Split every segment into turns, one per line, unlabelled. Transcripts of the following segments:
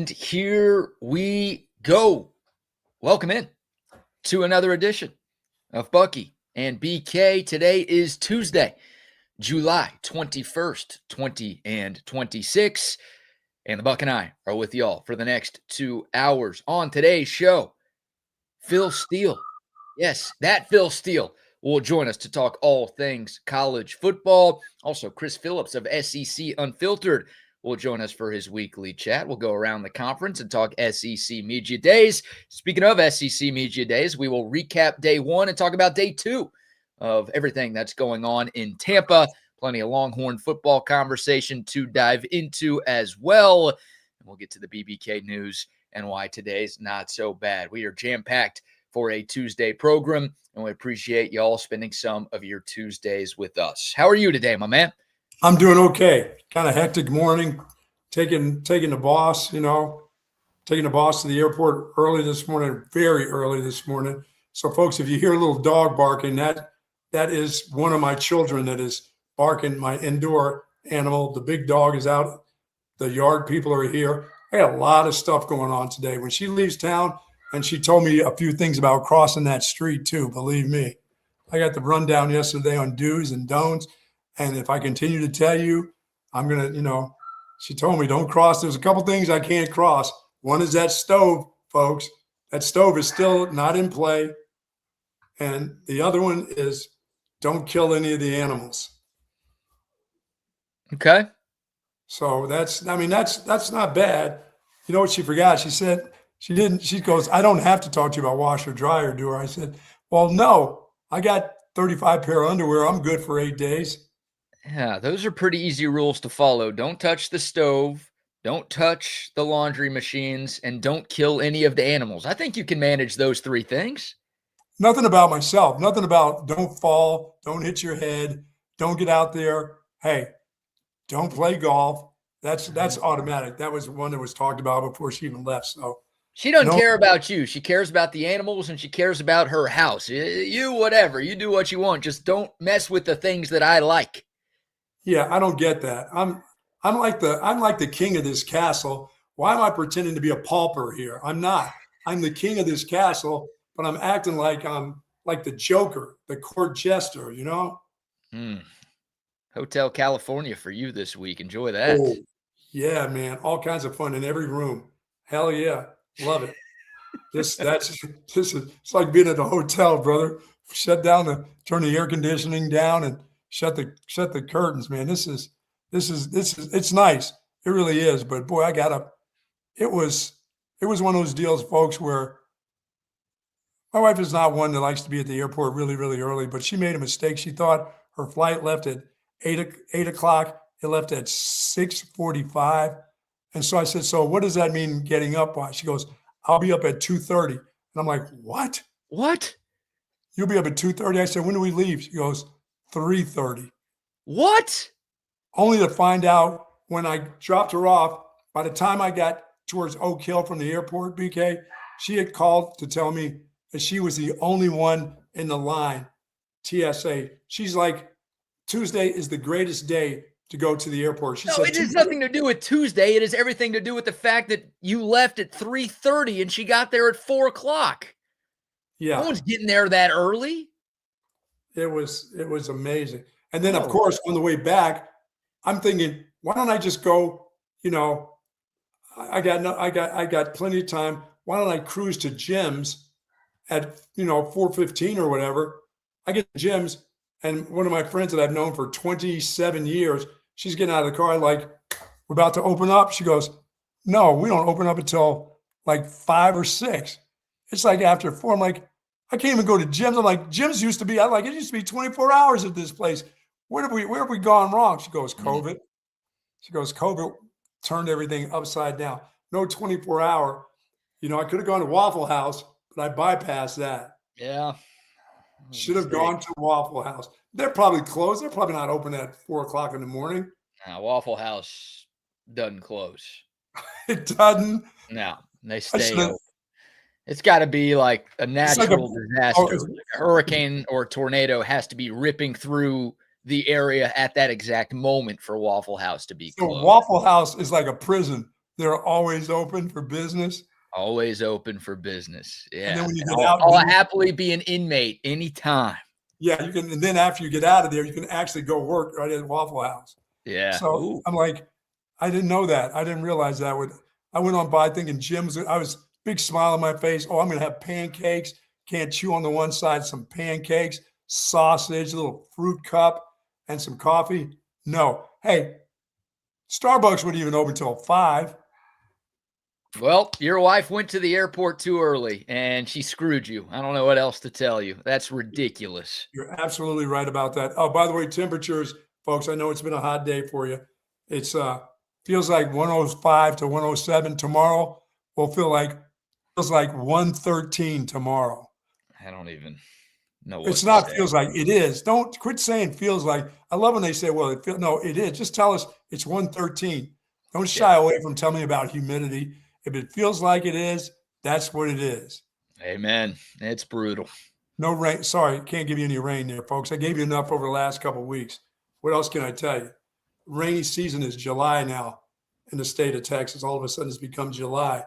And here we go. Welcome in to another edition of Bucky and BK. Today is Tuesday, July 21st, 2026. And the Buck and I are with y'all for the next 2 hours. On today's show, Phil Steele. Yes, that Phil Steele will join us to talk all things college football. Also, Chris Phillips of SEC Unfiltered will join us for his weekly chat. We'll go around the conference and talk SEC Media Days. Speaking of SEC Media Days, we will recap day one and talk about day two of everything that's going on in Tampa. Plenty of Longhorn football conversation to dive into as well. And we'll get to the BBK news and why today's not so bad. We are jam-packed for a Tuesday program, and we appreciate y'all spending some of your Tuesdays with us. How are you today, my man?
I'm doing okay. Kind of hectic morning. Taking the boss, taking the boss to the airport early this morning, very early this morning. So, folks, if you hear a little dog barking, that is one of my children that is barking, my indoor animal. The big dog is out. The yard people are here. I got a lot of stuff going on today. When she leaves town, and she told me a few things about crossing that street too, believe me. I got the rundown yesterday on do's and don'ts. And if I continue to tell you, I'm going to, she told me don't cross. There's a couple things I can't cross. One is that stove, folks. That stove is still not in play. And the other one is don't kill any of the animals.
Okay.
So that's not bad. You know what she forgot? She said she goes, I don't have to talk to you about washer dryer, do I? I said, well, no, I got 35 pair of underwear. I'm good for 8 days.
Yeah, those are pretty easy rules to follow. Don't touch the stove, don't touch the laundry machines, and don't kill any of the animals. I think you can manage those three things.
Nothing about myself. Nothing about don't fall, don't hit your head, don't get out there. Hey, don't play golf. That's automatic. That was one that was talked about before she even left. So
she doesn't care about you. She cares about the animals and she cares about her house. You, whatever. You do what you want. Just don't mess with the things that I like.
Yeah, I don't get that. I'm like the king of this castle. Why am I pretending to be a pauper here? I'm not. I'm the king of this castle, but I'm acting like I'm like the Joker, the court jester,
Hotel California for you this week. Enjoy that.
Oh, yeah, man. All kinds of fun in every room. Hell yeah. Love it. It's like being at a hotel, brother. Turn the air conditioning down and shut the curtains, man. It's nice. It really is. But boy, it was one of those deals, folks, where my wife is not one that likes to be at the airport really, really early, but she made a mistake. She thought her flight left at 8 o'clock. It left at 6:45. And so I said, so what does that mean getting up by? She goes, I'll be up at 2:30. And I'm like, what?
What?
You'll be up at 2:30? I said, when do we leave? She goes, 3:30.
What?
Only to find out when I dropped her off, by the time I got towards Oak Hill from the airport, BK, she had called to tell me that she was the only one in the line, TSA. She's like, Tuesday is the greatest day to go to the airport. She said,
it has nothing to do with Tuesday. It has everything to do with the fact that you left at 3:30 and she got there at 4 o'clock.
Yeah.
No one's getting there that early.
It was amazing. And then, of course, on the way back, I'm thinking, why don't I just go, I got plenty of time. Why don't I cruise to Jim's at, 4:15 or whatever? I get to Jim's, and one of my friends that I've known for 27 years, she's getting out of the car like, we're about to open up. She goes, no, we don't open up until like 5 or 6. It's like after 4. I'm like, I can't even go to Jim's. I'm like, Jim's used to be, it used to be 24 hours at this place. Where have we gone wrong? She goes, COVID. She goes, COVID turned everything upside down. No 24-hour. I could have gone to Waffle House, but I bypassed that.
Yeah.
Should have gone to Waffle House. They're probably closed. They're probably not open at 4 o'clock in the morning.
Waffle House doesn't close.
It doesn't?
No, they stay open. It's got to be like a natural disaster. A hurricane or a tornado has to be ripping through the area at that exact moment for Waffle House to be closed.
Waffle House is like a prison They're always open for business.
Always open for business. Yeah.
And then when you get
I'll,
out,
I'll happily be an inmate anytime.
yeah, you can. And then after you get out of there, you can actually go work right at Waffle House.
Yeah.
So
Ooh.
I'm like, I didn't know that. I didn't realize that. I went on by thinking gyms. I was big smile on my face. Oh, I'm going to have pancakes. Can't chew on the one side. Some pancakes, sausage, a little fruit cup, and some coffee. No. Hey, Starbucks wouldn't even open until 5.
Well, your wife went to the airport too early and she screwed you. I don't know what else to tell you. That's ridiculous.
You're absolutely right about that. Oh, by the way, temperatures, folks, I know it's been a hot day for you. It's feels like 105 to 107 tomorrow. Feels like 113 tomorrow.
I don't even know what
It's not
say.
Feels like, it is. Don't quit saying feels like. I love when they say, well, no, it is. Just tell us it's 113. Don't shy away from telling me about humidity. If it feels like it is, that's what it is.
Amen. It's brutal.
No rain. Sorry, can't give you any rain there, folks. I gave you enough over the last couple of weeks. What else can I tell you? Rainy season is July now in the state of Texas. All of a sudden it's become July.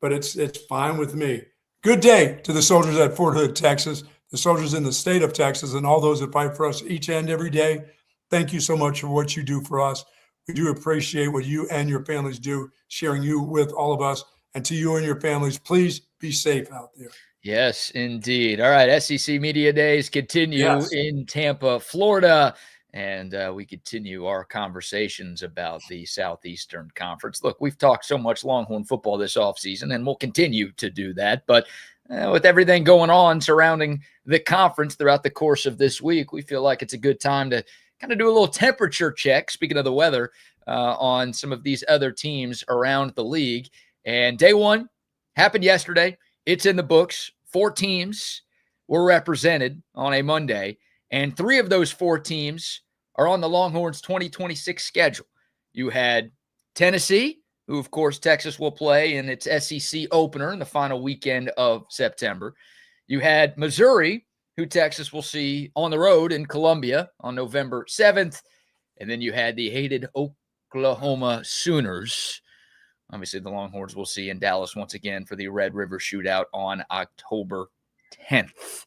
But it's fine with me. Good day to the soldiers at Fort Hood, Texas, the soldiers in the state of Texas, and all those that fight for us each and every day. Thank you so much for what you do for us. We do appreciate what you and your families do, sharing you with all of us. And to you and your families, please be safe out there.
Yes, indeed. All right, SEC Media Days continue in Tampa, Florida, and we continue our conversations about the Southeastern Conference. Look, we've talked so much Longhorn football this offseason, and we'll continue to do that. But with everything going on surrounding the conference throughout the course of this week, we feel like it's a good time to kind of do a little temperature check, speaking of the weather, on some of these other teams around the league. And day one happened yesterday. It's in the books. 4 teams were represented on a Monday, and 3 of those 4 teams are on the Longhorns 2026 schedule. You had Tennessee, who, of course, Texas will play in its SEC opener in the final weekend of September. You had Missouri, who Texas will see on the road in Columbia on November 7th. And then you had the hated Oklahoma Sooners. Obviously, the Longhorns will see in Dallas once again for the Red River Shootout on October 10th.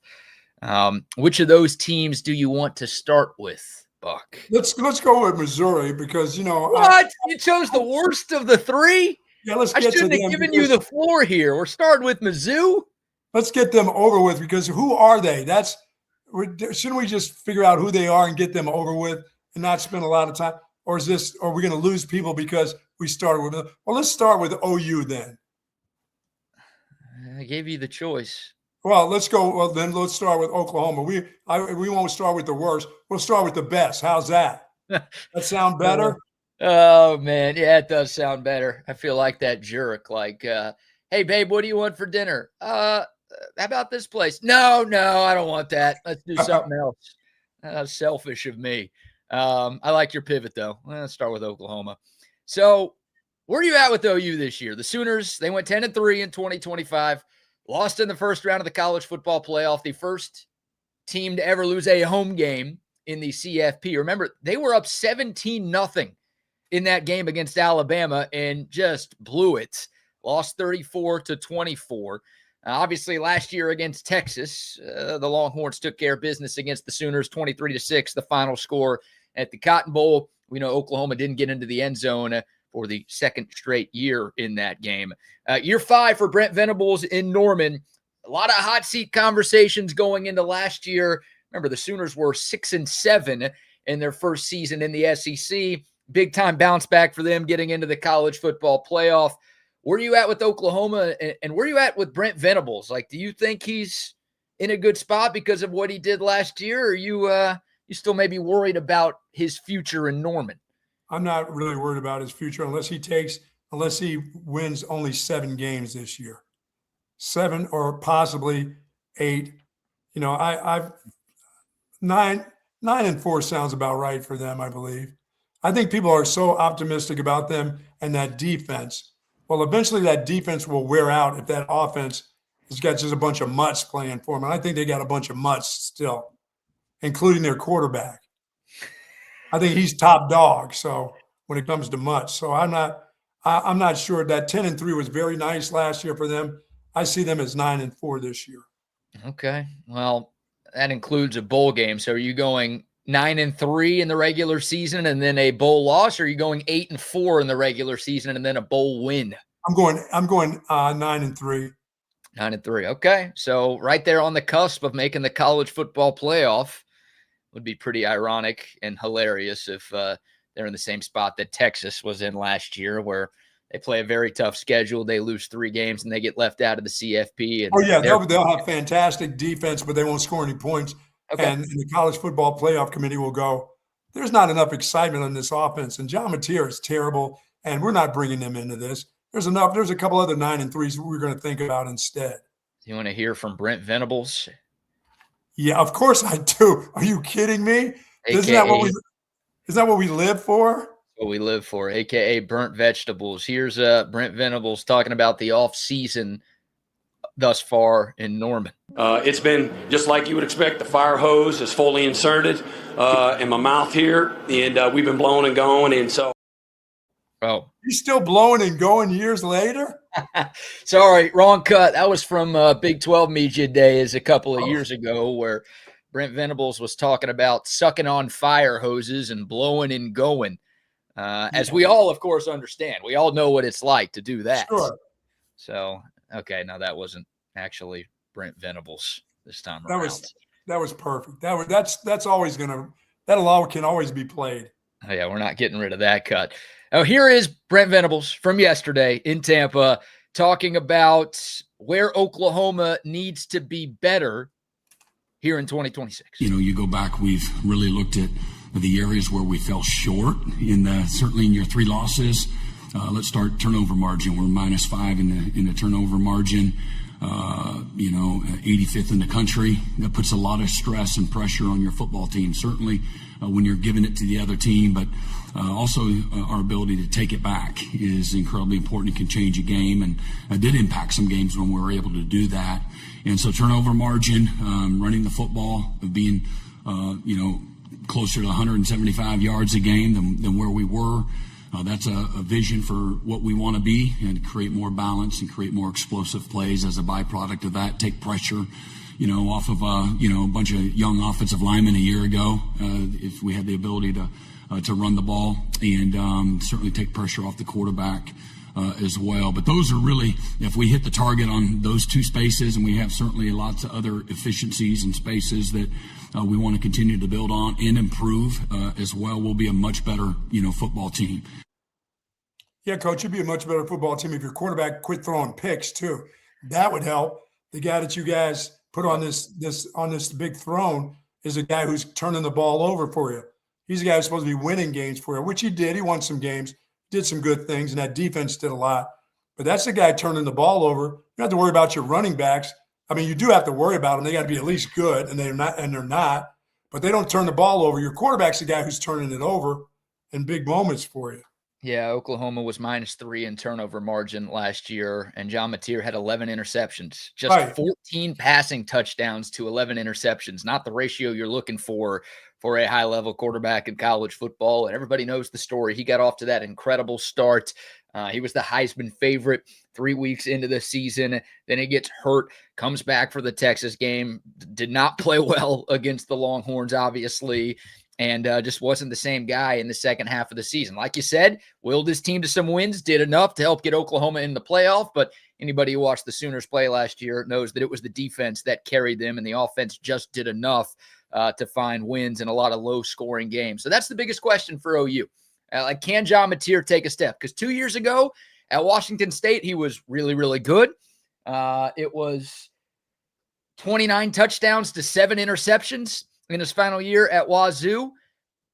Which of those teams do you want to start with, Buck?
Let's go with Missouri because,
What? You chose the worst of the 3?
Yeah, let's
I
get to
shouldn't
them.
have given you the floor here. We're starting with Mizzou.
Let's get them over with because who are they? Shouldn't we just figure out who they are and get them over with and not spend a lot of time? Or are we going to lose people because we started with them? Well, let's start with OU then.
I gave you the choice.
Well, let's go. Well, then let's start with Oklahoma. We won't start with the worst. We'll start with the best. How's that? That sound better?
Oh, man. Yeah, it does sound better. I feel like that jerk. Like, hey, babe, what do you want for dinner? How about this place? No, I don't want that. Let's do something else. Selfish of me. I like your pivot, though. Let's start with Oklahoma. So where are you at with OU this year? The Sooners, they went 10-3 in 2025, lost in the first round of the college football playoff, the first team to ever lose a home game in the CFP. Remember, they were up 17-0 in that game against Alabama and just blew it. Lost 34-24. Obviously, last year against Texas, the Longhorns took care of business against the Sooners, 23-6, the final score at the Cotton Bowl. We know Oklahoma didn't get into the end zone for the second straight year in that game. Year 5 for Brent Venables in Norman. A lot of hot seat conversations going into last year. Remember, the Sooners were 6-7 in their first season in the SEC. Big time bounce back for them getting into the college football playoff. Where are you at with Oklahoma, and where are you at with Brent Venables? Like, do you think he's in a good spot because of what he did last year, or are you still maybe worried about his future in Norman?
I'm not really worried about his future unless he wins only 7 games this year. 7 or possibly 8. I've 9-4 sounds about right for them, I believe. I think people are so optimistic about them and that defense. Well, eventually that defense will wear out if that offense has got just a bunch of mutts playing for them. And I think they got a bunch of mutts still, including their quarterback. I think he's top dog. So when it comes to mutts, so I'm I'm not sure. That 10-3 was very nice last year for them. I see them as 9-4 this year.
Okay. Well, that includes a bowl game. So are you going 9-3 in the regular season and then a bowl loss, or are you going 8-4 in the regular season and then a bowl win?
I'm going 9-3.
9-3. Okay. So right there on the cusp of making the college football playoff. Would be pretty ironic and hilarious if they're in the same spot that Texas was in last year, where they play a very tough schedule. They lose 3 games and they get left out of the CFP. And
oh, yeah, they'll have fantastic defense, but they won't score any points. Okay. And the college football playoff committee will go, there's not enough excitement on this offense. And John Mateer is terrible, and we're not bringing them into this. There's a couple other 9-3s we're going to think about instead.
You want to hear from Brent Venables?
Yeah, of course I do. Are you kidding me? Isn't that what we live for?
What we live for, AKA Burnt Vegetables. Here's Brent Venables talking about the off season thus far in Norman.
It's been just like you would expect. The fire hose is fully inserted in my mouth here, and we've been blowing and going, and so.
Oh,
you're still blowing and going years later?
Sorry, wrong cut. That was from Big 12 Media Days a couple of years ago, where Brent Venables was talking about sucking on fire hoses and blowing and going. As we all, of course, understand. We all know what it's like to do that.
Sure.
So, okay, now that wasn't actually Brent Venables this time around.
That was perfect. That's always that can always be played.
Oh, yeah, we're not getting rid of that cut. Now, here is Brent Venables from yesterday in Tampa talking about where Oklahoma needs to be better here in 2026.
You go back, we've really looked at the areas where we fell short certainly in your 3 losses. Let's start turnover margin. We're -5 in the turnover margin. 85th in the country. That puts a lot of stress and pressure on your football team, certainly when you're giving it to the other team, but also our ability to take it back is incredibly important. It can change a game, and it did impact some games when we were able to do that. And so turnover margin, running the football, being closer to 175 yards a game than where we were. That's a vision for what we want to be, and create more balance and create more explosive plays as a byproduct of that. Take pressure, off of a bunch of young offensive linemen a year ago. If we had the ability to run the ball, and certainly take pressure off the quarterback as well. But those are really, if we hit the target on those 2 spaces, and we have certainly lots of other efficiencies and spaces that we want to continue to build on and improve as well, we'll be a much better football team.
Yeah, Coach, you'd be a much better football team if your quarterback quit throwing picks too. That would help. The guy that you guys put on this big throne is a guy who's turning the ball over for you. He's a guy who's supposed to be winning games for you, which he did. He won some games, did some good things, and that defense did a lot. But that's the guy turning the ball over. You don't have to worry about your running backs. I mean, you do have to worry about them. They got to be at least good, and they're not. But they don't turn the ball over. Your quarterback's the guy who's turning it over in big moments for you.
Yeah, Oklahoma was -3 in turnover margin last year, and John Mateer had 11 interceptions. Just 14 passing touchdowns to 11 interceptions. Not the ratio you're looking for a high-level quarterback in college football, and everybody knows the story. He got off to that incredible start. He was the Heisman favorite 3 weeks into the season. Then he gets hurt, comes back for the Texas game, did not play well against the Longhorns, obviously, and just wasn't the same guy in the second half of the season. Like you said, willed his team to some wins, did enough to help get Oklahoma in the playoff, but anybody who watched the Sooners play last year knows that it was the defense that carried them, and the offense just did enough to find wins in a lot of low-scoring games. So that's the biggest question for OU. Can John Mateer take a step? Because 2 years ago at Washington State, he was really, really good. It was 29 touchdowns to 7 interceptions in his final year at Wazoo.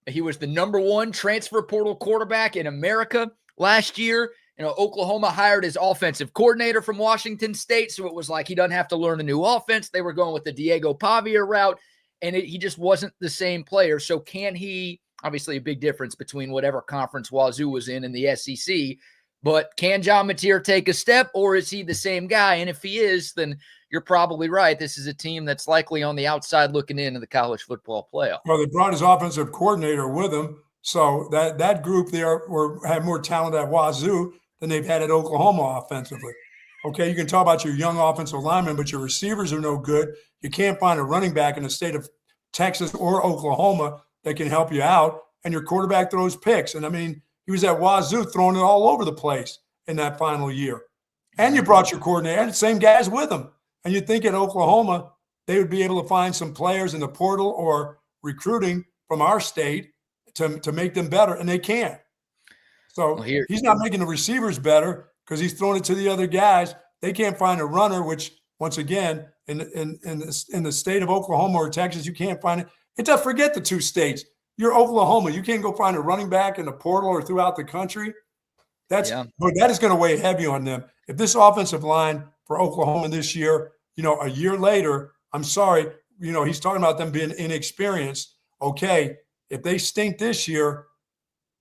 He was the #1 transfer portal quarterback in America last year. Oklahoma hired his offensive coordinator from Washington State, so it was like he doesn't have to learn a new offense. They were going with the Diego Pavia route, and he just wasn't the same player. So can he – obviously a big difference between whatever conference Wazoo was in the SEC, but can John Mateer take a step, or is he the same guy? And if he is, then you're probably right. This is a team that's likely on the outside looking into the college football playoff.
Well, they brought his offensive coordinator with him, so that group there had more talent at Wazoo than they've had at Oklahoma offensively. Okay, you can talk about your young offensive linemen, but your receivers are no good. You can't find a running back in the state of Texas or Oklahoma that can help you out, and your quarterback throws picks. And, I mean, he was at Wazoo throwing it all over the place in that final year. And you brought your coordinator, and the same guys with him. And you'd think at Oklahoma they would be able to find some players in the portal or recruiting from our state to make them better, and they can't. So he's not making the receivers better because he's throwing it to the other guys. They can't find a runner, which, once again, in the state of Oklahoma or Texas, you can't find it. It does forget the two states. You're Oklahoma. You can't go find a running back in the portal or throughout the country. But that is going to weigh heavy on them. If this offensive line for Oklahoma this year, a year later, I'm sorry, he's talking about them being inexperienced. Okay, if they stink this year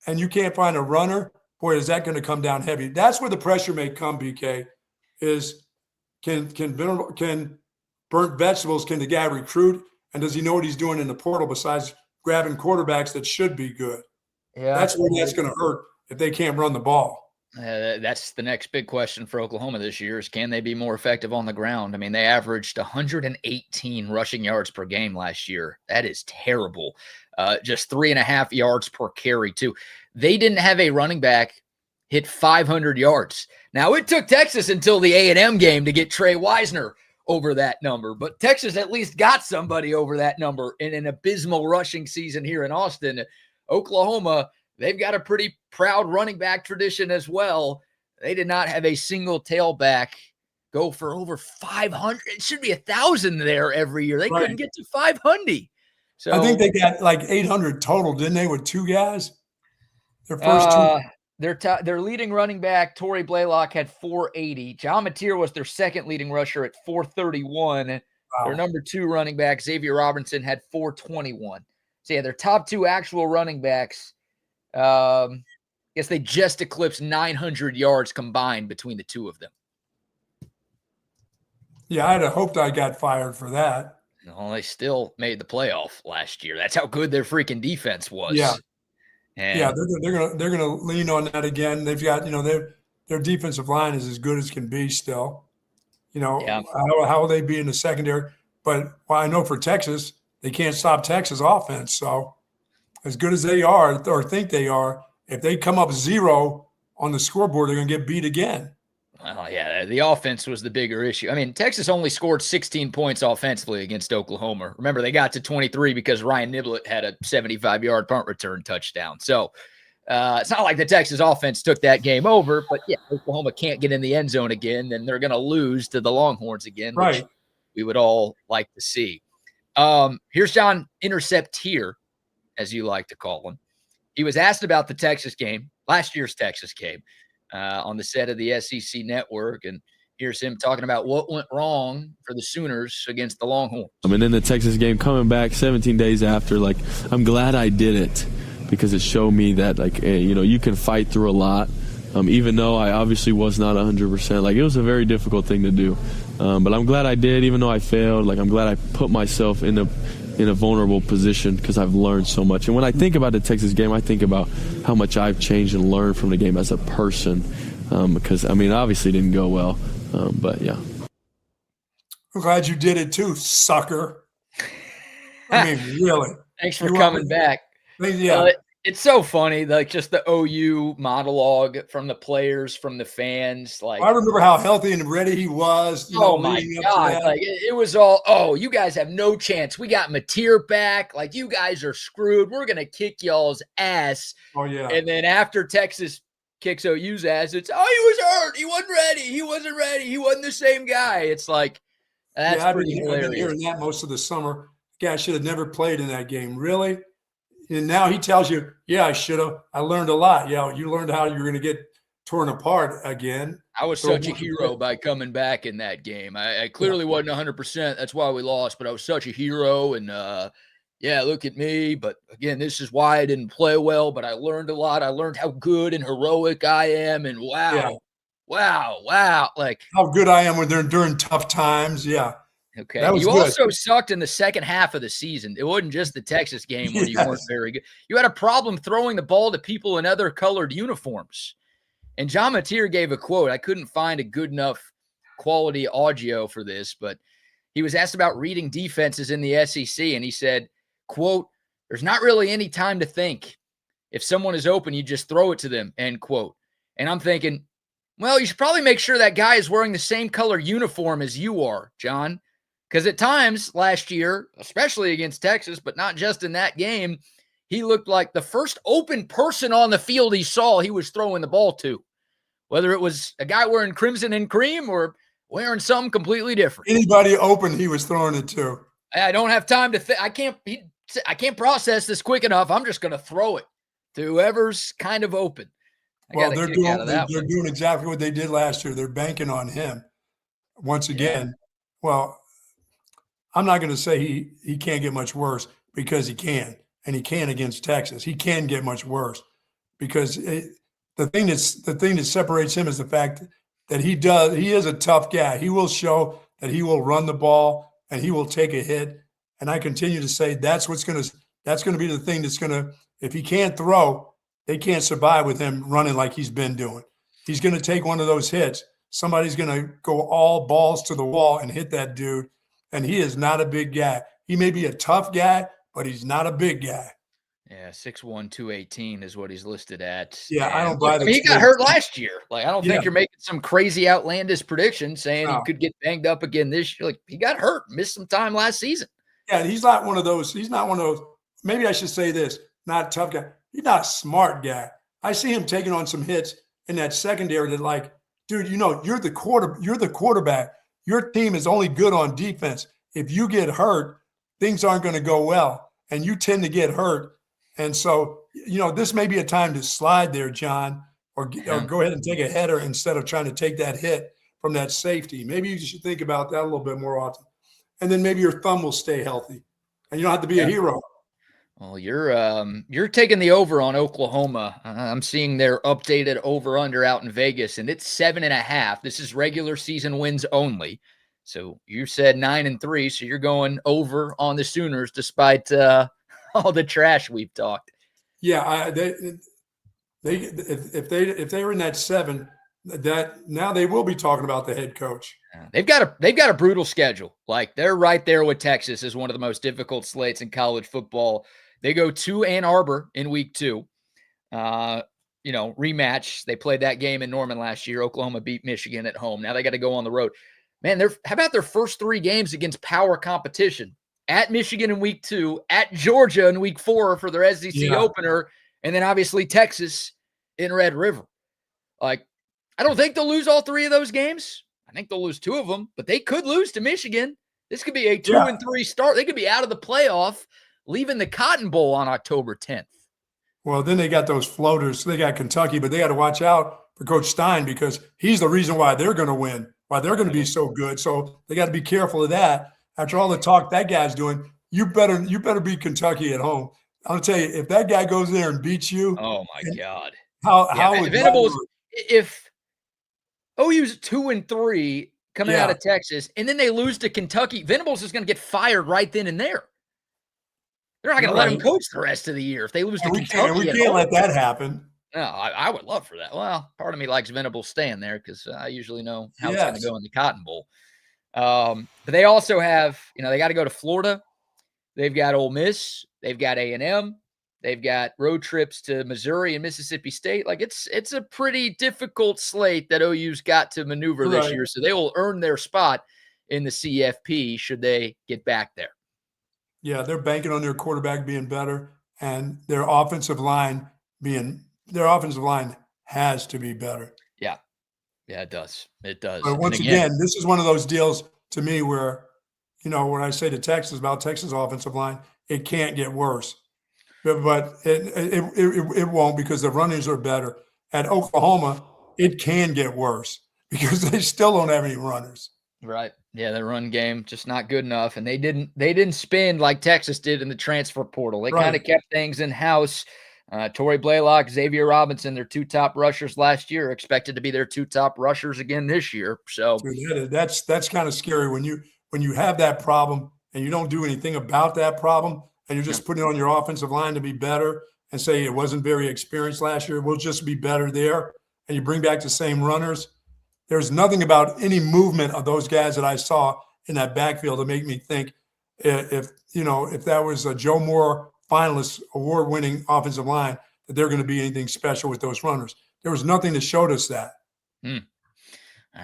and you can't find a runner, boy, is that going to come down heavy. That's where the pressure may come, BK, is can burnt vegetables, can the guy recruit, and does he know what he's doing in the portal besides grabbing quarterbacks that should be good? Yeah, that's where that's going to hurt if they can't run the ball.
That's the next big question for Oklahoma this year is, can they be more effective on the ground? I mean, they averaged 118 rushing yards per game last year. That is terrible. Just 3.5 yards per carry, too. They didn't have a running back hit 500 yards. Now, it took Texas until the A&M game to get Trey Wisner over that number, but Texas at least got somebody over that number in an abysmal rushing season here in Austin. Oklahoma, they've got a pretty proud running back tradition as well. They did not have a single tailback go for over 500. It should be 1,000 there every year. They couldn't get to 500. So
I think they got like 800 total, didn't they, with two guys? Their first two.
Their leading running back, Torrey Blaylock, had 480. John Mateer was their second leading rusher at 431. Wow. Their number 2 running back, Xavier Robinson, had 421. So, yeah, their top 2 actual running backs, guess they just eclipsed 900 yards combined between the two of them.
Yeah, I'd have hoped I got fired for that.
Well, they still made the playoff last year. That's how good their freaking defense was.
Yeah. And they're gonna lean on that again. They've got, their defensive line is as good as can be still. How will they be in the secondary? But I know for Texas, they can't stop Texas offense. So as good as they are or think they are, if they come up 0 on the scoreboard, they're going to get beat again.
Well, yeah, the offense was the bigger issue. I mean, Texas only scored 16 points offensively against Oklahoma. Remember, they got to 23 because Ryan Niblett had a 75-yard punt return touchdown. So it's not like the Texas offense took that game over, but, yeah, Oklahoma can't get in the end zone again, then they're going to lose to the Longhorns again, which we would all like to see. Here's John Interceptier, as you like to call him. He was asked about the Texas game, last year's Texas game, on the set of the SEC network, and here's him talking about what went wrong for the Sooners against the Longhorns.
And then the Texas game coming back 17 days after, I'm glad I did it because it showed me that, you can fight through a lot, even though I obviously was not 100%. It was a very difficult thing to do, but I'm glad I did, even though I failed. I'm glad I put myself in a vulnerable position because I've learned so much. And when I think about the Texas game, I think about how much I've changed and learned from the game as a person because, obviously it didn't go well, but yeah.
I'm glad you did it too, sucker. Really.
Thanks for coming back.
Yeah.
It's so funny, just the OU monologue from the players, from the fans.
I remember how healthy and ready he was.
Oh my God! It was all, you guys have no chance. We got Mateer back. You guys are screwed. We're gonna kick y'all's ass.
Oh yeah.
And then after Texas kicks OU's ass, it's he was hurt. He wasn't ready. He wasn't ready. He wasn't the same guy. It's that's pretty hilarious.
I've been hearing that most of the summer. Guy should have never played in that game. Really. And now he tells you, yeah, I should have. I learned a lot. Yeah, you learned how you're going to get torn apart again.
I was such a hero by coming back in that game. I clearly wasn't 100%. That's why we lost, but I was such a hero. And, look at me. But, again, this is why I didn't play well, but I learned a lot. I learned how good and heroic I am. And, wow.
How good I am when they're during tough times. Yeah.
Okay. You also sucked in the second half of the season. It wasn't just the Texas game where you weren't very good. You had a problem throwing the ball to people in other colored uniforms. And John Mateer gave a quote. I couldn't find a good enough quality audio for this, but he was asked about reading defenses in the SEC, and he said, quote, "There's not really any time to think. If someone is open, you just throw it to them," end quote. And I'm thinking, well, you should probably make sure that guy is wearing the same color uniform as you are, John, because at times last year, especially against Texas, but not just in that game, he looked like the first open person on the field he saw, he was throwing the ball to, whether it was a guy wearing crimson and cream or wearing something completely different.
Anybody open, he was throwing it to.
I don't have time to think. I can't process this quick enough. I'm just going to throw it to whoever's kind of open.
Well, they're doing exactly what they did last year. They're banking on him once again. Yeah. Well, I'm not going to say he can't get much worse, because he can, and he can against Texas. He can get much worse, because the thing that separates him is the fact that he is a tough guy. He will show that he will run the ball and he will take a hit. And I continue to say that's going to be the thing that's going to, if he can't throw, they can't survive with him running like he's been doing. He's going to take one of those hits. Somebody's going to go all balls to the wall and hit that dude. And he is not a big guy. He may be a tough guy, but he's not a big guy.
Yeah, 6'1", 218 is what he's listed at.
Yeah, and I don't buy that.
He got hurt last year. Like, I don't think you're making some crazy outlandish prediction saying he could get banged up again this year. Like, he got hurt, missed some time last season.
Yeah, he's not one of those. He's not one of those. Maybe I should say this, not a tough guy. He's not a smart guy. I see him taking on some hits in that secondary that, like, dude, you're the quarterback. Your team is only good on defense. If you get hurt, things aren't going to go well, and you tend to get hurt. And so, this may be a time to slide there, John, or go ahead and take a header instead of trying to take that hit from that safety. Maybe you should think about that a little bit more often. And then maybe your thumb will stay healthy, and you don't have to be a hero.
Well, you're taking the over on Oklahoma. I'm seeing their updated over-under out in Vegas, and it's 7.5. This is regular season wins only. So you said 9-3, so you're going over on the Sooners despite all the trash we've talked.
Yeah, if they were in that 7, that now they will be talking about the head coach.
They've got a brutal schedule. Like, they're right there with Texas as one of the most difficult slates in college football. They go to Ann Arbor in week 2. Rematch. They played that game in Norman last year. Oklahoma beat Michigan at home. Now they got to go on the road. Man, how about their first 3 games against power competition? At Michigan in week 2, at Georgia in week 4 for their SEC opener, and then obviously Texas in Red River. Like, I don't think they'll lose all 3 of those games. I think they'll lose 2 of them, but they could lose to Michigan. This could be a 2-3 start. They could be out of the playoff, leaving the Cotton Bowl on October 10th.
Well, then they got those floaters. They got Kentucky, but they got to watch out for Coach Stein, because he's the reason why they're going to win, why they're going to be so good. So they got to be careful of that. After all the talk that guy's doing, you better beat Kentucky at home. I'll tell you, if that guy goes there and beats you,
oh my God,
how would
Venables? If OU's 2-3 coming out of Texas, and then they lose to Kentucky, Venables is going to get fired right then and there. They're not going to let him coach the rest of the year if they lose to Kentucky.
We can't let that happen.
No, I would love for that. Well, part of me likes Venables staying there because I usually know how it's going to go in the Cotton Bowl. But they also have, they got to go to Florida. They've got Ole Miss. They've got A&M. They've got road trips to Missouri and Mississippi State. Like, it's a pretty difficult slate that OU's got to maneuver this year. So they will earn their spot in the CFP should they get back there.
Yeah, they're banking on their quarterback being better, and their offensive line has to be better.
Yeah, it does. It does.
But once again, this is one of those deals to me where, when I say to Texas about Texas offensive line, it can't get worse. But it won't, because the runners are better. At Oklahoma, it can get worse because they still don't have any runners.
Right. Yeah, the run game just not good enough, and they didn't spend like Texas did in the transfer portal. They kind of kept things in house. Torrey Blaylock, Xavier Robinson, their 2 top rushers last year, expected to be their 2 top rushers again this year. So
dude, that's kind of scary when you have that problem and you don't do anything about that problem, and you're just putting it on your offensive line to be better and say it wasn't very experienced last year. We'll just be better there. and you bring back the same runners, there's nothing about any movement of those guys that I saw in that backfield to make me think if that was a Joe Moore finalist, award-winning offensive line, that they're going to be anything special with those runners. There was nothing that showed us that.
All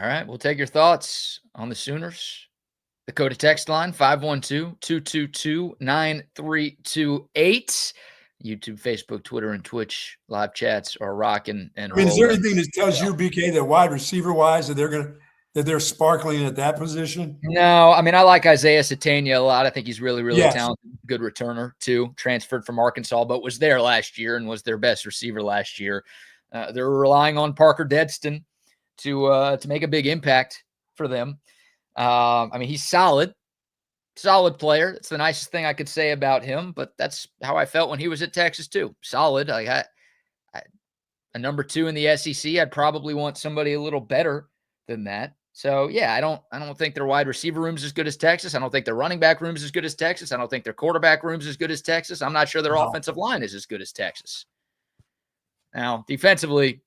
right, we'll take your thoughts on the Sooners. The code of text line, 512-222-9328. YouTube, Facebook, Twitter, and Twitch live chats are rocking and rolling.
Is there anything that tells you, BK, that wide receiver-wise, that they're sparkling at that position?
No, I mean, I like Isaiah Satania a lot. I think he's really, really
Yes.
talented, good returner too. Transferred from Arkansas, but was there last year and was their best receiver last year. They're relying on Parker Dedston to make a big impact for them. I mean, he's solid player. That's the nicest thing I could say about him, but that's how I felt when he was at Texas too. Solid. Like a number 2 in the SEC, I'd probably want somebody a little better than that. So yeah, I don't think their wide receiver room's as good as Texas. I don't think their running back room's as good as Texas. I don't think their quarterback room's as good as Texas. I'm not sure their offensive line is as good as Texas. Now, defensively,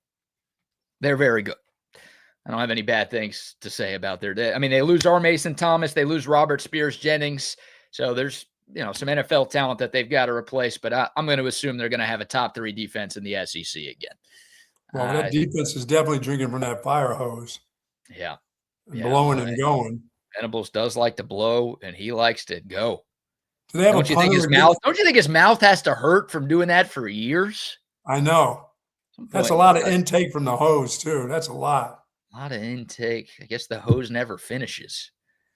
they're very good. I don't have any bad things to say about their day. I mean, they lose R. Mason Thomas. They lose Robert Spears Jennings. So there's, some NFL talent that they've got to replace, but I'm going to assume they're going to have a top 3 defense in the SEC again.
Well, that defense is definitely drinking from that fire hose.
Yeah.
Blowing and going.
Venables does like to blow, and he likes to go.
Do they have
Don't you think his mouth has to hurt from doing that for years?
I know. That's a lot of intake from the hose, too. That's a lot.
A lot of intake. I guess the hose never finishes.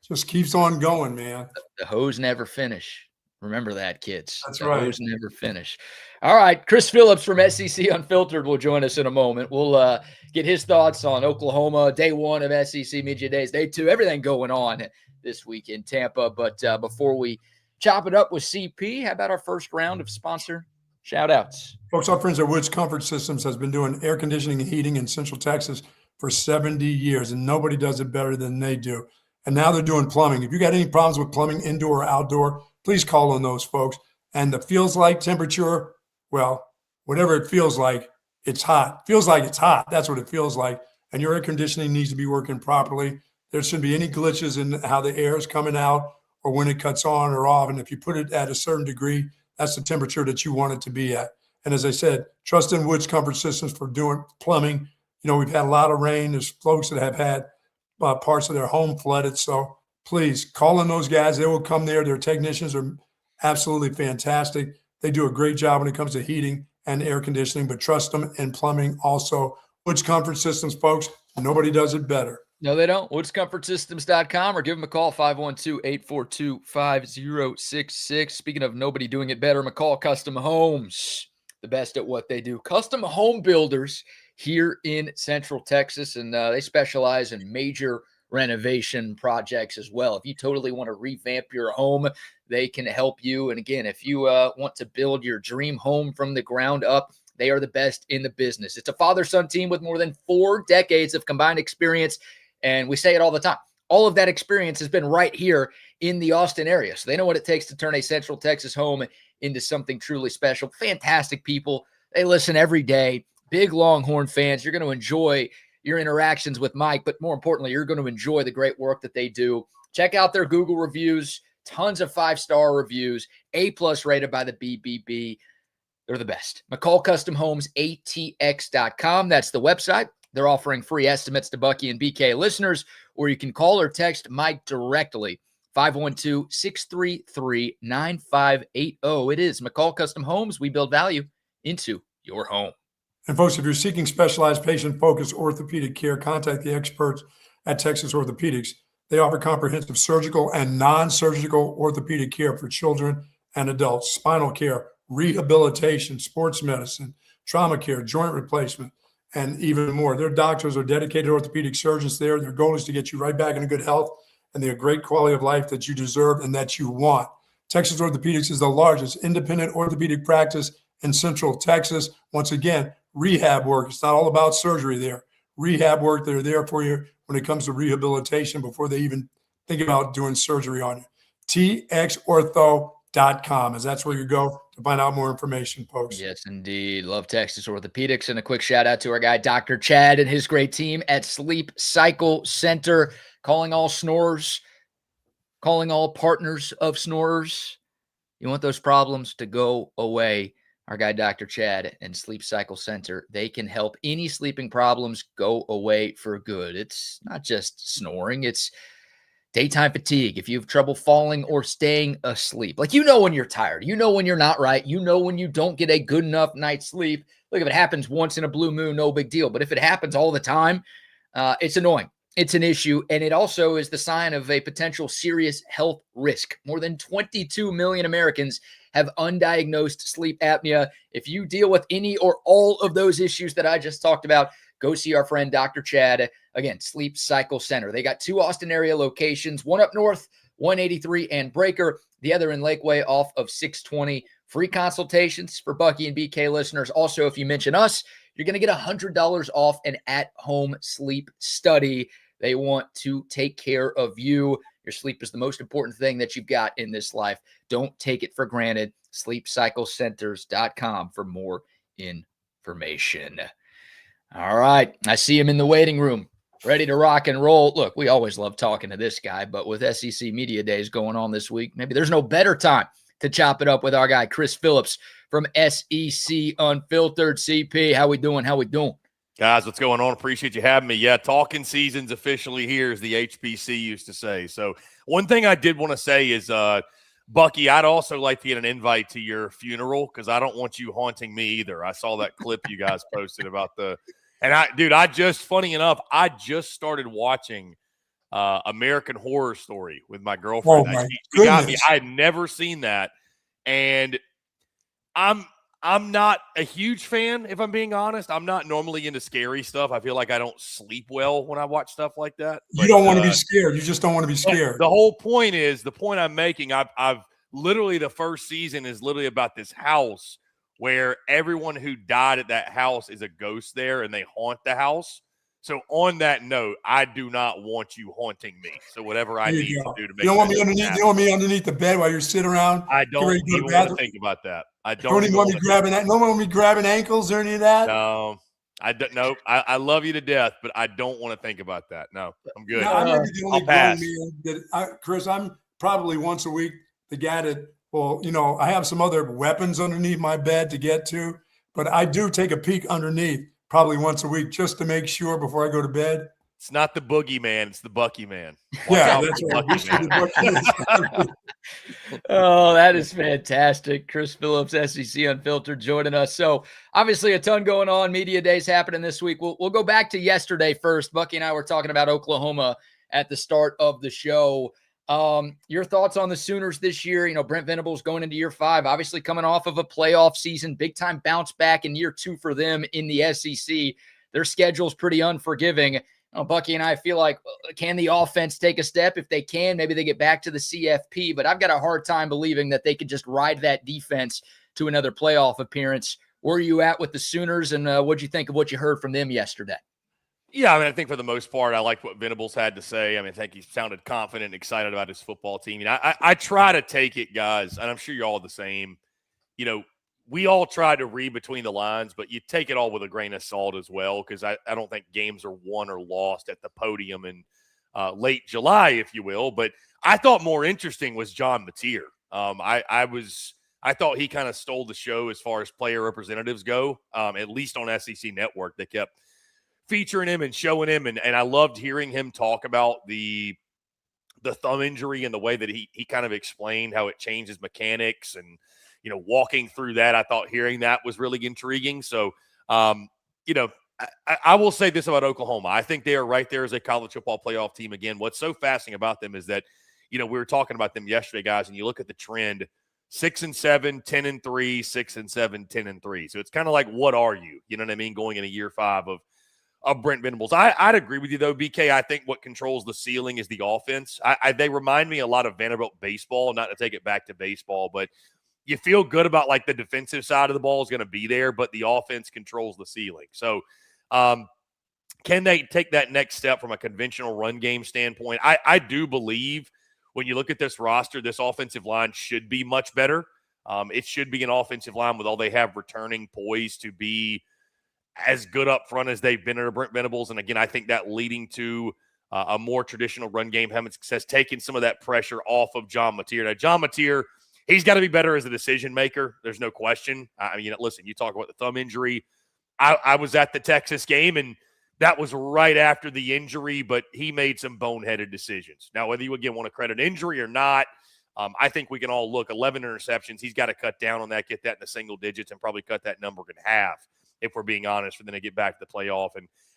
Just keeps on going, man.
The hose never finish. Remember that, kids.
That's
the
right.
Hose never finish. All right. Chris Phillips from SEC Unfiltered will join us in a moment. We'll get his thoughts on Oklahoma, day 1 of SEC Media Days, day 2, everything going on this week in Tampa. But before we chop it up with CP, how about our first round of sponsor shout-outs?
Folks, our friends at Woods Comfort Systems has been doing air conditioning and heating in Central Texas for 70 years, and nobody does it better than they do. And now they're doing plumbing. If you got any problems with plumbing, indoor or outdoor, please call on those folks. And the feels like temperature, well, whatever it feels like, it's hot. Feels like it's hot. That's what it feels like. And your air conditioning needs to be working properly. There shouldn't be any glitches in how the air is coming out or when it cuts on or off. And if you put it at a certain degree, that's the temperature that you want it to be at. And as I said, trust in Woods Comfort Systems for doing plumbing. We've had a lot of rain. There's folks that have had parts of their home flooded. So please call on those guys. They will come there. Their technicians are absolutely fantastic. They do a great job when it comes to heating and air conditioning, but trust them in plumbing also. Woods Comfort Systems, folks, nobody does it better.
No, they don't. WoodsComfortSystems.com or give them a call, 512-842-5066. Speaking of nobody doing it better, McCall Custom Homes, the best at what they do. Custom home builders here in Central Texas, and they specialize in major renovation projects as well. If you totally want to revamp your home, they can help you. And again, if you want to build your dream home from the ground up, they are the best in the business. It's a father-son team with more than 4 decades of combined experience, and we say it all the time. All of that experience has been right here in the Austin area, so they know what it takes to turn a Central Texas home into something truly special. Fantastic people. They listen every day. Big Longhorn fans. You're going to enjoy your interactions with Mike, but more importantly, you're going to enjoy the great work that they do. Check out their Google reviews, tons of 5-star reviews, A+ rated by the BBB. They're the best. McCall Custom Homes, ATX.com. That's the website. They're offering free estimates to Bucky and BK listeners, or you can call or text Mike directly, 512-633-9580. It is McCall Custom Homes. We build value into your home.
And folks, if you're seeking specialized patient-focused orthopedic care, contact the experts at Texas Orthopedics. They offer comprehensive surgical and non-surgical orthopedic care for children and adults, spinal care, rehabilitation, sports medicine, trauma care, joint replacement, and even more. Their doctors are dedicated orthopedic surgeons there. Their goal is to get you right back into good health and the great quality of life that you deserve and that you want. Texas Orthopedics is the largest independent orthopedic practice in Central Texas. Once again, rehab work. It's not all about surgery there. Rehab work, they're there for you when it comes to rehabilitation before they even think about doing surgery on you. TXOrtho.com, as that's where you go to find out more information, folks.
Yes, indeed. Love Texas Orthopedics. And a quick shout out to our guy, Dr. Chad, and his great team at Sleep Cycle Center, calling all snorers, calling all partners of snorers. You want those problems to go away. Our guy, Dr. Chad, and Sleep Cycle Center, they can help any sleeping problems go away for good. It's not just snoring, it's daytime fatigue. If you have trouble falling or staying asleep, like when you're tired, when you're not right, when you don't get a good enough night's sleep. Look, if it happens once in a blue moon, no big deal. But if it happens all the time, it's annoying. It's an issue, and it also is the sign of a potential serious health risk. More than 22 million Americans have undiagnosed sleep apnea. If you deal with any or all of those issues that I just talked about, go see our friend Dr. Chad. Again, Sleep Cycle Center. They got 2 Austin area locations, one up north, 183 and Breaker, the other in Lakeway off of 620. Free consultations for Bucky and BK listeners. Also, if you mention us, you're going to get $100 off an at-home sleep study. They want to take care of you. Your sleep is the most important thing that you've got in this life. Don't take it for granted. SleepCyclecenters.com for more information. All right. I see him in the waiting room, ready to rock and roll. Look, we always love talking to this guy, but with SEC Media Days going on this week, maybe there's no better time to chop it up with our guy, Chris Phillips from SEC Unfiltered. CP, how we doing?
Guys, what's going on? Appreciate you having me. Yeah, talking season's officially here, as the HBC used to say. So one thing I did want to say is, Bucky, I'd also like to get an invite to your funeral because I don't want you haunting me either. I saw that clip you guys posted about funny enough, I just started watching American Horror Story with my girlfriend.
Oh, my
she got me.
goodness.
I had never seen that. And I'm not a huge fan, if I'm being honest. I'm not normally into scary stuff. I feel like I don't sleep well when I watch stuff like that.
You don't want to be scared. You just don't want to be scared.
The whole point is, the point I'm making, I've literally, the first season is literally about this house where everyone who died at that house is a ghost there and they haunt the house. So on that note, I do not want you haunting me. So whatever I need to do to make
you don't want me underneath. You don't want me underneath the bed while you're sitting around.
I don't even want to think about that. I don't
even want me grabbing that. No one want me grabbing ankles or any of that.
No, I don't. No, I love you to death, but I don't want to think about that. No, I'm good.
No, I may be the only
I'll pass.
grown man Chris, I'm probably once a week the guy that, I have some other weapons underneath my bed to get to, but I do take a peek underneath probably once a week just to make sure before I go to bed.
It's not the Boogie Man, it's the Bucky Man.
Yeah, that's right.
Oh, that is fantastic. Chris Phillips, SEC Unfiltered, joining us. So obviously a ton going on. Media Days happening this week. We'll go back to yesterday first. Bucky and I were talking about Oklahoma at the start of the show. Your thoughts on the Sooners this year? Brent Venables going into year 5, obviously coming off of a playoff season, big time bounce back in year 2 for them in the SEC. Their schedule's pretty unforgiving. Bucky and I feel like, can the offense take a step? If they can, maybe they get back to the CFP, but I've got a hard time believing that they could just ride that defense to another playoff appearance. Where are you at with the Sooners, and what'd you think of what you heard from them yesterday?
Yeah, I think for the most part, I liked what Venables had to say. I think he sounded confident and excited about his football team. I try to take it, guys, and I'm sure you're all the same. We all try to read between the lines, but you take it all with a grain of salt as well, because I don't think games are won or lost at the podium in late July, if you will. But I thought more interesting was John Mateer. I thought he kind of stole the show as far as player representatives go, at least on SEC Network. They kept featuring him and showing him, and I loved hearing him talk about the thumb injury and the way that he kind of explained how it changes mechanics and, walking through that. I thought hearing that was really intriguing. So, I will say this about Oklahoma. I think they are right there as a college football playoff team again. What's so fascinating about them is that, we were talking about them yesterday, guys, and you look at the trend, 6-7, 10-3, 6-7, 10-3. So it's kind of like, what are you? You know what I mean? Going into year 5 of Brent Venables. I'd agree with you, though, BK. I think what controls the ceiling is the offense. They remind me a lot of Vanderbilt baseball, not to take it back to baseball, but you feel good about, like, the defensive side of the ball is going to be there, but the offense controls the ceiling. So can they take that next step from a conventional run game standpoint? I do believe when you look at this roster, this offensive line should be much better. It should be an offensive line with all they have returning poised to be as good up front as they've been under Brent Venables. And again, I think that leading to a more traditional run game having success, taking some of that pressure off of John Mateer. Now, John Mateer, he's got to be better as a decision maker. There's no question. I mean, listen, you talk about the thumb injury. I was at the Texas game, and that was right after the injury, but he made some boneheaded decisions. Now, whether you again want to credit injury or not, I think we can all look. 11 interceptions. He's got to cut down on that, get that in the single digits, and probably cut that number in half, if we're being honest, for them to get back to the playoff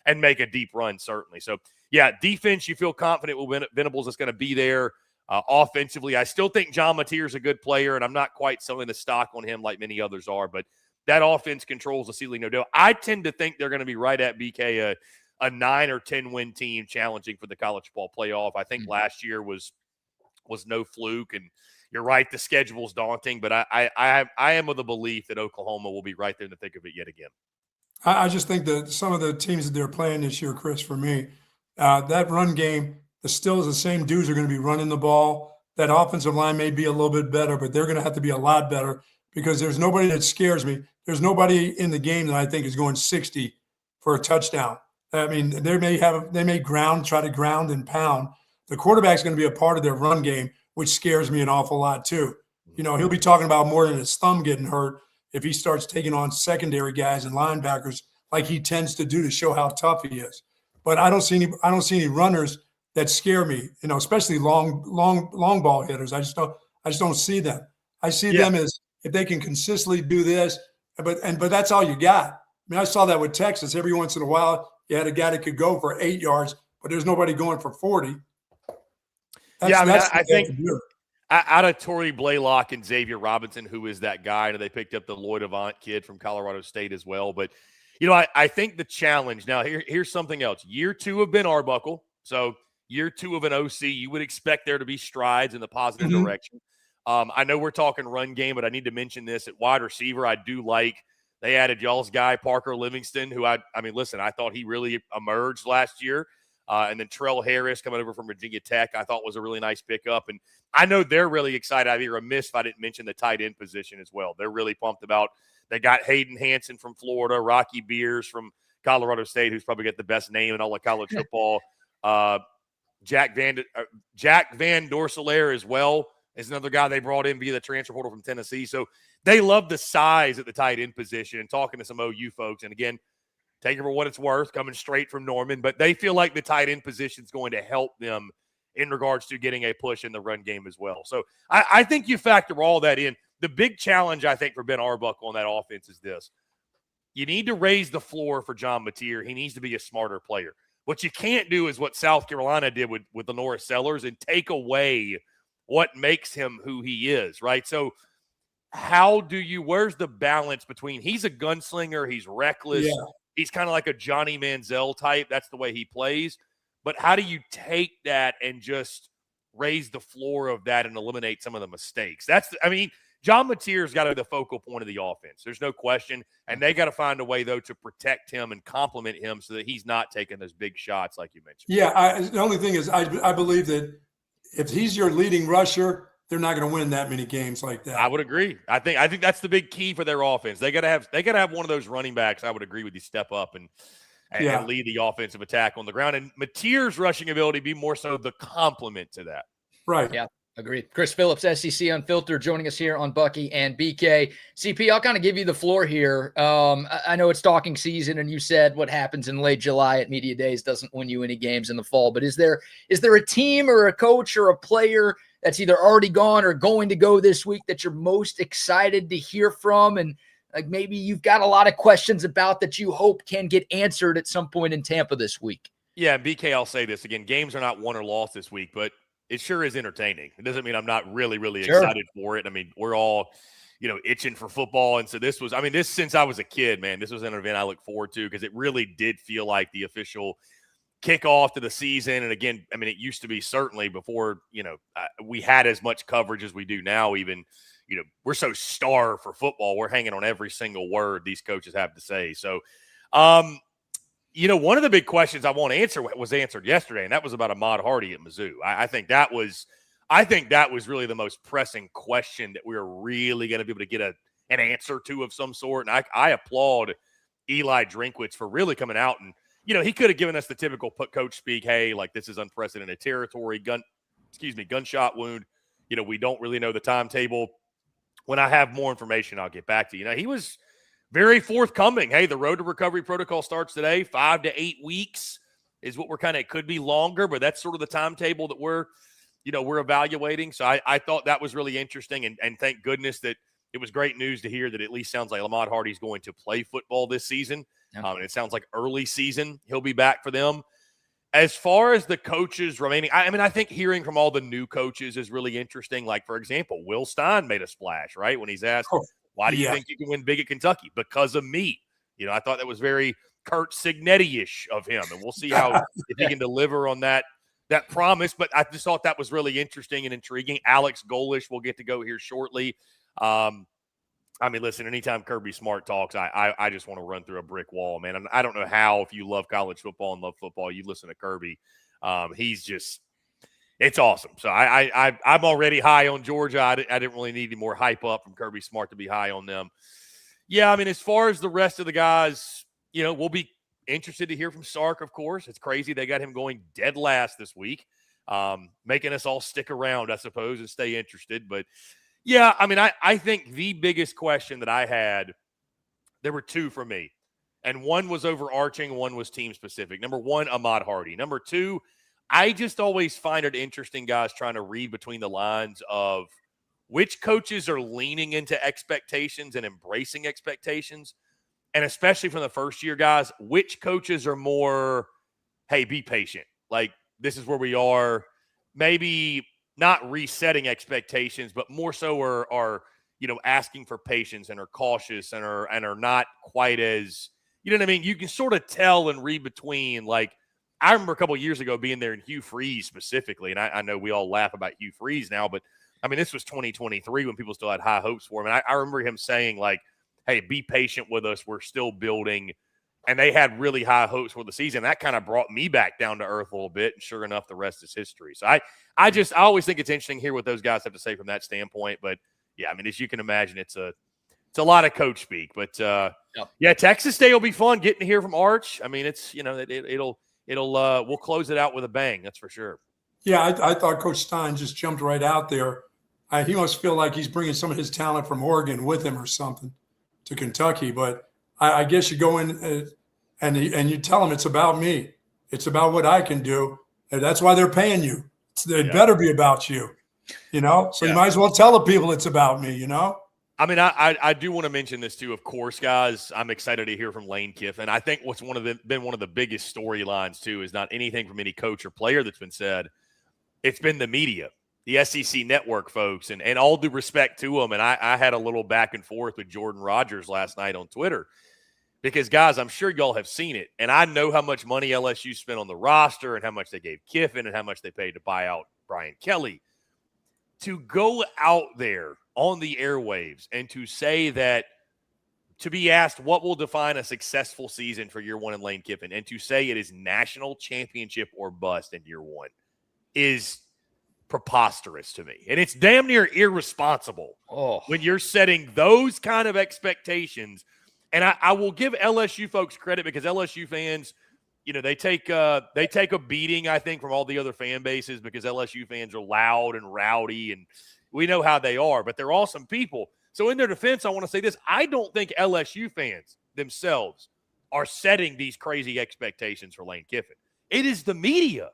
and make a deep run, certainly. So, yeah, defense, you feel confident with Venables is going to be there. Offensively, I still think John Mateer is a good player, and I'm not quite selling the stock on him like many others are, but that offense controls the ceiling, no doubt. I tend to think they're going to be right at BK, a 9 or 10 win team challenging for the college football playoff. I think last year was no fluke, and you're right, the schedule's daunting, but I am of the belief that Oklahoma will be right there in the thick of it yet again.
I just think that some of the teams that they're playing this year, Chris, for me, that run game, still the same dudes are going to be running the ball. That offensive line may be a little bit better, but they're going to have to be a lot better because there's nobody that scares me. There's nobody in the game that I think is going 60 for a touchdown. I mean, they may try to ground and pound. The quarterback's going to be a part of their run game, which scares me an awful lot too. You know, he'll be talking about more than his thumb getting hurt if he starts taking on secondary guys and linebackers like he tends to do to show how tough he is. But I don't see any runners that scare me, you know, especially long ball hitters. I just don't see them. I see them as if they can consistently do this, but that's all you got. I mean, I saw that with Texas. Every once in a while, you had a guy that could go for 8 yards, but there's nobody going for 40.
I think out of Torrey Blaylock and Xavier Robinson, who is that guy, and they picked up the Lloyd Avant kid from Colorado State as well. But, you know, I think the challenge now, here's something else. Year 2 of Ben Arbuckle. So year 2 of an OC, you would expect there to be strides in the positive direction. I know we're talking run game, but I need to mention this at wide receiver. I do like they added y'all's guy, Parker Livingston, who I mean, listen, I thought he really emerged last year. And then Trell Harris coming over from Virginia Tech, I thought was a really nice pickup. And I know they're really excited. I'd be remiss if I didn't mention the tight end position as well. They're really pumped about. They got Hayden Hansen from Florida, Rocky Beers from Colorado State, who's probably got the best name in all of college football. Jack Van Dorselaire as well is another guy they brought in via the transfer portal from Tennessee. So they love the size at the tight end position, and talking to some OU folks. And again, take it for what it's worth, coming straight from Norman, but they feel like the tight end position is going to help them in regards to getting a push in the run game as well. So I think you factor all that in. The big challenge, I think, for Ben Arbuckle on that offense is this. You need to raise the floor for John Mateer. He needs to be a smarter player. What you can't do is what South Carolina did with Lenora Sellers and take away what makes him who he is, right? So where's the balance between he's a gunslinger, he's reckless, he's kind of like a Johnny Manziel type. That's the way he plays. But how do you take that and just raise the floor of that and eliminate some of the mistakes? John Mateer's got to be the focal point of the offense. There's no question. And they got to find a way, though, to protect him and complement him so that he's not taking those big shots like you mentioned.
Yeah, the only thing is I believe that if he's your leading rusher, they're not going to win that many games like that.
I would agree. I think that's the big key for their offense. They got to have one of those running backs. I would agree with you. Step up and lead the offensive attack on the ground. And Mateer's rushing ability be more so the complement to that.
Right.
Yeah. Agreed. Chris Phillips, SEC Unfiltered, joining us here on Bucky and BK. CP, I'll kind of give you the floor here. I know it's talking season, and you said what happens in late July at media days doesn't win you any games in the fall. But is there a team or a coach or a player that's either already gone or going to go this week that you're most excited to hear from, and like maybe you've got a lot of questions about that you hope can get answered at some point in Tampa this week?
Yeah, BK, I'll say this again. Games are not won or lost this week, but it sure is entertaining. It doesn't mean I'm not really, really excited for it. I mean, we're all, itching for football. And so this since I was a kid, man, this was an event I look forward to because it really did feel like the official kickoff to the season. And again, I mean, it used to be certainly before, we had as much coverage as we do now. Even, we're so starved for football. We're hanging on every single word these coaches have to say. So, one of the big questions I want to answer was answered yesterday, and that was about Ahmad Hardy at Mizzou. I think that was I think that was really the most pressing question that we were really going to be able to get an answer to of some sort. And I applaud Eli Drinkwitz for really coming out and, he could have given us the typical coach speak. Hey, like, this is unprecedented territory, gunshot wound. We don't really know the timetable. When I have more information, I'll get back to you. He was very forthcoming. Hey, the road to recovery protocol starts today. 5 to 8 weeks is what it could be longer, but that's sort of the timetable that we're evaluating. So I thought that was really interesting. And thank goodness that it was great news to hear that at least sounds like Lamont Hardy's going to play football this season. And it sounds like early season he'll be back for them. As far as the coaches remaining, I think hearing from all the new coaches is really interesting. Like, for example, Will Stein made a splash, right? When he's asked, why do you think you can win big at Kentucky? Because of me. I thought that was very Kurt Signetti-ish of him. And we'll see if he can deliver on that promise. But I just thought that was really interesting and intriguing. Alex Golish will get to go here shortly. Listen, anytime Kirby Smart talks, I just want to run through a brick wall, man. I don't know how, if you love college football and love football, you listen to Kirby. It's awesome. So I'm already high on Georgia. I didn't really need any more hype up from Kirby Smart to be high on them. Yeah, as far as the rest of the guys, we'll be interested to hear from Sark, of course. It's crazy they got him going dead last this week, making us all stick around, I suppose, and stay interested. But yeah, I think the biggest question that I had, there were two for me. And one was overarching, one was team-specific. Number one, Ahmad Hardy. Number two, I just always find it interesting, guys, trying to read between the lines of which coaches are leaning into expectations and embracing expectations. And especially from the first-year guys, which coaches are more, hey, be patient. Like, this is where we are. Maybe not resetting expectations, but more so are asking for patience and are cautious and are not quite as, you can sort of tell and read between. Like, I remember a couple of years ago being there in Hugh Freeze specifically, and I know we all laugh about Hugh Freeze now, but this was 2023 when people still had high hopes for him. And I remember him saying, like, hey, be patient with us. We're still building. And they had really high hopes for the season. That kind of brought me back down to earth a little bit. And sure enough, the rest is history. So I always think it's interesting to hear what those guys have to say from that standpoint. But yeah, as you can imagine, it's a lot of coach speak. But yeah, Texas Day will be fun getting to hear from Arch. It's we'll close it out with a bang. That's for sure.
Yeah, I thought Coach Stein just jumped right out there. He must feel like he's bringing some of his talent from Oregon with him or something to Kentucky. But I guess you go in and you tell them it's about me. It's about what I can do. And that's why they're paying you. It better be about you, So you might as well tell the people it's about me,
I do want to mention this too, of course, guys. I'm excited to hear from Lane Kiffin. I think what's been one of the biggest storylines too is not anything from any coach or player that's been said. It's been the media, the SEC network folks, and all due respect to them. And I had a little back and forth with Jordan Rogers last night on Twitter. Because, guys, I'm sure y'all have seen it, and I know how much money LSU spent on the roster and how much they gave Kiffin and how much they paid to buy out Brian Kelly. To go out there on the airwaves and to say that, to be asked what will define a successful season for year one in Lane Kiffin, and to say it is national championship or bust in year one is preposterous to me. And it's damn near irresponsible when you're setting those kind of expectations. And I will give LSU folks credit because LSU fans, they take a beating, I think, from all the other fan bases because LSU fans are loud and rowdy, and we know how they are, but they're awesome people. So in their defense, I want to say this. I don't think LSU fans themselves are setting these crazy expectations for Lane Kiffin. It is the media.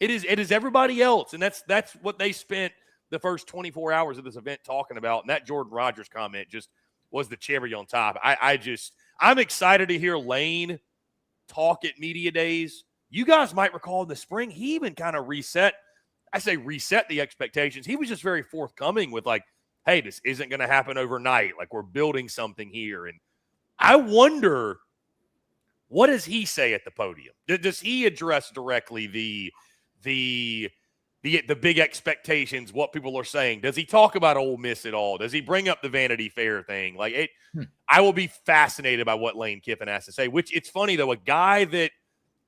It is everybody else, and that's what they spent the first 24 hours of this event talking about. And that Jordan Rogers comment just was the cherry on top. I'm excited to hear Lane talk at media days. You guys might recall in the spring, he even kind of reset the expectations. He was just very forthcoming with like, hey, this isn't going to happen overnight. Like, we're building something here. And I wonder, what does he say at the podium? Does he address directly the big expectations, what people are saying? Does he talk about Ole Miss at all? Does he bring up the Vanity Fair thing? Like, I will be fascinated by what Lane Kiffin has to say, which it's funny, though, a guy that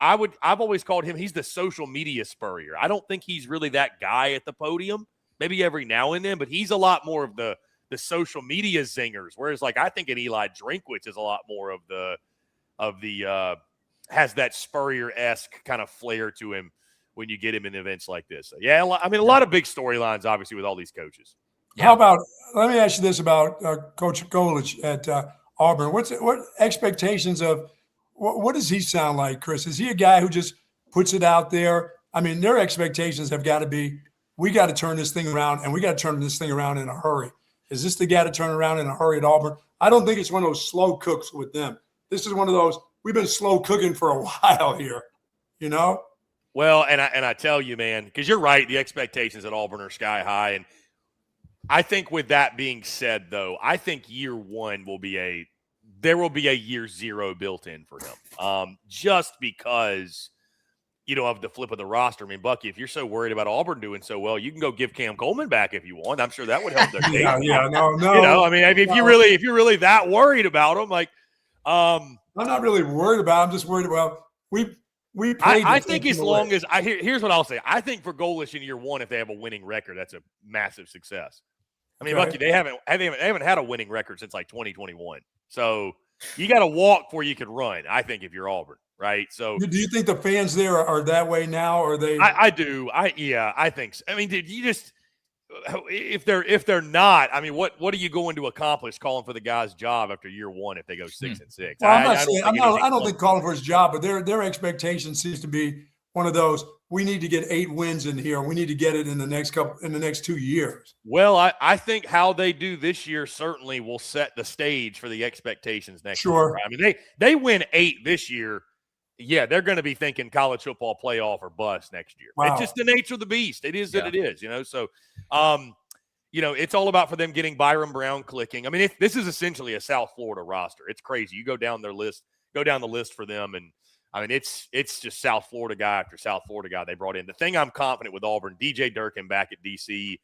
I've always called him, he's the social media spurrier. I don't think he's really that guy at the podium. maybe every now and then, but he's a lot more of the social media zingers. Whereas like I think an Eli Drinkwitz is a lot more of the has that Spurrier-esque kind of flair to him when you get him in events like this. So, yeah, I mean, a lot of big storylines, obviously, with all these coaches.
Yeah. How about, let me ask you this about Coach Golich at Auburn. What expectations of, what does he sound like, Chris? Is he a guy who just puts it out there? I mean, their expectations have got to be, we got to turn this thing around, and we got to turn this thing around in a hurry. Is this the guy to turn around in a hurry at Auburn? I don't think it's one of those slow cooks with them. This is one of those, we've been slow cooking for a while here, you know?
Well, and I tell you, man, because you're right, the expectations at Auburn are sky high. And I think with that being said, though, I think year one there will be a year zero built in for him. Just because, of the flip of the roster. I mean, Bucky, if you're so worried about Auburn doing so well, you can go give Cam Coleman back if you want. I'm sure that would help their case.
No.
I mean, if you're really that worried about them, like,
I'm not really worried about. I'm just worried about we played.
I think as long as here's what I'll say. I think for Goalish in year one, if they have a winning record, that's a massive success. I mean, Bucky, they haven't had a winning record since like 2021. So you got to walk before you can run. I think if you're Auburn, right? So
do you think the fans there are that way now? Or are they?
I do. I think so. I mean, did you just? If they're not, I mean, what are you going to accomplish calling for the guy's job after year one if they go 6-6?
Well, I don't think calling for his job, but their expectation seems to be one of those. We need to get 8 wins in here. We need to get it in the next 2 years.
Well, I think how they do this year certainly will set the stage for the expectations next year. I mean, they win 8 this year. Yeah, they're going to be thinking college football playoff or bust next year.
Wow.
It's just the nature of the beast. It is that it is, So, it's all about for them getting Byron Brown clicking. I mean, this is essentially a South Florida roster. It's crazy. You go down the list for them, and I mean, it's just South Florida guy after South Florida guy they brought in. The thing I'm confident with Auburn, DJ Durkin back at DC.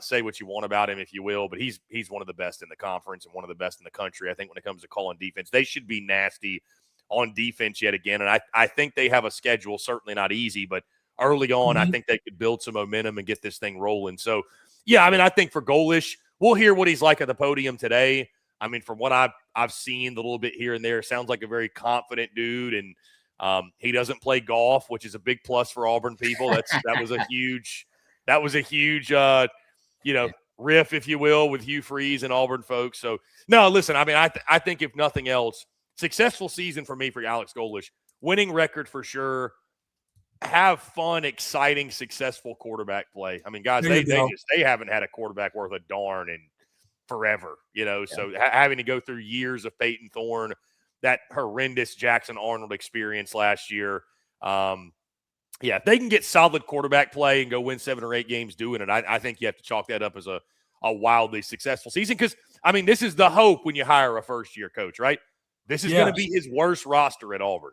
Say what you want about him if you will, but he's one of the best in the conference and one of the best in the country. I think when it comes to calling defense, they should be nasty on defense yet again. And I think they have a schedule, certainly not easy, but early on, I think they could build some momentum and get this thing rolling. So, yeah, I mean, I think for Goalish, we'll hear what he's like at the podium today. I mean, from what I've seen a little bit here and there, sounds like a very confident dude. And he doesn't play golf, which is a big plus for Auburn people. That was a huge riff, if you will, with Hugh Freeze and Auburn folks. So, no, listen, I mean, I think if nothing else, successful season for me for Alex Goalish. Winning record for sure. Have fun, exciting, successful quarterback play. I mean, guys, they haven't had a quarterback worth a darn in forever, So having to go through years of Peyton Thorne, that horrendous Jackson Arnold experience last year. If they can get solid quarterback play and go win 7 or 8 games doing it, I think you have to chalk that up as a wildly successful season. Because, I mean, this is the hope when you hire a first-year coach, right? This is going to be his worst roster at Auburn.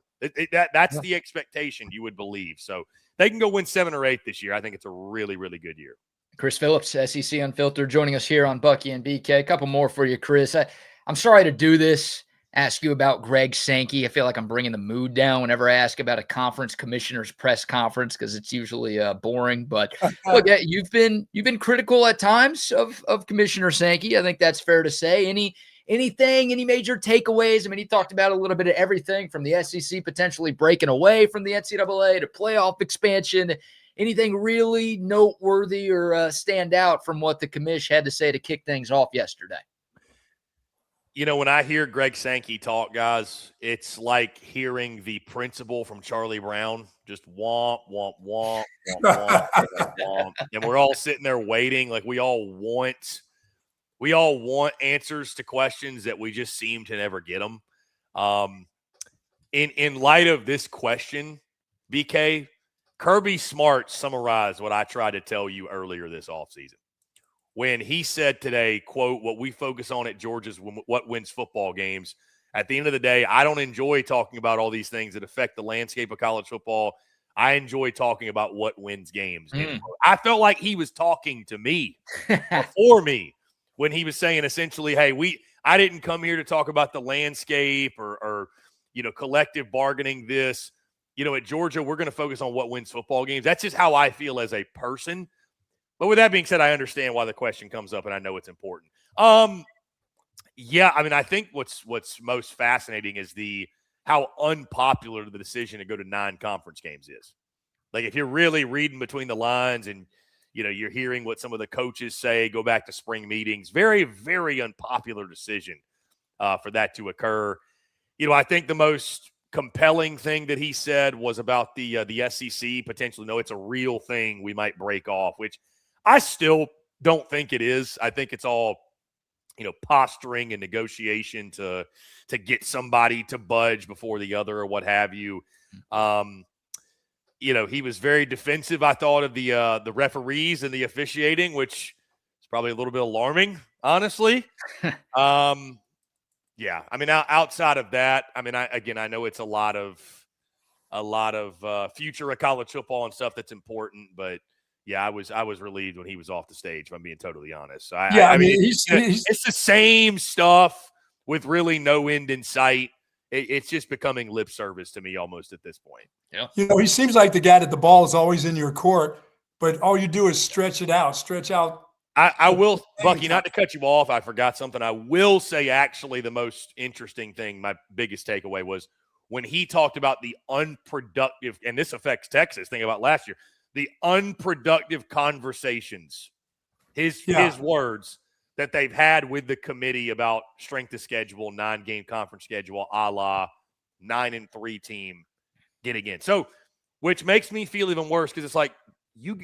That's the expectation, you would believe. So they can go win 7 or 8 this year. I think it's a really, really good year.
Chris Phillips, SEC Unfiltered, joining us here on Bucky and BK. A couple more for you, Chris. I'm sorry to do this, ask you about Greg Sankey. I feel like I'm bringing the mood down whenever I ask about a conference commissioner's press conference because it's usually boring. But look, you've been critical at times of Commissioner Sankey. I think that's fair to say. Any major takeaways? I mean, he talked about a little bit of everything from the SEC potentially breaking away from the NCAA to playoff expansion. Anything really noteworthy or stand out from what the commish had to say to kick things off yesterday?
When I hear Greg Sankey talk, guys, it's like hearing the principal from Charlie Brown, just womp, womp, womp, womp, womp, womp, womp. And we're all sitting there waiting like we all want answers to questions that we just seem to never get them. In light of this question, BK, Kirby Smart summarized what I tried to tell you earlier this offseason when he said today, quote, what we focus on at Georgia is what wins football games. At the end of the day, I don't enjoy talking about all these things that affect the landscape of college football. I enjoy talking about what wins games. I felt like he was talking to me before me. When he was saying essentially, hey, I didn't come here to talk about the landscape or collective bargaining this. At Georgia, we're going to focus on what wins football games. That's just how I feel as a person. But with that being said, I understand why the question comes up, and I know it's important. Yeah, I mean, I think what's most fascinating is how unpopular the decision to go to 9 conference games is. Like, if you're really reading between the lines and, you're hearing what some of the coaches say, go back to spring meetings, very, very unpopular decision for that to occur. I think the most compelling thing that he said was about the SEC potentially. No, it's a real thing we might break off, which I still don't think it is. I think it's all, posturing and negotiation to get somebody to budge before the other or what have you. He was very defensive, I thought, of the referees and the officiating, which is probably a little bit alarming, honestly. Yeah, I mean, outside of that, I mean, I know it's a lot of future of college football and stuff that's important, but yeah, I was relieved when he was off the stage, if I'm being totally honest. So I mean, it's the same stuff with really no end in sight. It's just becoming lip service to me almost at this point.
Yeah,
he seems like the guy that the ball is always in your court, but all you do is stretch out.
I will, Bucky, not to cut you off, I forgot something. I will say, actually, the most interesting thing, my biggest takeaway was when he talked about the unproductive, and this affects Texas, think about last year, the unproductive conversations, his words, that they've had with the committee about strength of schedule, 9-game conference schedule, a la 9-3 team getting in. So, which makes me feel even worse because it's like,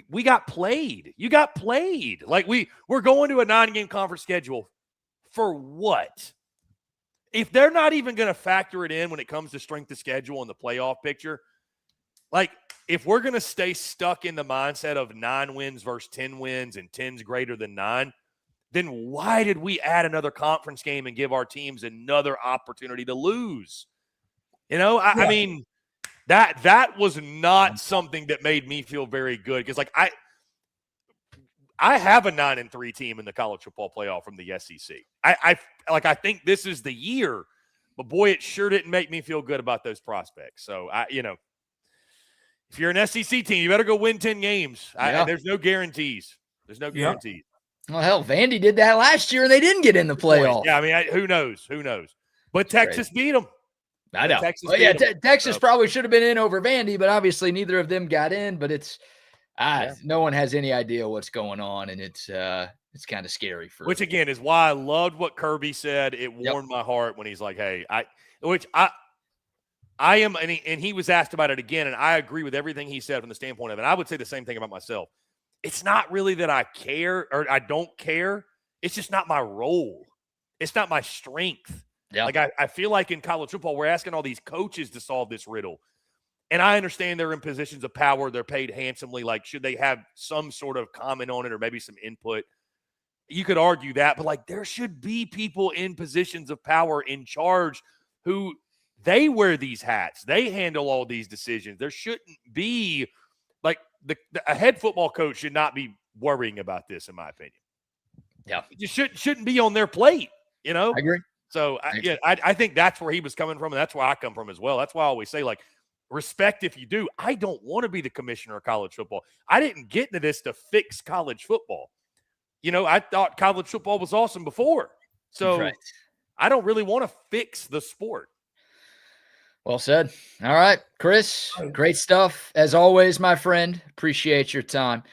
we got played. You got played. Like we're going to a 9-game conference schedule for what? If they're not even going to factor it in when it comes to strength of schedule and the playoff picture, like if we're going to stay stuck in the mindset of 9 wins versus 10 wins and 10's greater than 9, then why did we add another conference game and give our teams another opportunity to lose? I mean, that was not something that made me feel very good because, like, I have a 9-3 team in the college football playoff from the SEC. I think this is the year, but boy, it sure didn't make me feel good about those prospects. So if you're an SEC team, you better go win 10 games. There's no guarantees. There's no guarantees.
Well, hell, Vandy did that last year and they didn't get in the playoff.
Yeah, I mean, who knows? But Texas beat them.
I know. Texas probably should have been in over Vandy, but obviously neither of them got in. But no one has any idea what's going on, and it's kind of scary
which again is why I loved what Kirby said. It warmed my heart when he's like, "Hey, I am," and he was asked about it again, and I agree with everything he said from the standpoint of it. I would say the same thing about myself. It's not really that I care or I don't care. It's just not my role. It's not my strength. Yeah. Like I feel like in college football, we're asking all these coaches to solve this riddle. And I understand they're in positions of power. They're paid handsomely. Like, should they have some sort of comment on it or maybe some input? You could argue that, but like there should be people in positions of power in charge who they wear these hats. They handle all these decisions. There shouldn't be like a head football coach should not be worrying about this, in my opinion.
Yeah.
It just shouldn't be on their plate,
I agree.
So, I think that's where he was coming from, and that's where I come from as well. That's why I always say, like, respect if you do. I don't want to be the commissioner of college football. I didn't get into this to fix college football. I thought college football was awesome before. So I don't really want to fix the sport.
Well said. All right, Chris, great stuff. As always, my friend, appreciate your time.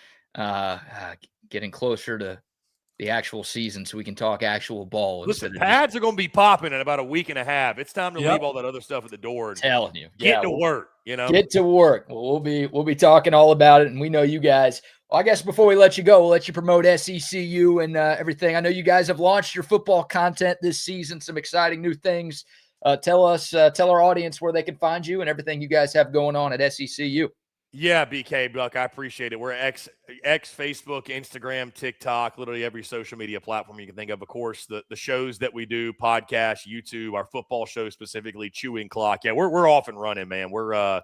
Getting closer to the actual season so we can talk actual ball.
Listen, pads are going to be popping in about a week and a half. It's time to leave all that other stuff at the door. And
telling you.
Get to work,
Get to work. Well, we'll be talking all about it, and we know you guys. Well, I guess before we let you go, we'll let you promote SECU and everything. I know you guys have launched your football content this season, some exciting new things. Tell our audience where they can find you and everything you guys have going on at SECU.
Yeah, BK, Buck, I appreciate it. We're X, Facebook, Instagram, TikTok, literally every social media platform you can think of. Of course, the shows that we do, podcast, YouTube, our football show specifically, Chewing Clock. Yeah, we're off and running, man. We're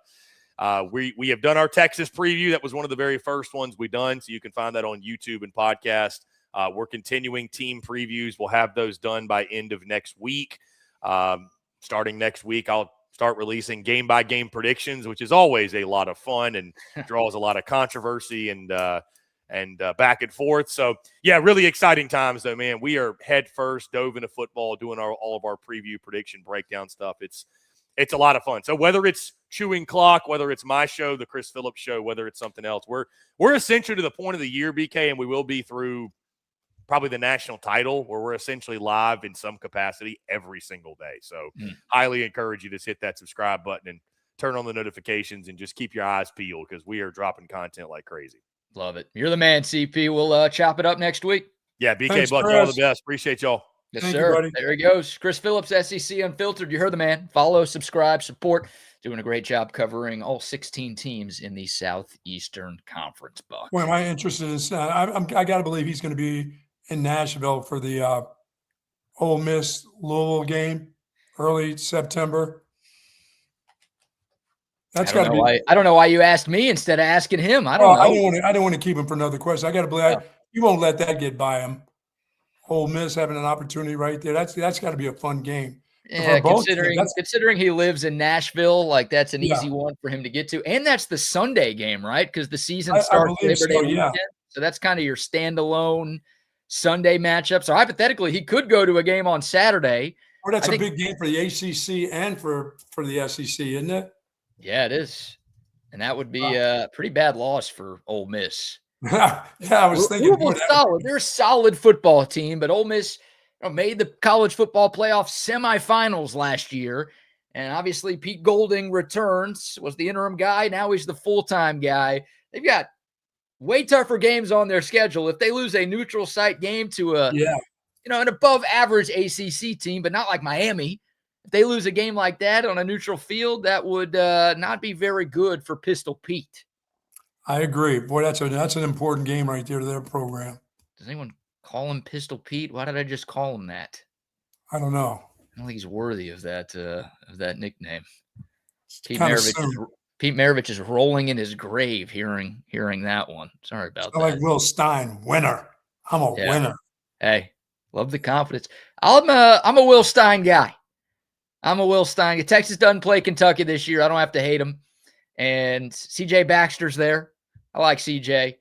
we have done our Texas preview. That was one of the very first ones we done, so you can find that on YouTube and podcast. We're continuing team previews. We'll have those done by end of next week. Starting next week, I'll start releasing game-by-game predictions, which is always a lot of fun and draws a lot of controversy. And and back and forth. So, yeah, really exciting times, though, man. We are head first, dove into football, doing all of our preview, prediction, breakdown stuff. It's a lot of fun. So whether it's Chewing Clock, whether it's my show, the Chris Phillips Show, whether it's something else, we're essentially to the point of the year, BK, and we will be through probably the national title, where we're essentially live in some capacity every single day. So highly encourage you to hit that subscribe button and turn on the notifications and just keep your eyes peeled, because we are dropping content like crazy.
Love it. You're the man, CP. We'll chop it up next week.
Yeah, BK,
Thanks,
Bucky, all the best. Appreciate y'all.
Yes,
Thank
sir.
you, buddy.
There he goes. Chris Phillips, SEC Unfiltered. You heard the man. Follow, subscribe, support. Doing a great job covering all 16 teams in the Southeastern Conference, Buck.
Well, am I interested in? I got to believe he's going to be in Nashville for the Ole Miss Louisville game, early September. That's got to be.
I don't know why you asked me instead of asking him. I don't know.
I don't want to keep him for another question. I got to believe you won't let that get by him. Ole Miss having an opportunity right there. That's got to be a fun game.
Yeah, considering he lives in Nashville, like that's an easy one for him to get to, and that's the Sunday game, right? Because the season starts Labor Day weekend, so that's kind of your standalone Sunday matchup. So hypothetically, he could go to a game on Saturday.
Or that's a big game for the ACC and for the SEC, isn't it?
Yeah, it is, and that would be a pretty bad loss for Ole Miss.
Yeah, I was thinking.
Louisville's solid. They're a solid football team, but Ole Miss made the college football playoff semifinals last year. And obviously Pete Golding returns, was the interim guy. Now he's the full-time guy. They've got way tougher games on their schedule. If they lose a neutral site game to an above average ACC team, but not like Miami, if they lose a game like that on a neutral field, that would not be very good for Pistol Pete.
I agree. Boy, that's an important game right there to their program.
Does anyone call him Pistol Pete? Why did I just call him that?
I don't know.
I don't think he's worthy of that nickname. Pete Maravich is rolling in his grave hearing that one. Sorry about that.
Like Will Stein, winner. I'm a winner.
Hey, love the confidence. I'm a Will Stein guy. I'm a Will Stein. Texas doesn't play Kentucky this year. I don't have to hate him. And CJ Baxter's there. I like CJ.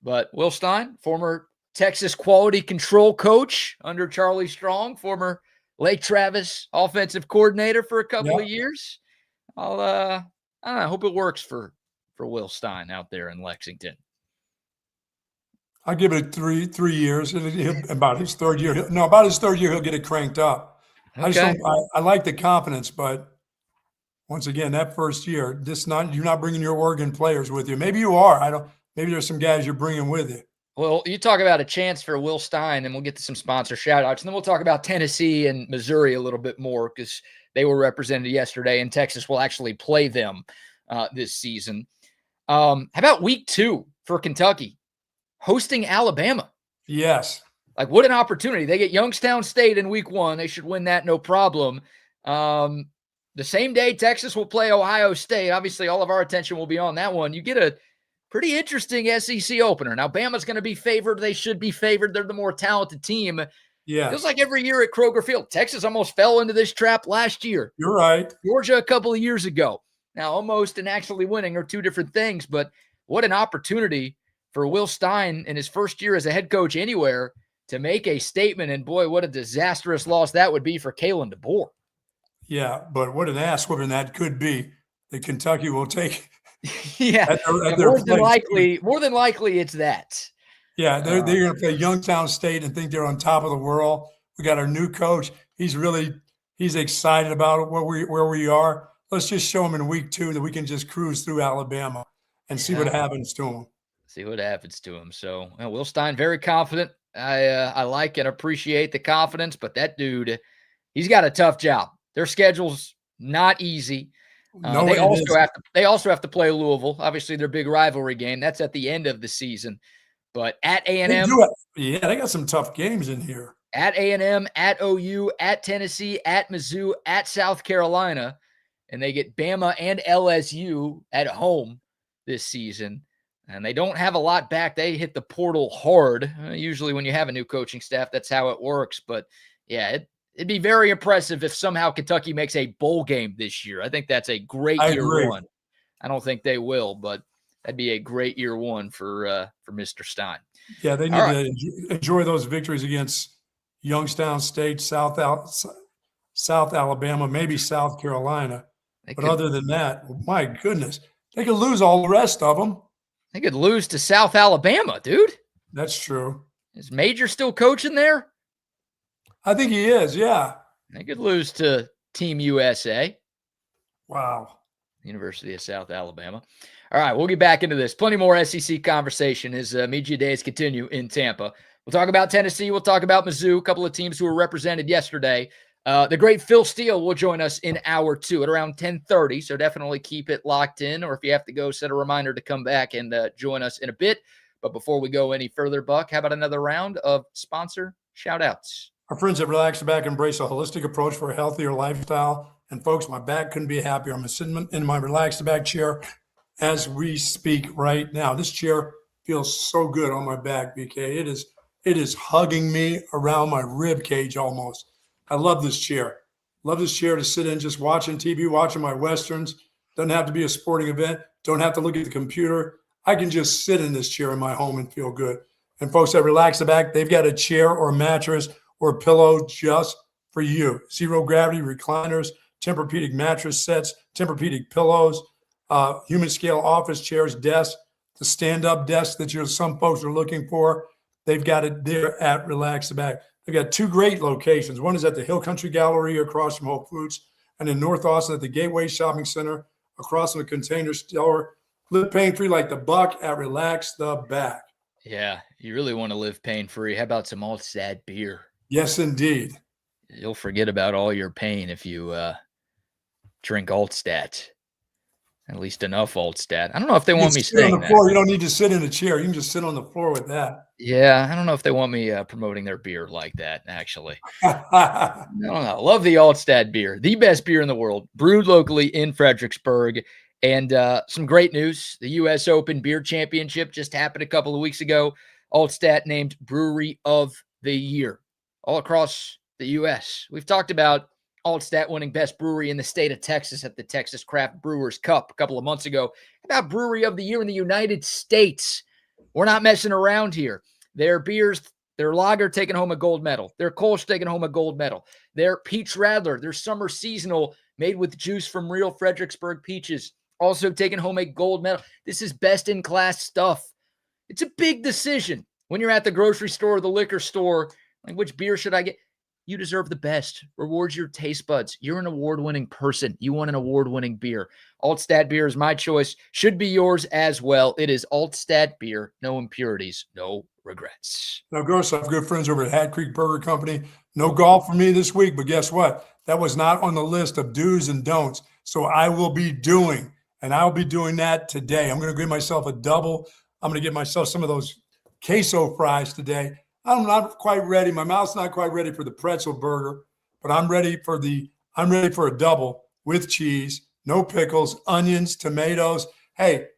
But Will Stein, former Texas quality control coach under Charlie Strong, former Lake Travis offensive coordinator for a couple of years. I hope it works for Will Stein out there in Lexington.
I'll give it 3 years. About his third year, he'll get it cranked up.
Okay.
I like the confidence, but once again, that first year, you're not bringing your Oregon players with you. Maybe you are. Maybe there's some guys you're bringing with you.
Well, you talk about a chance for Will Stein, and we'll get to some sponsor shout-outs, and then we'll talk about Tennessee and Missouri a little bit more because they were represented yesterday, and Texas will actually play them this season. How about week 2 for Kentucky? Hosting Alabama.
Yes.
Like, what an opportunity. They get Youngstown State in week 1. They should win that, no problem. The same day Texas will play Ohio State. Obviously, all of our attention will be on that one. You get a pretty interesting SEC opener. Now, Bama's going to be favored. They should be favored. They're the more talented team.
Yeah.
Feels like every year at Kroger Field. Texas almost fell into this trap last year.
You're right.
Georgia a couple of years ago. Now, almost and actually winning are two different things, but what an opportunity for Will Stein in his first year as a head coach anywhere to make a statement. And boy, what a disastrous loss that would be for Kalen DeBoer.
Yeah, but what an ass whipping that could be that Kentucky will take.
More than likely it's that.
Yeah, they're going to play Youngstown State and think they're on top of the world. We got our new coach. He's excited about where we are. Let's just show him in week 2 that we can just cruise through Alabama and see what happens to him.
See what happens to him. So Will Stein, very confident. I like and appreciate the confidence, but that dude, he's got a tough job. Their schedule's not easy. They also have to play Louisville. Obviously, their big rivalry game. That's at the end of the season. But at A&M,
they got some tough games in here.
At A&M, at OU, at Tennessee, at Mizzou, at South Carolina, and they get Bama and LSU at home this season. And they don't have a lot back. They hit the portal hard. Usually, when you have a new coaching staff, that's how it works. But yeah, it'd be very impressive if somehow Kentucky makes a bowl game this year. I think that's a great year one. I don't think they will, but That'd be a great year one for Mr. Stein.
Yeah, they need to enjoy those victories against Youngstown State, South Alabama, maybe South Carolina. But other than that, my goodness, they could lose all the rest of them.
They could lose to South Alabama, dude.
That's true.
Is Major still coaching there?
I think he is, yeah.
They could lose to Team USA.
Wow.
University of South Alabama. All right, we'll get back into this. Plenty more SEC conversation as media days continue in Tampa. We'll talk about Tennessee. We'll talk about Mizzou, a couple of teams who were represented yesterday. The great Phil Steele will join us in hour 2 at around 10:30, so definitely keep it locked in, or if you have to go, set a reminder to come back and join us in a bit. But before we go any further, Buck, how about another round of sponsor shout-outs?
Our friends at Relax the Back embrace a holistic approach for a healthier lifestyle. And folks, my back couldn't be happier. I'm sitting in my Relax the Back chair as we speak right now. This chair feels so good on my back, BK. It is hugging me around my rib cage almost. I love this chair. Love this chair to sit in just watching TV, watching my Westerns. Doesn't have to be a sporting event. Don't have to look at the computer. I can just sit in this chair in my home and feel good. And folks at Relax the Back, they've got a chair or a mattress or a pillow just for you. Zero gravity recliners, Tempur-Pedic mattress sets, Tempur-Pedic pillows, human scale office chairs, desks, the stand-up desk that some folks are looking for. They've got it there at Relax the Back. They've got 2 great locations. One is at the Hill Country Gallery across from Whole Foods, and in North Austin at the Gateway Shopping Center across from the Container Store. Live pain-free like the Buck at Relax the Back.
Yeah, you really want to live pain-free. How about some Altstadt beer?
Yes, indeed.
You'll forget about all your pain if you drink Altstadt. At least enough Altstadt. I don't know if they want me saying
on the floor. You don't need to sit in a chair. You can just sit on the floor with that.
Yeah, I don't know if they want me promoting their beer like that, actually. I don't know. Love the Altstadt beer. The best beer in the world. Brewed locally in Fredericksburg. And some great news. The U.S. Open Beer Championship just happened a couple of weeks ago. Altstadt named Brewery of the Year all across the U.S. We've talked about Altstadt winning Best Brewery in the state of Texas at the Texas Craft Brewers Cup a couple of months ago. How about Brewery of the Year in the United States? We're not messing around here. Their beers, their lager taking home a gold medal. Their Kolsch taking home a gold medal. Their Peach Radler, their summer seasonal made with juice from real Fredericksburg peaches, also taking home a gold medal. This is best-in-class stuff. It's a big decision when you're at the grocery store or the liquor store. Like, which beer should I get? You deserve the best. Rewards your taste buds. You're an award-winning person. You want an award-winning beer. Altstadt beer is my choice. Should be yours as well. It is Altstadt beer. No impurities, no regrets.
Now, of course, I have good friends over at Hat Creek Burger Company. No golf for me this week, but guess what? That was not on the list of do's and don'ts. So I will be doing, and I'll be doing that today. I'm going to give myself a double. I'm going to get myself some of those queso fries today. I'm not quite ready. My mouth's not quite ready for the pretzel burger, but I'm ready for a double with cheese, no pickles, onions, tomatoes. Hey,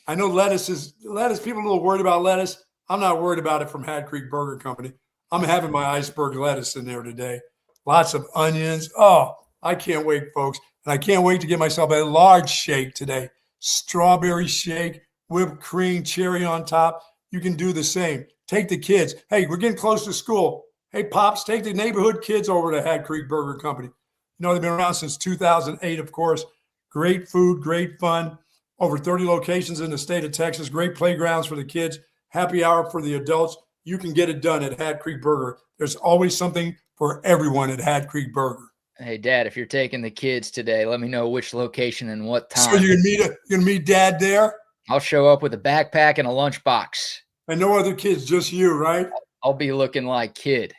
I know lettuce. People are a little worried about lettuce. I'm not worried about it from Hat Creek Burger Company. I'm having my iceberg lettuce in there today. Lots of onions. Oh, I can't wait, folks. And I can't wait to get myself a large shake today. Strawberry shake, whipped cream, cherry on top. You can do the same. Take the kids. Hey, we're getting close to school. Hey, Pops, take the neighborhood kids over to Hat Creek Burger Company. You know, they've been around since 2008, of course. Great food, great fun. Over 30 locations in the state of Texas. Great playgrounds for the kids. Happy hour for the adults. You can get it done at Hat Creek Burger. There's always something for everyone at Hat Creek Burger.
Hey, Dad, if you're taking the kids today, let me know which location and what time.
So you're gonna meet Dad there?
I'll show up with a backpack and a lunchbox.
And no other kids, just you, right?
I'll be looking like Kid.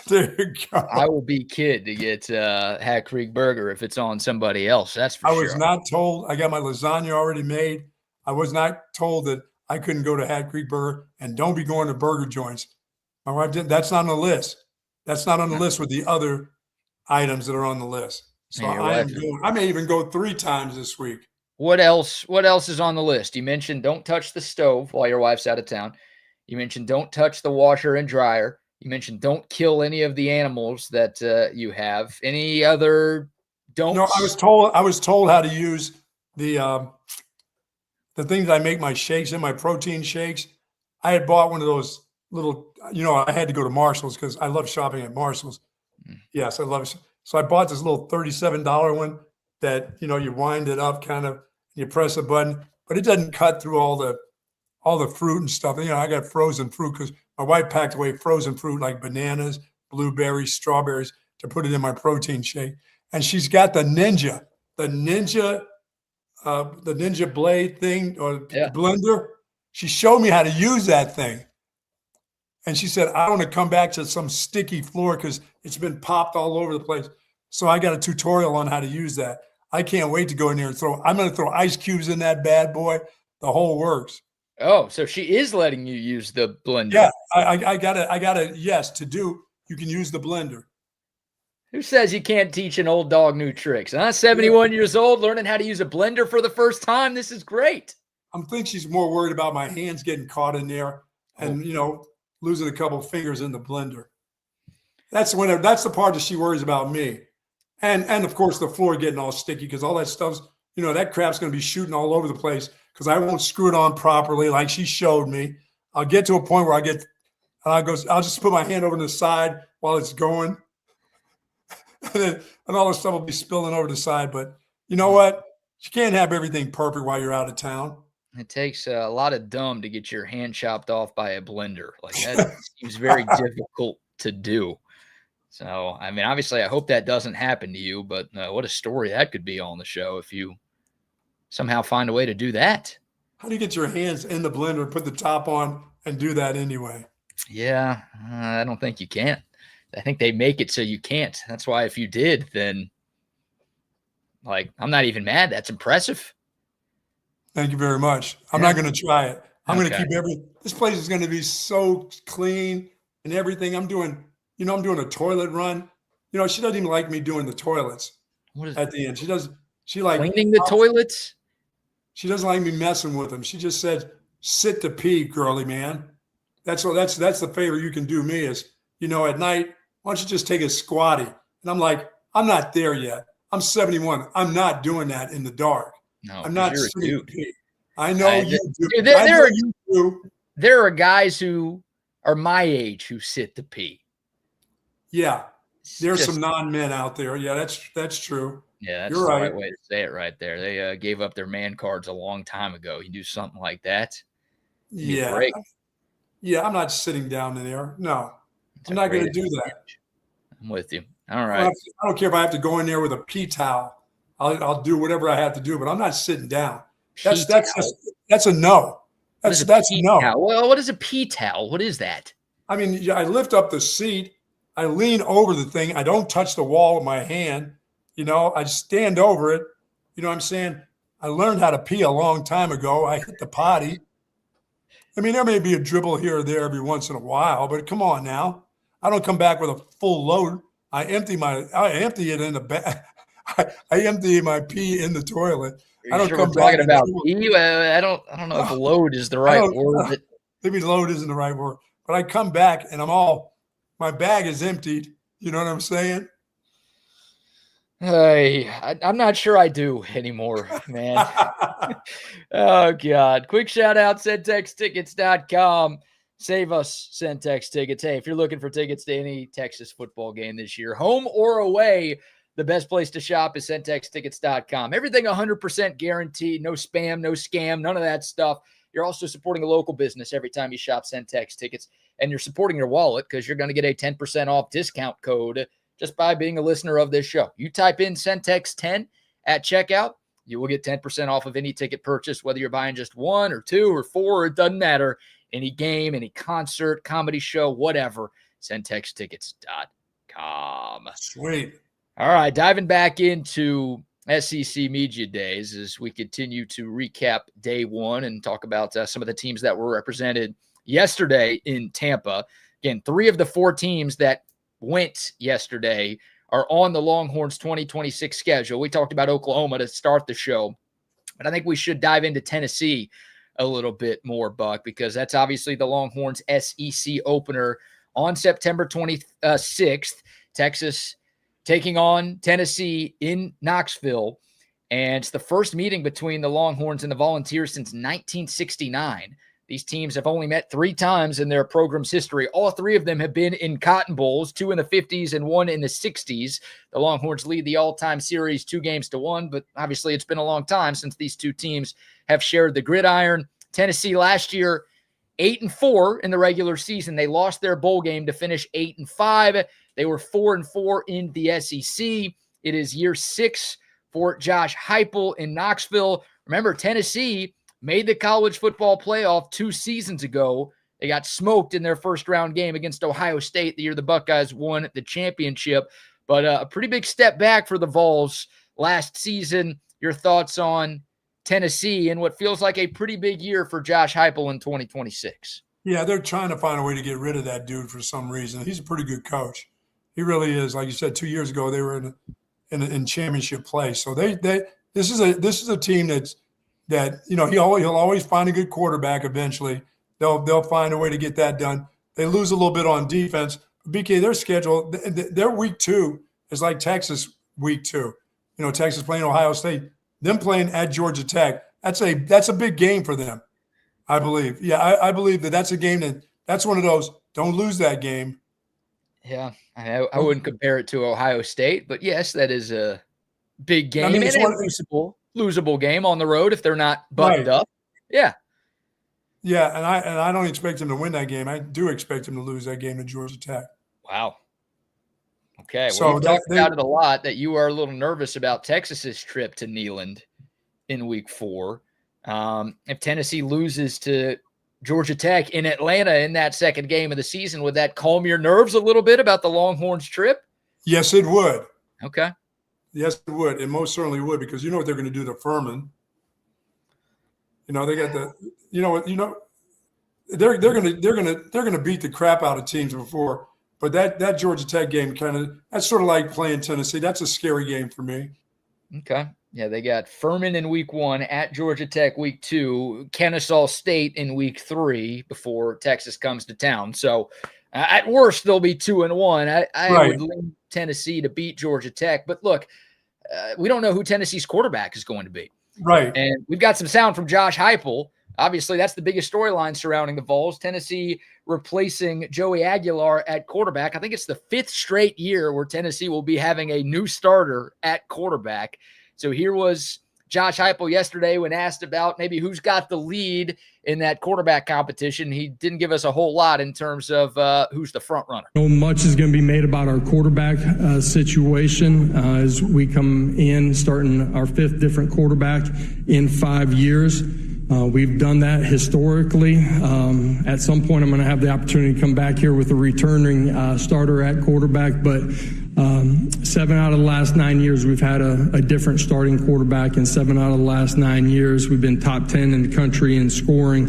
There you go.
I will be Kid to get Hat Creek Burger if it's on somebody else. That's for sure.
I was not told. I got my lasagna already made. I was not told that I couldn't go to Hat Creek Burger, and don't be going to burger joints. My wife didn't. That's not on the list. That's not on the list with the other items that are on the list. So I may even go 3 times this week.
What else is on the list? You mentioned don't touch the stove while your wife's out of town. You mentioned don't touch the washer and dryer. You mentioned don't kill any of the animals that you have. Any other don'ts?
No, I was told how to use the the things I make my shakes in, my protein shakes, I had bought one of those little, I had to go to Marshall's because I love shopping at Marshall's. Yes, I love it. So I bought this little $37 one that, you wind it up kind of, you press a button, but it doesn't cut through all the fruit and stuff. I got frozen fruit because my wife packed away frozen fruit like bananas, blueberries, strawberries to put it in my protein shake. And she's got the Ninja blade thing or blender. She showed me how to use that thing. And she said, I don't want to come back to some sticky floor because it's been popped all over the place. So I got a tutorial on how to use that. I can't wait to go in there and I'm going to throw ice cubes in that bad boy. The whole works.
Oh, so she is letting you use the blender.
Yeah, I got it. Yes, you can use the blender.
Who says you can't teach an old dog new tricks? Huh? 71 years old, learning how to use a blender for the first time. This is great.
I think she's more worried about my hands getting caught in there and, losing a couple of fingers in the blender. That's the part that she worries about me. And of course, the floor getting all sticky because all that stuff's, that crap's going to be shooting all over the place because I won't screw it on properly like she showed me. I'll get to a point where I'll just put my hand over to the side while it's going. and all the stuff will be spilling over the side. But you know what? You can't have everything perfect while you're out of town.
It takes a lot of dumb to get your hand chopped off by a blender. Like that seems very difficult to do. So, I mean, obviously, I hope that doesn't happen to you. But what a story that could be on the show if you somehow find a way to do that.
How do you get your hands in the blender, put the top on, and do that anyway?
Yeah, I don't think you can. I think they make it so you can't. That's why if you did, then, I'm not even mad. That's impressive.
Thank you very much. I'm not going to try it. I'm going to keep this place is going to be so clean and everything. I'm doing a toilet run. She doesn't even like me doing the toilets at the end. She
cleaning the toilets?
She doesn't like me messing with them. She just said, sit to pee, girly man. That's the favor you can do me is, at night, why don't you just take a squatty? And I'm like, I'm not there yet. I'm 71. I'm not doing that in the dark.
No,
I'm not
you're a dude.
I know you do.
Dude, there are guys who are my age who sit to pee.
Yeah, there's some non-men out there. Yeah, that's true.
Yeah, that's the right way to say it right there. They gave up their man cards a long time ago. You do something like that.
Yeah. Yeah, I'm not sitting down in there. No, I'm not going to do that.
I'm with you. All right.
I don't care if I have to go in there with a pee towel. I'll do whatever I have to do, but I'm not sitting down. That's a no. That's a no.
Well, what is a pee towel? What is that?
I mean, I lift up the seat. I lean over the thing. I don't touch the wall with my hand. I stand over it. You know what I'm saying? I learned how to pee a long time ago. I hit the potty. I mean, there may be a dribble here or there every once in a while, but come on now. I don't come back with a full load. I empty it in the bag. I empty my pee in the toilet. I don't come back.
Talking about pee? I don't know if load is the right word.
Maybe load isn't the right word, but I come back and my bag is emptied. You know what I'm saying?
Hey, I'm not sure I do anymore, man. Oh, God. Quick shout out, centextickets.com. Save us Centex tickets. Hey, if you're looking for tickets to any Texas football game this year, home or away, the best place to shop is centextickets.com. Everything 100% guaranteed. No spam, no scam, none of that stuff. You're also supporting a local business every time you shop Centex tickets, and you're supporting your wallet because you're going to get a 10% off discount code just by being a listener of this show. You type in Centex10 at checkout, you will get 10% off of any ticket purchase, whether you're buying just 1 or 2 or 4, it doesn't matter. Any game, any concert, comedy show, whatever, centextickets.com.
Sweet.
All right, diving back into SEC Media Days as we continue to recap day one and talk about some of the teams that were represented yesterday in Tampa. Again, 3 of the 4 teams that went yesterday are on the Longhorns 2026 schedule. We talked about Oklahoma to start the show, but I think we should dive into Tennessee a little bit more, Buck, because that's obviously the Longhorns SEC opener on September 26th. Texas taking on Tennessee in Knoxville. And it's the first meeting between the Longhorns and the Volunteers since 1969. These teams have only met 3 times in their program's history. All 3 of them have been in Cotton Bowls, 2 in the 50s and 1 in the 60s. The Longhorns lead the all-time series 2-1, but obviously it's been a long time since these 2 teams have shared the gridiron. Tennessee last year, 8-4 in the regular season. They lost their bowl game to finish 8-5. They were 4-4 in the SEC. It is year 6 for Josh Heupel in Knoxville. Remember, Tennessee made the college football playoff 2 seasons ago. They got smoked in their first-round game against Ohio State the year the Buckeyes won the championship. But a pretty big step back for the Vols last season. Your thoughts on Tennessee and what feels like a pretty big year for Josh Heupel in 2026?
Yeah, they're trying to find a way to get rid of that dude for some reason. He's a pretty good coach. He really is. Like you said, 2 years ago they were in championship play. So this is a team that he'll always find a good quarterback eventually. They'll find a way to get that done. They lose a little bit on defense. BK, their schedule, their week 2 is like Texas week 2. Texas playing Ohio State, them playing at Georgia Tech. That's a big game for them, I believe. Yeah, I believe that's a game that's one of those. Don't lose that game.
Yeah, I wouldn't compare it to Ohio State, but yes, that is a big game.
I mean,
and a losable game on the road if they're not buttoned up. Yeah.
Yeah, and I don't expect him to win that game. I do expect him to lose that game to Georgia Tech.
Wow. Okay, well,
So
we've talked about it a lot that you are a little nervous about Texas's trip to Neyland in week 4. If Tennessee loses to Georgia Tech in Atlanta in that second game of the season, would that calm your nerves a little bit about the Longhorns trip?
Yes, it would.
Okay.
Yes, it would. It most certainly would, because you know what they're going to do to Furman. They got they're going to beat the crap out of teams before. But that Georgia Tech game that's sort of like playing Tennessee. That's a scary game for me.
Okay. Yeah, they got Furman in week 1, at Georgia Tech week 2, Kennesaw State in week 3 before Texas comes to town. So at worst, they'll be 2-1. I would lean Tennessee to beat Georgia Tech. But look, we don't know who Tennessee's quarterback is going to be.
Right.
And we've got some sound from Josh Heupel. Obviously, that's the biggest storyline surrounding the Vols. Tennessee replacing Joey Aguilar at quarterback. I think it's the 5th straight year where Tennessee will be having a new starter at quarterback. So here was Josh Heupel yesterday when asked about maybe who's got the lead in that quarterback competition. He didn't give us a whole lot in terms of who's the front runner.
Much is going to be made about our quarterback situation as we come in, starting our 5th different quarterback in 5 years. We've done that historically. At some point, I'm going to have the opportunity to come back here with a returning starter at quarterback. But 7 out of the last 9 years, we've had a different starting quarterback. And 7 out of the last 9 years, we've been top 10 in the country in scoring.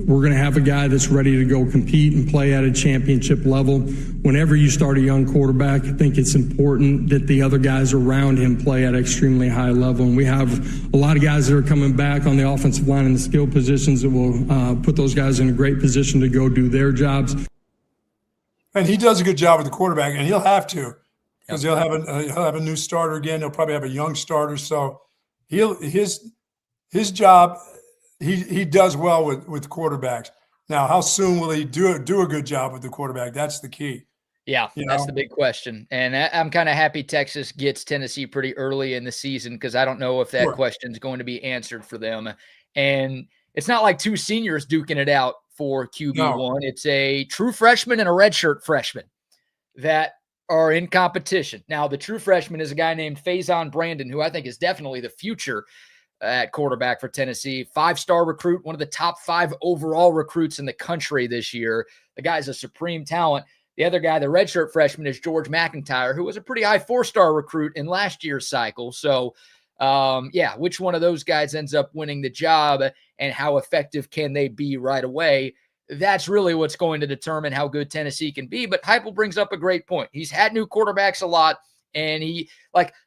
We're going to have a guy that's ready to go compete and play at a championship level. Whenever you start a young quarterback, I think it's important that the other guys around him play at an extremely high level. And we have a lot of guys that are coming back on the offensive line and the skill positions that will put those guys in a great position to go do their jobs.
And he does a good job with the quarterback, and he'll have to, because he'll have a new starter again. He'll probably have a young starter. So his job. He does well with quarterbacks. Now, how soon will he do a good job with the quarterback? That's the key.
Yeah, that's the big question. And I'm kind of happy Texas gets Tennessee pretty early in the season, because I don't know if that question is going to be answered for them. And it's not like 2 seniors duking it out for QB1. No. It's a true freshman and a redshirt freshman that are in competition. Now, the true freshman is a guy named Faison Brandon, who I think is definitely the future at quarterback for Tennessee. 5-star recruit, one of the top 5 overall recruits in the country this year. The guy's a supreme talent. The other guy, the redshirt freshman, is George McIntyre, who was a pretty high 4-star recruit in last year's cycle. So, which one of those guys ends up winning the job and how effective can they be right away? That's really what's going to determine how good Tennessee can be. But Heupel brings up a great point. He's had new quarterbacks a lot, and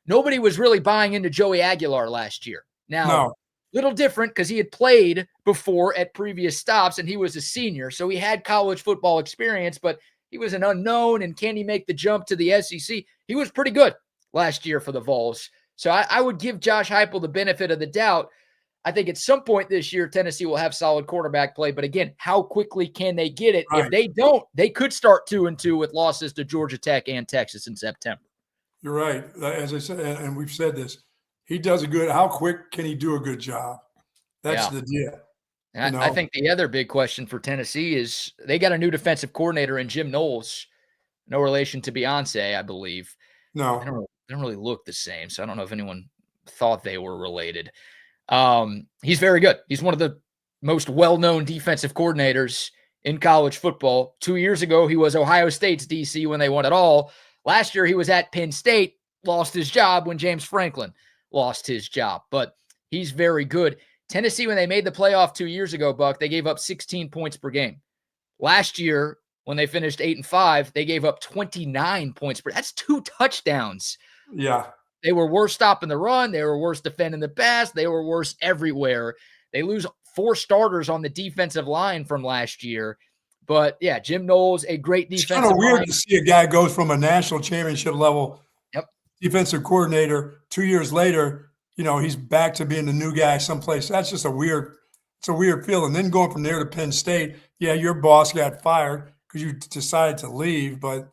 nobody was really buying into Joey Aguilar last year. Now, little different because he had played before at previous stops, and he was a senior, so he had college football experience, but he was an unknown, and can he make the jump to the SEC? He was pretty good last year for the Vols. So I would give Josh Heupel the benefit of the doubt. I think at some point this year, Tennessee will have solid quarterback play. But again, how quickly can they get it?
Right.
If they don't, they could start 2-2 with losses to Georgia Tech and Texas in September.
You're right. As I said, and we've said this, he does a good. How quick can he do a good job? That's the deal.
And I think the other big question for Tennessee is they got a new defensive coordinator in Jim Knowles. No relation to Beyonce, I believe.
No,
they don't really look the same, so I don't know if anyone thought they were related. He's very good. He's one of the most well-known defensive coordinators in college football. 2 years ago, he was Ohio State's DC when they won it all. Last year, he was at Penn State, lost his job when James Franklin lost his job. But he's very good. Tennessee, when they made the playoff 2 years ago, Buck, they gave up 16 points per game. Last year, when they finished 8-5, they gave up 29 points per. That's 2 touchdowns.
Yeah.
They were worse stopping the run. They were worse defending the pass. They were worse everywhere. They lose 4 starters on the defensive line from last year. But, yeah, Jim Knowles, a great defensive line.
It's kind of weird to see a guy go from a national championship level defensive coordinator 2 years later, he's back to being the new guy someplace. That's just it's a weird feeling. Then going from there to Penn State, yeah, your boss got fired because you decided to leave, but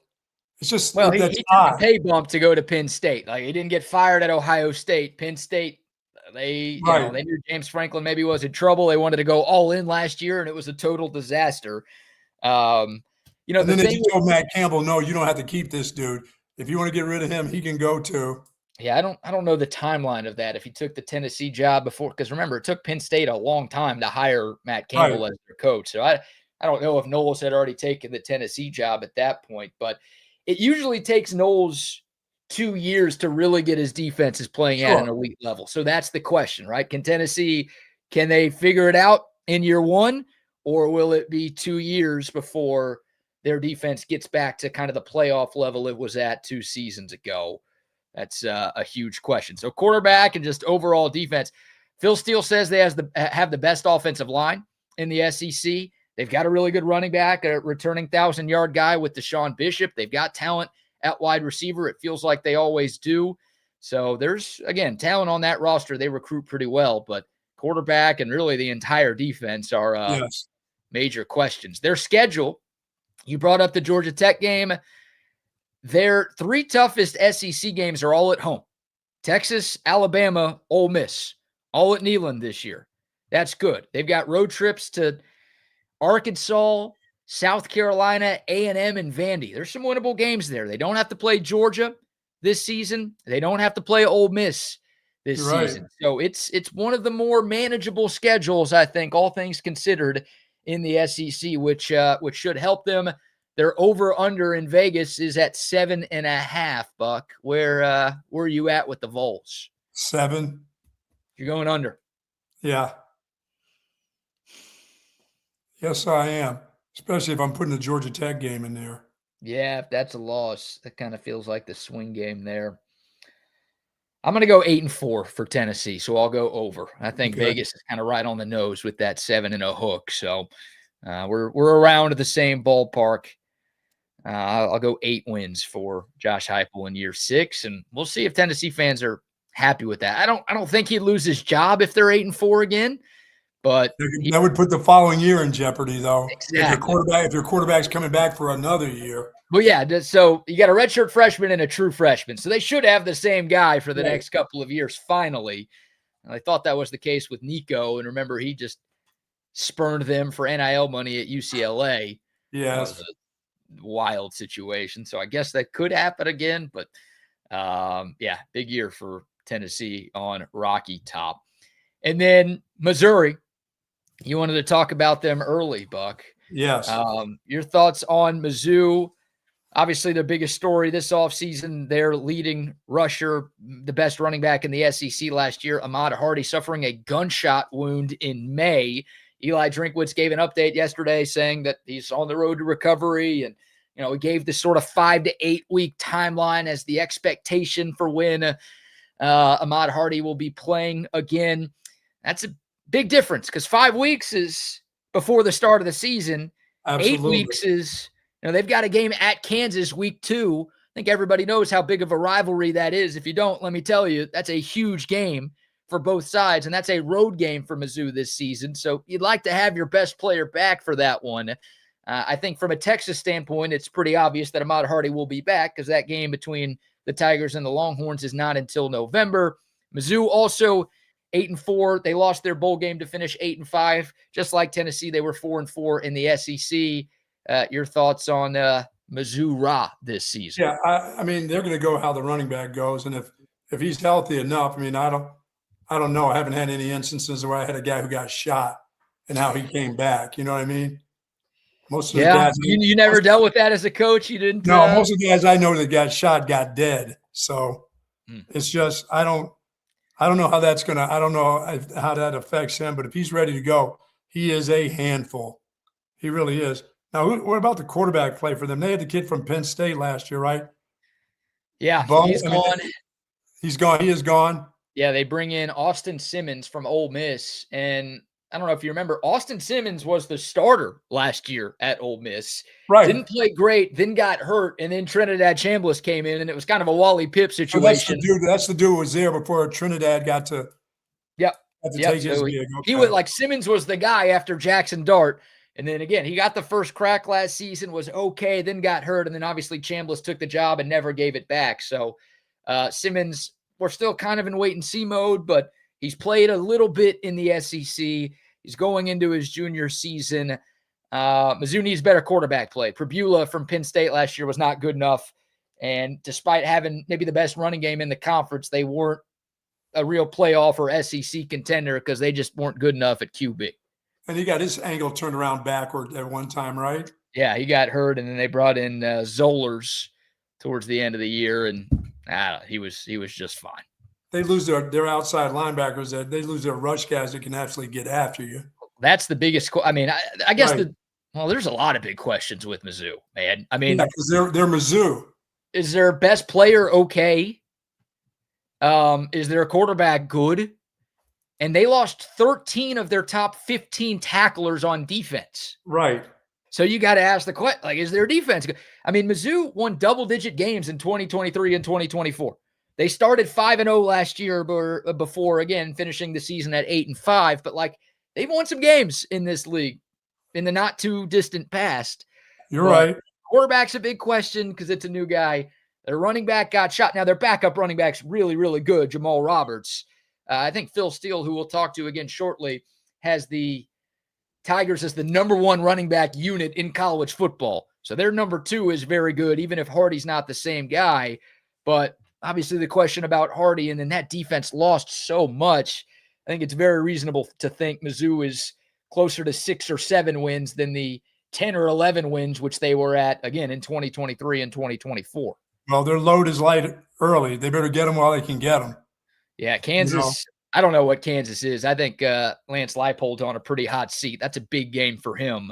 it's just
he took a pay bump to go to Penn State. Like, he didn't get fired at Ohio State. Penn State, they knew James Franklin maybe was in trouble. They wanted to go all in last year, and it was a total disaster.
And then they told Matt Campbell, no, you don't have to keep this dude. If you want to get rid of him, he can go too.
Yeah, I don't know the timeline of that. If he took the Tennessee job before, because remember, it took Penn State a long time to hire Matt Campbell as their coach. So I don't know if Knowles had already taken the Tennessee job at that point, but it usually takes Knowles 2 years to really get his defenses playing at an elite level. So that's the question, right? Can they figure it out in year one, or will it be 2 years before their defense gets back to kind of the playoff level it was at 2 seasons ago? That's a huge question. So quarterback and just overall defense. Phil Steele says they have the best offensive line in the SEC. They've got a really good running back, a returning 1,000-yard guy with Deshaun Bishop. They've got talent at wide receiver. It feels like they always do. So there's, again, talent on that roster. They recruit pretty well, but quarterback and really the entire defense are major questions. Their schedule, you brought up the Georgia Tech game. Their 3 toughest SEC games are all at home. Texas, Alabama, Ole Miss, all at Neyland this year. That's good. They've got road trips to Arkansas, South Carolina, A&M, and Vandy. There's some winnable games there. They don't have to play Georgia this season. They don't have to play Ole Miss this season. So it's one of the more manageable schedules, I think, all things considered, in the SEC, which should help them. Their over-under in Vegas is at 7.5, Buck. Where are you at with the Vols?
7.
You're going under.
Yeah. Yes, I am. Especially if I'm putting the Georgia Tech game in there.
Yeah, if that's a loss, that kind of feels like the swing game there. I'm going to go 8-4 for Tennessee, so I'll go over. I think Vegas is kind of right on the nose with that 7 and a hook. So we're around the same ballpark. I'll go 8 wins for Josh Heupel in year 6, and we'll see if Tennessee fans are happy with that. I don't think he'd lose his job if they're 8-4 again, but
that would put the following year in jeopardy, though.
Exactly.
If your quarterback's coming back for another year.
Well, yeah. So you got a redshirt freshman and a true freshman, so they should have the same guy for the next couple of years. Finally, and I thought that was the case with Nico, and remember he just spurned them for NIL money at UCLA.
Yes.
Wild situation. So I guess that could happen again, but big year for Tennessee on Rocky Top. And then Missouri, you wanted to talk about them early, Buck.
Yes.
Your thoughts on Mizzou? Obviously, their biggest story this offseason, their leading rusher, the best running back in the SEC last year, Ahmad Hardy, suffering a gunshot wound in May. Eli Drinkwitz gave an update yesterday saying that he's on the road to recovery, and he gave this sort of 5 to 8 week timeline as the expectation for when Ahmad Hardy will be playing again. That's a big difference because 5 weeks is before the start of the season.
Absolutely.
8 weeks is they've got a game at Kansas week 2 think everybody knows how big of a rivalry that is. If you don't, let me tell you, that's a huge game for both sides, and that's a road game for Mizzou this season. So you'd like to have your best player back for that one. I think from a Texas standpoint, it's pretty obvious that Ahmad Hardy will be back because that game between the Tigers and the Longhorns is not until November. Mizzou also 8-4. They lost their bowl game to finish 8-5. Just like Tennessee, they were 4-4 in the SEC. Your thoughts on Mizzou this season?
Yeah, I mean, they're going to go how the running back goes, and if he's healthy enough, I mean, I don't know. I haven't had any instances where I had a guy who got shot and how he came back. You know what I mean? Most of the guys,
you never dealt with that as a coach. You didn't.
No, most of the guys I know that got shot got dead. So it's just I don't know how that's gonna. I don't know how that affects him. But if he's ready to go, he is a handful. He really is. Now, what about the quarterback play for them? They had the kid from Penn State last year, right?
Yeah, he's gone.
He's gone. He is gone.
Yeah, they bring in Austin Simmons from Ole Miss, and I don't know if you remember, Austin Simmons was the starter last year at Ole Miss.
Right.
Didn't play great, then got hurt, and then Trinidad Chambliss came in, and it was kind of a Wally Pipp situation.
So that's the dude who was there before Trinidad got to. Take his gig. Okay.
He was like Simmons was the guy after Jackson Dart, and then again he got the first crack last season, was okay, then got hurt, and then obviously Chambliss took the job and never gave it back. So Simmons, we're still kind of in wait and see mode, but he's played a little bit in the SEC. He's going into his junior season. Mizzou needs better quarterback play. Pribula from Penn State last year was not good enough. And despite having maybe the best running game in the conference, they weren't a real playoff or SEC contender because they just weren't good enough at QB.
And he got his angle turned around backward at one time, right?
Yeah, he got hurt, and then they brought in Zollers towards the end of the year, and he was just fine.
They lose their outside linebackers. They lose their rush guys that can actually get after you.
That's the biggest. I mean, I guess there's a lot of big questions with Mizzou, man. I mean,
because they're Mizzou.
Is their best player okay? Is their quarterback good? And they lost 13 of their top 15 tacklers on defense.
Right.
So you got to ask the question, like, is their defense good? I mean, Mizzou won double-digit games in 2023 and 2024. They started 5-0 last year before, again, finishing the season at 8-5. But, like, they've won some games in this league in the not-too-distant past.
You're right.
Quarterback's a big question because it's a new guy. Their running back got shot. Now, their backup running back's really, really good, Jamal Roberts. I think Phil Steele, who we'll talk to again shortly, has the Tigers as the number one running back unit in college football. So their number two is very good, even if Hardy's not the same guy. But obviously the question about Hardy, and then that defense lost so much. I think it's very reasonable to think Mizzou is closer to 6 or 7 wins than the 10 or 11 wins, which they were at, again, in 2023 and 2024.
Well, their load is light early. They better get them while they can get them.
Yeah, Kansas, I don't know what Kansas is. I think Lance Leipold's on a pretty hot seat. That's a big game for him.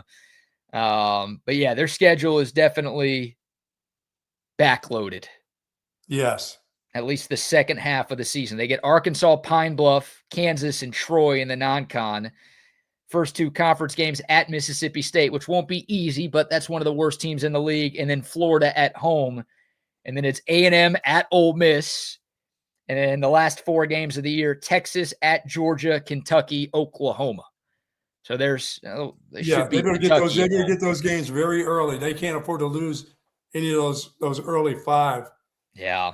But, yeah, their schedule is definitely backloaded.
Yes.
At least the second half of the season. They get Arkansas, Pine Bluff, Kansas, and Troy in the non-con. First 2 conference games at Mississippi State, which won't be easy, but that's one of the worst teams in the league. And then Florida at home. And then it's A&M at Ole Miss. And then the last 4 games of the year, Texas at Georgia, Kentucky, Oklahoma. So there's they better
get those games very early. They can't afford to lose any of those early 5.
Yeah.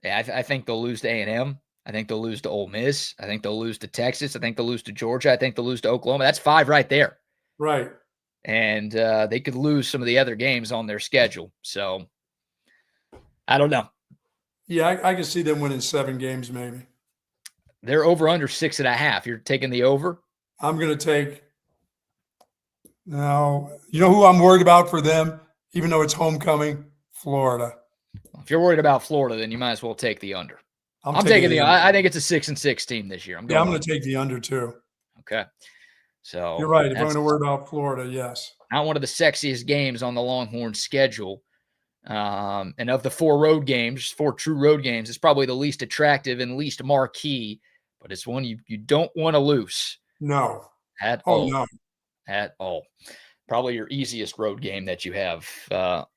I think they'll lose to A&M. I think they'll lose to Ole Miss. I think they'll lose to Texas. I think they'll lose to Georgia. I think they'll lose to Oklahoma. That's 5 right there.
Right.
And they could lose some of the other games on their schedule. So I don't know.
Yeah, I can see them winning 7 games maybe.
They're over under 6.5. You're taking the over?
I'm going to take – now, you know who I'm worried about for them, even though it's homecoming? Florida.
If you're worried about Florida, then you might as well take the under. I'm taking the under. I think it's a 6-6 team this year. I'm going
to take the under too.
Okay. So
you're right. If I'm going to worry about Florida, yes.
Not one of the sexiest games on the Longhorns schedule. And of the 4 road games, 4 true road games, it's probably the least attractive and least marquee, but it's one you don't want to lose.
No.
At all. Probably your easiest road game that you have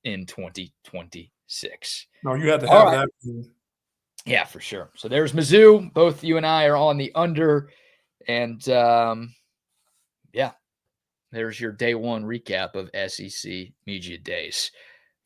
in 2026.
No, you had to
All
have
right.
that.
Yeah, for sure. So there's Mizzou. Both you and I are on the under. And, yeah, there's your day one recap of SEC Media Days.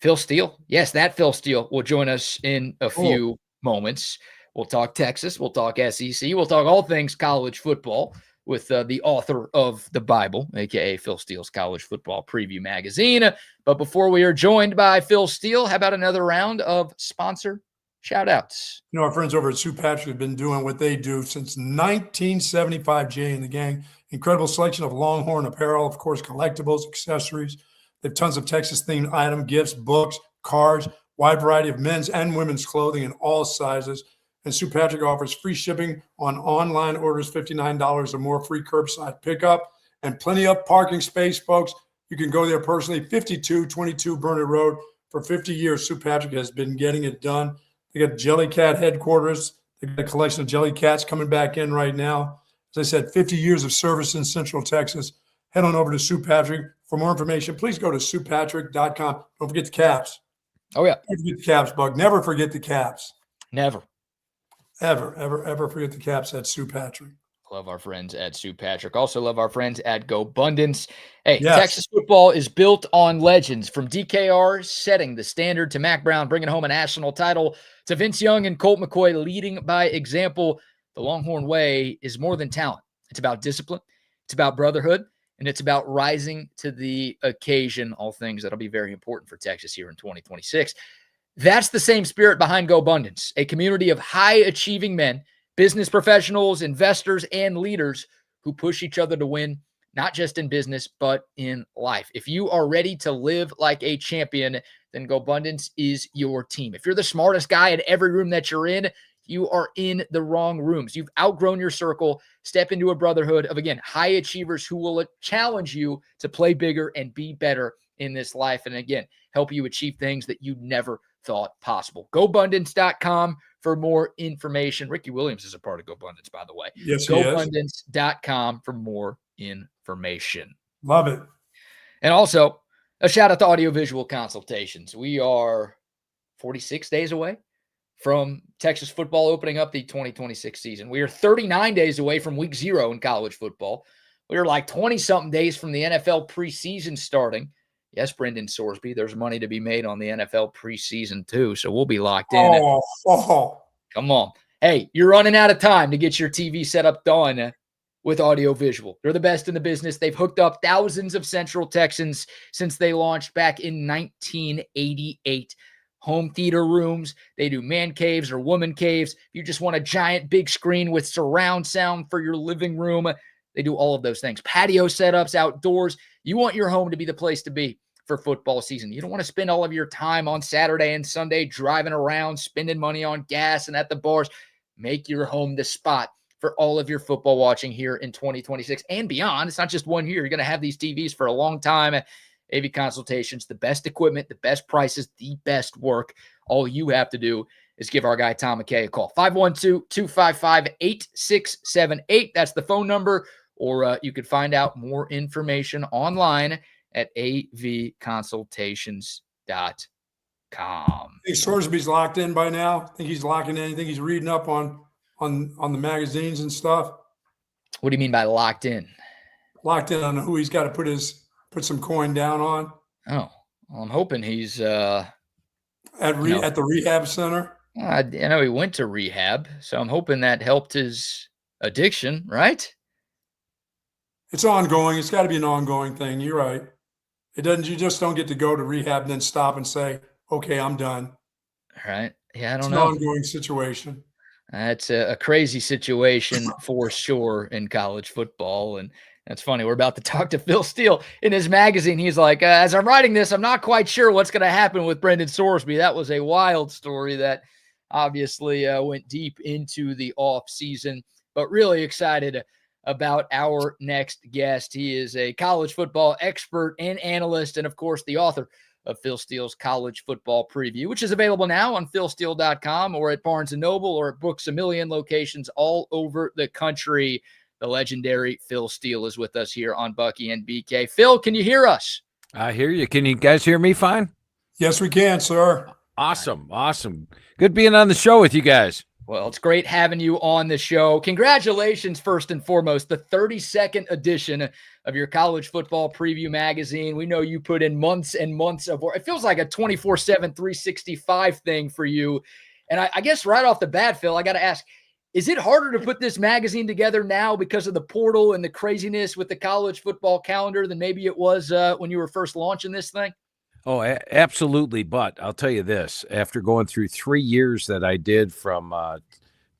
Phil Steele. Yes, that Phil Steele will join us in a few moments. We'll talk Texas. We'll talk SEC. We'll talk all things college football with the author of the Bible, a.k.a. Phil Steele's College Football Preview Magazine. But before we are joined by Phil Steele, how about another round of sponsor shout-outs?
You know, our friends over at Sue Patrick have been doing what they do since 1975, Jay and the gang. Incredible selection of Longhorn apparel, of course, collectibles, accessories. They have tons of Texas-themed items, gifts, books, cards, wide variety of men's and women's clothing in all sizes. And Sue Patrick offers free shipping on online orders, $59 or more, free curbside pickup, and plenty of parking space, folks. You can go there personally. 5222 Burnett Road. For 50 years, Sue Patrick has been getting it done. They got Jellycat headquarters. They got a collection of Jellycats coming back in right now. As I said, 50 years of service in Central Texas. Head on over to Sue Patrick. For more information, please go to SuePatrick.com. Don't forget the caps.
Oh, yeah.
Don't forget the caps, Bug. Never forget the caps.
Never.
Ever forget the caps at Sue Patrick.
Love our friends at Sue Patrick. Also love our friends at Gobundance. Hey,
Yes.
Texas football is built on legends. From DKR setting the standard to Mac Brown bringing home a national title to Vince Young and Colt McCoy leading by example. The Longhorn way is more than talent. It's about discipline. It's about brotherhood. And it's about rising to the occasion, all things that'll be very important for Texas here in 2026. That's the same spirit behind Gobundance, a community of high-achieving men, business professionals, investors, and leaders who push each other to win, not just in business, but in life. If you are ready to live like a champion, then Gobundance is your team. If you're the smartest guy in every room that you're in, you are in the wrong rooms. You've outgrown your circle. Step into a brotherhood of, again, high achievers who will challenge you to play bigger and be better in this life. And again, help you achieve things that you never thought possible. Gobundance.com for more information. Ricky Williams is a part of Gobundance, by the way.
Yes, he is.
Gobundance.com for more information.
Love it.
And also, a shout out to Audiovisual Consultations. We are 46 days away from Texas football opening up the 2026 season. We are 39 days away from week 0 in college football. We are like 20-something days from the NFL preseason starting. Yes, Brendan Sorsby, there's money to be made on the NFL preseason too, so we'll be locked in. Come on. Hey, you're running out of time to get your TV setup done with Audiovisual. They're the best in the business. They've hooked up thousands of Central Texans since they launched back in 1988. Home theater rooms. They do man caves or woman caves. If you just want a giant big screen with surround sound for your living room, they do all of those things. Patio setups, outdoors. You want your home to be the place to be for football season. You don't want to spend all of your time on Saturday and Sunday driving around, spending money on gas and at the bars. Make your home the spot for all of your football watching here in 2026 and beyond. It's not just 1 year. You're going to have these TVs for a long time. AV Consultations, the best equipment, the best prices, the best work. All you have to do is give our guy Tom McKay a call. 512-255-8678. That's the phone number. Or you could find out more information online at avconsultations.com.
Think Sorsby's locked in by now? Think he's locking in? Think he's reading up on the magazines and stuff?
What do you mean by locked in?
Locked in on who he's got to put some coin down on.
Oh, well, I'm hoping he's
at the rehab center.
I know he went to rehab, so I'm hoping that helped his addiction, right?
It's ongoing. It's got to be an ongoing thing. You're right. It doesn't. You just don't get to go to rehab and then stop and say, "Okay, I'm done."
All right. Yeah, I don't
know.
know.
It's an ongoing situation.
That's a crazy situation for sure in college football. And that's funny. We're about to talk to Phil Steele in his magazine. He's like, as I'm writing this, I'm not quite sure what's going to happen with Brendan Sorsby. That was a wild story that obviously went deep into the off season, but really excited about our next guest. He is a college football expert and analyst, and of course, the author of Phil Steele's College Football Preview, which is available now on philsteele.com or at Barnes & Noble or at Books A Million locations all over the country. The legendary Phil Steele is with us here on Bucky and BK. Phil, can you hear us?
I hear you. Can you guys hear me fine?
Yes, we can, sir.
Awesome. Good being on the show with you guys.
Well, it's great having you on the show. Congratulations, first and foremost, the 32nd edition of your college football preview magazine. We know you put in months and months of work. It feels like a 24/7, 365 thing for you. And I guess right off the bat, Phil, I got to ask, is it harder to put this magazine together now because of the portal and the craziness with the college football calendar than maybe it was when you were first launching this thing?
Oh, absolutely. But I'll tell you this, after going through 3 years that I did from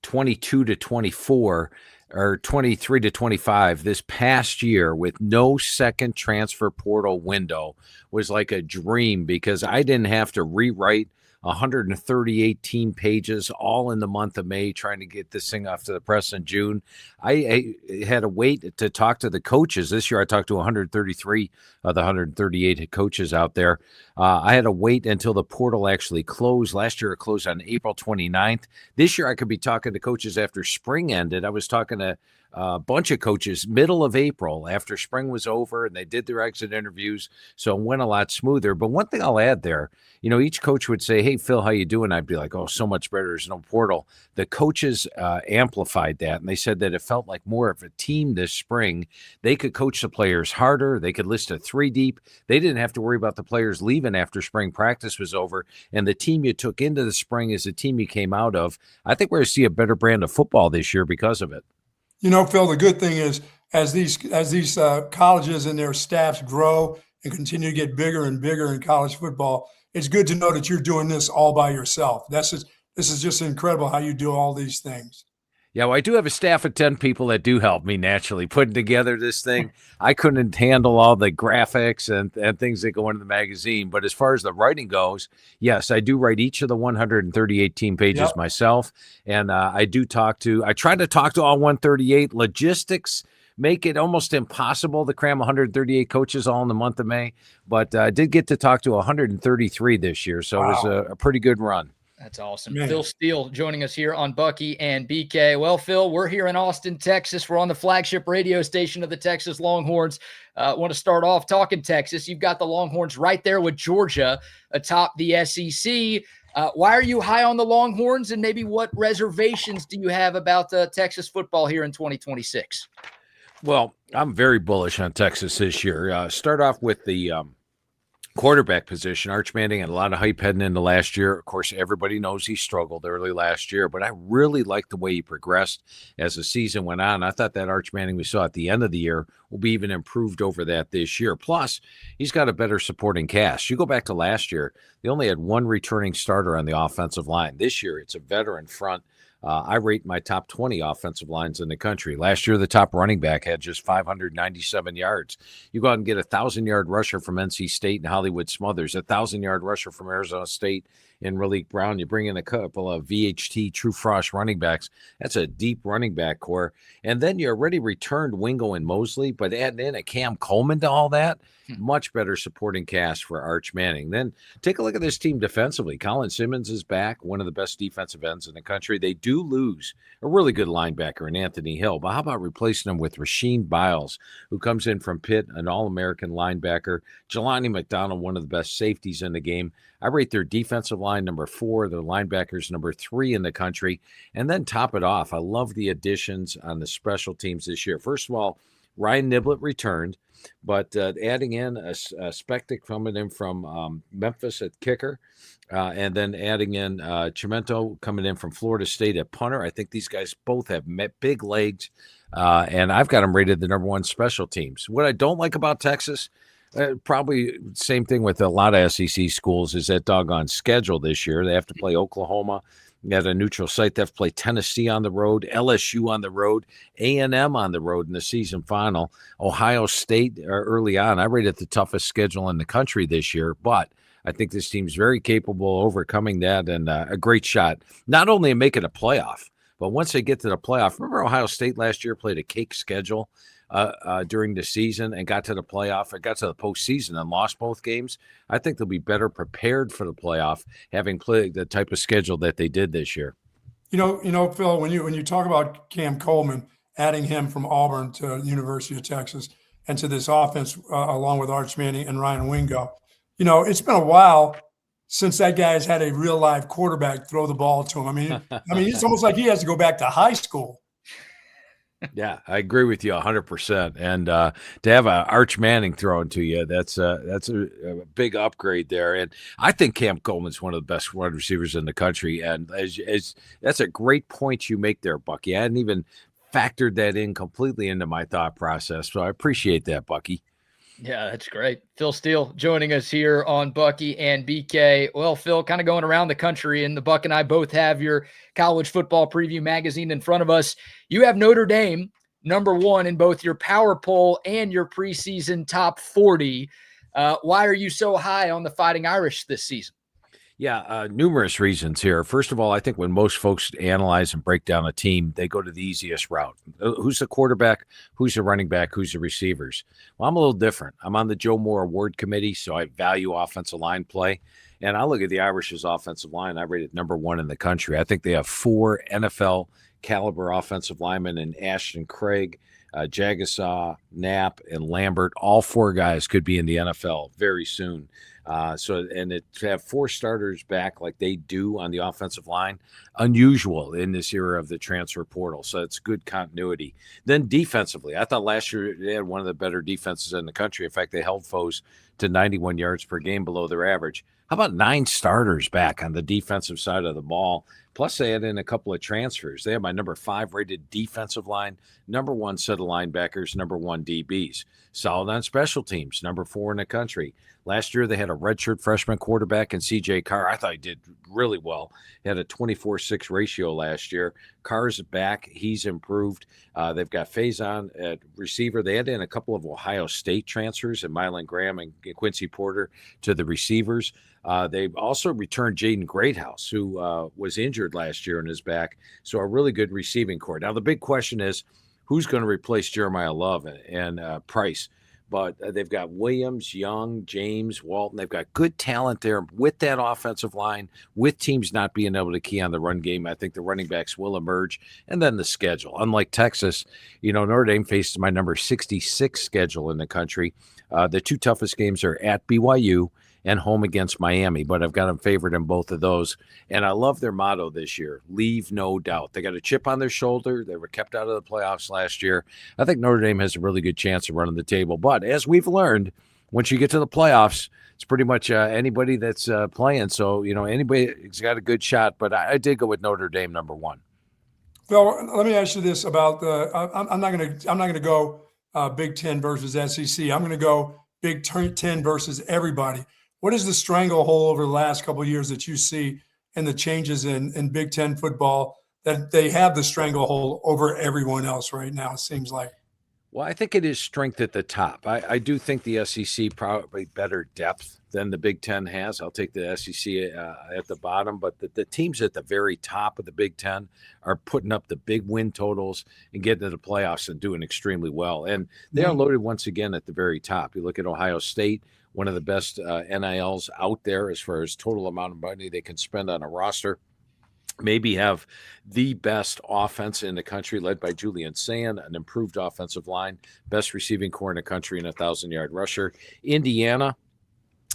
22 to 24 or 23 to 25, this past year with no second transfer portal window was like a dream because I didn't have to rewrite 138 team pages all in the month of May trying to get this thing off to the press in June. I had to wait to talk to the coaches. This year I talked to 133 of the 138 coaches out there. I had to wait until the portal actually closed. Last year it closed on April 29th. This year I could be talking to coaches after spring ended. I was talking to a bunch of coaches middle of April after spring was over and they did their exit interviews. So it went a lot smoother. But one thing I'll add there, each coach would say, "Hey, Phil, how you doing?" I'd be like, "Oh, so much better. There's no portal." The coaches amplified that. And they said that it felt like more of a team this spring. They could coach the players harder. They could list a 3 deep. They didn't have to worry about the players leaving after spring practice was over. And the team you took into the spring is the team you came out of. I think we're going to see a better brand of football this year because of it.
Phil, the good thing is as these colleges and their staffs grow and continue to get bigger and bigger in college football, it's good to know that you're doing this all by yourself. This is just incredible how you do all these things.
Yeah, well, I do have a staff of 10 people that do help me naturally putting together this thing. I couldn't handle all the graphics and things that go into the magazine. But as far as the writing goes, yes, I do write each of the 138 team pages myself. And I try to talk to all 138. Logistics make it almost impossible to cram 138 coaches all in the month of May. But I did get to talk to 133 this year. So It was a pretty good run.
That's awesome.
Man.
Phil Steele joining us here on Bucky and BK. Well, Phil, we're here in Austin, Texas. We're on the flagship radio station of the Texas Longhorns. Want to start off talking Texas. You've got the Longhorns right there with Georgia atop the SEC. Why are you high on the Longhorns, and maybe what reservations do you have about Texas football here in 2026?
Well, I'm very bullish on Texas this year. Start off with the quarterback position. Arch Manning had a lot of hype heading into last year. Of course, everybody knows he struggled early last year, but I really liked the way he progressed as the season went on. I thought that Arch Manning we saw at the end of the year will be even improved over that this year. Plus, he's got a better supporting cast. You go back to last year, they only had one returning starter on the offensive line. This year, it's a veteran front. I rate my top 20 offensive lines in the country. Last year, the top running back had just 597 yards. You go out and get a 1,000-yard rusher from NC State and Hollywood Smothers, a 1,000-yard rusher from Arizona State in Raleek Brown. You bring in a couple of VHT True Frost running backs. That's a deep running back core. And then you already returned Wingo and Mosley, but adding in a Cam Coleman to all that, much better supporting cast for Arch Manning. Then take a look at this team defensively. Colin Simmons is back, one of the best defensive ends in the country. They do lose a really good linebacker in Anthony Hill, but how about replacing him with Rasheed Biles, who comes in from Pitt, an All-American linebacker. Jelani McDonald, one of the best safeties in the game. I rate their defensive line number 4, their linebackers number 3 in the country. And then top it off, I love the additions on the special teams this year. First of all, Ryan Niblett returned, but adding in a Spectic coming in from Memphis at kicker, and then adding in Chimento coming in from Florida State at punter. I think these guys both have big legs, and I've got them rated the number 1 special teams. What I don't like about Texas, probably same thing with a lot of SEC schools, is that doggone schedule this year. They have to play Oklahoma at a neutral site. They have to play Tennessee on the road, LSU on the road, A&M on the road in the season final, Ohio State early on. I rated the toughest schedule in the country this year, but I think this team's very capable of overcoming that and a great shot, not only in making a playoff, but once they get to the playoff. Remember Ohio State last year played a cake schedule during the season and got to the playoff. It got to the postseason and lost both games. I think they'll be better prepared for the playoff, having played the type of schedule that they did this year.
Phil, when you talk about Cam Coleman, adding him from Auburn to the University of Texas and to this offense, along with Arch Manning and Ryan Wingo, it's been a while since that guy has had a real live quarterback throw the ball to him. I mean, it's almost like he has to go back to high school.
Yeah, I agree with you 100%. And to have Arch Manning thrown to you, that's a big upgrade there. And I think Cam Coleman's one of the best wide receivers in the country. And as that's a great point you make there, Bucky. I hadn't even factored that in completely into my thought process. So I appreciate that, Bucky.
Yeah, that's great. Phil Steele joining us here on Bucky and BK. Well, Phil, kind of going around the country, and the Buck and I both have your college football preview magazine in front of us. You have Notre Dame #1 in both your power poll and your preseason top 40. Why are you so high on the Fighting Irish this season?
Yeah, numerous reasons here. First of all, I think when most folks analyze and break down a team, they go to the easiest route. Who's the quarterback? Who's the running back? Who's the receivers? Well, I'm a little different. I'm on the Joe Moore Award Committee, so I value offensive line play. And I look at the Irish's offensive line. I rate it #1 in the country. I think they have 4 NFL caliber offensive linemen in Ashton Craig, Jagasaw, Knapp, and Lambert. All 4 guys could be in the NFL very soon. To have 4 starters back like they do on the offensive line, unusual in this era of the transfer portal. So it's good continuity. Then defensively, I thought last year they had one of the better defenses in the country. In fact, they held foes to 91 yards per game below their average. How about 9 starters back on the defensive side of the ball? Plus, they had in a couple of transfers. They have my #5 rated defensive line, #1 set of linebackers, #1 DBs. Solid on special teams, #4 in the country. Last year, they had a redshirt freshman quarterback in C.J. Carr. I thought he did really well. He had a 24-6 ratio last year. Carr's back. He's improved. They've got Faison at receiver. They had in a couple of Ohio State transfers, and Mylan Graham and Quincy Porter to the receivers. They've also returned Jaden Greathouse, who was injured last year and is back. So a really good receiving core. Now, the big question is, who's going to replace Jeremiah Love and Price? But they've got Williams, Young, James, Walton. They've got good talent there with that offensive line, with teams not being able to key on the run game. I think the running backs will emerge. And then the schedule. Unlike Texas, Notre Dame faces my number 66 schedule in the country. The 2 toughest games are at BYU and home against Miami, but I've got them favored in both of those. And I love their motto this year, leave no doubt. They got a chip on their shoulder. They were kept out of the playoffs last year. I think Notre Dame has a really good chance of running the table. But as we've learned, once you get to the playoffs, it's pretty much anybody that's playing. So, anybody's got a good shot. But I did go with Notre Dame #1.
Phil, let me ask you this about I'm not going to go Big Ten versus SEC. I'm going to go Big Ten versus everybody. What is the stranglehold over the last couple of years that you see in the changes in Big Ten football that they have the stranglehold over everyone else right now, it seems like?
Well, I think it is strength at the top. I do think the SEC probably better depth than the Big Ten has. I'll take the SEC at the bottom, but the teams at the very top of the Big Ten are putting up the big win totals and getting to the playoffs and doing extremely well. And they are loaded once again at the very top. You look at Ohio State, one of the best NILs out there as far as total amount of money they can spend on a roster. Maybe have the best offense in the country, led by Julian Sand, an improved offensive line, best receiving core in the country, and a 1,000-yard rusher. Indiana,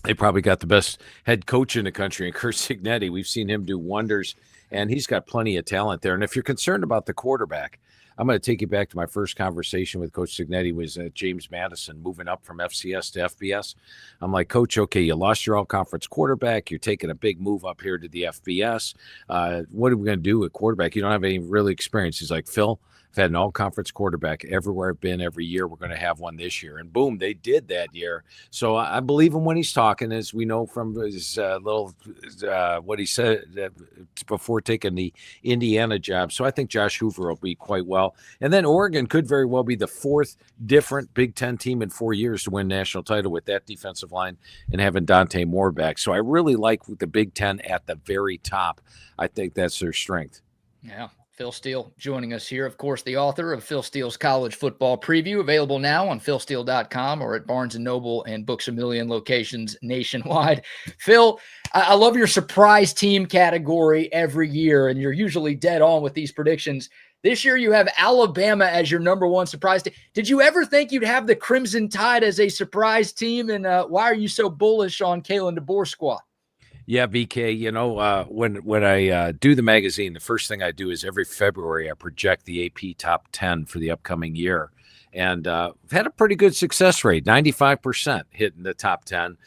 they probably got the best head coach in the country, and Curt Cignetti. We've seen him do wonders, and he's got plenty of talent there. And if you're concerned about the quarterback, I'm going to take you back to my first conversation with Coach Cignetti was James Madison moving up from FCS to FBS. I'm like, Coach, okay, you lost your all-conference quarterback. You're taking a big move up here to the FBS. What are we going to do with quarterback? You don't have any really experience. He's like, Phil, I've had an all-conference quarterback everywhere I've been every year. We're going to have one this year. And boom, they did that year. So I believe him when he's talking, as we know from his what he said before taking the Indiana job. So I think Josh Hoover will be quite well. And then Oregon could very well be the 4th different Big Ten team in 4 years to win national title with that defensive line and having Dante Moore back. So I really like the Big Ten at the very top. I think that's their strength.
Yeah. Phil Steele joining us here. Of course, the author of Phil Steele's College Football Preview, available now on philsteele.com or at Barnes & Noble and Books A Million locations nationwide. Phil, I love your surprise team category every year, and you're usually dead on with these predictions. This year you have Alabama as your #1 surprise team. Did you ever think you'd have the Crimson Tide as a surprise team, and why are you so bullish on Kalen DeBoer's squad?
Yeah, BK, when I do the magazine, the first thing I do is every February I project the AP top 10 for the upcoming year. And we've had a pretty good success rate, 95% hitting the top 10.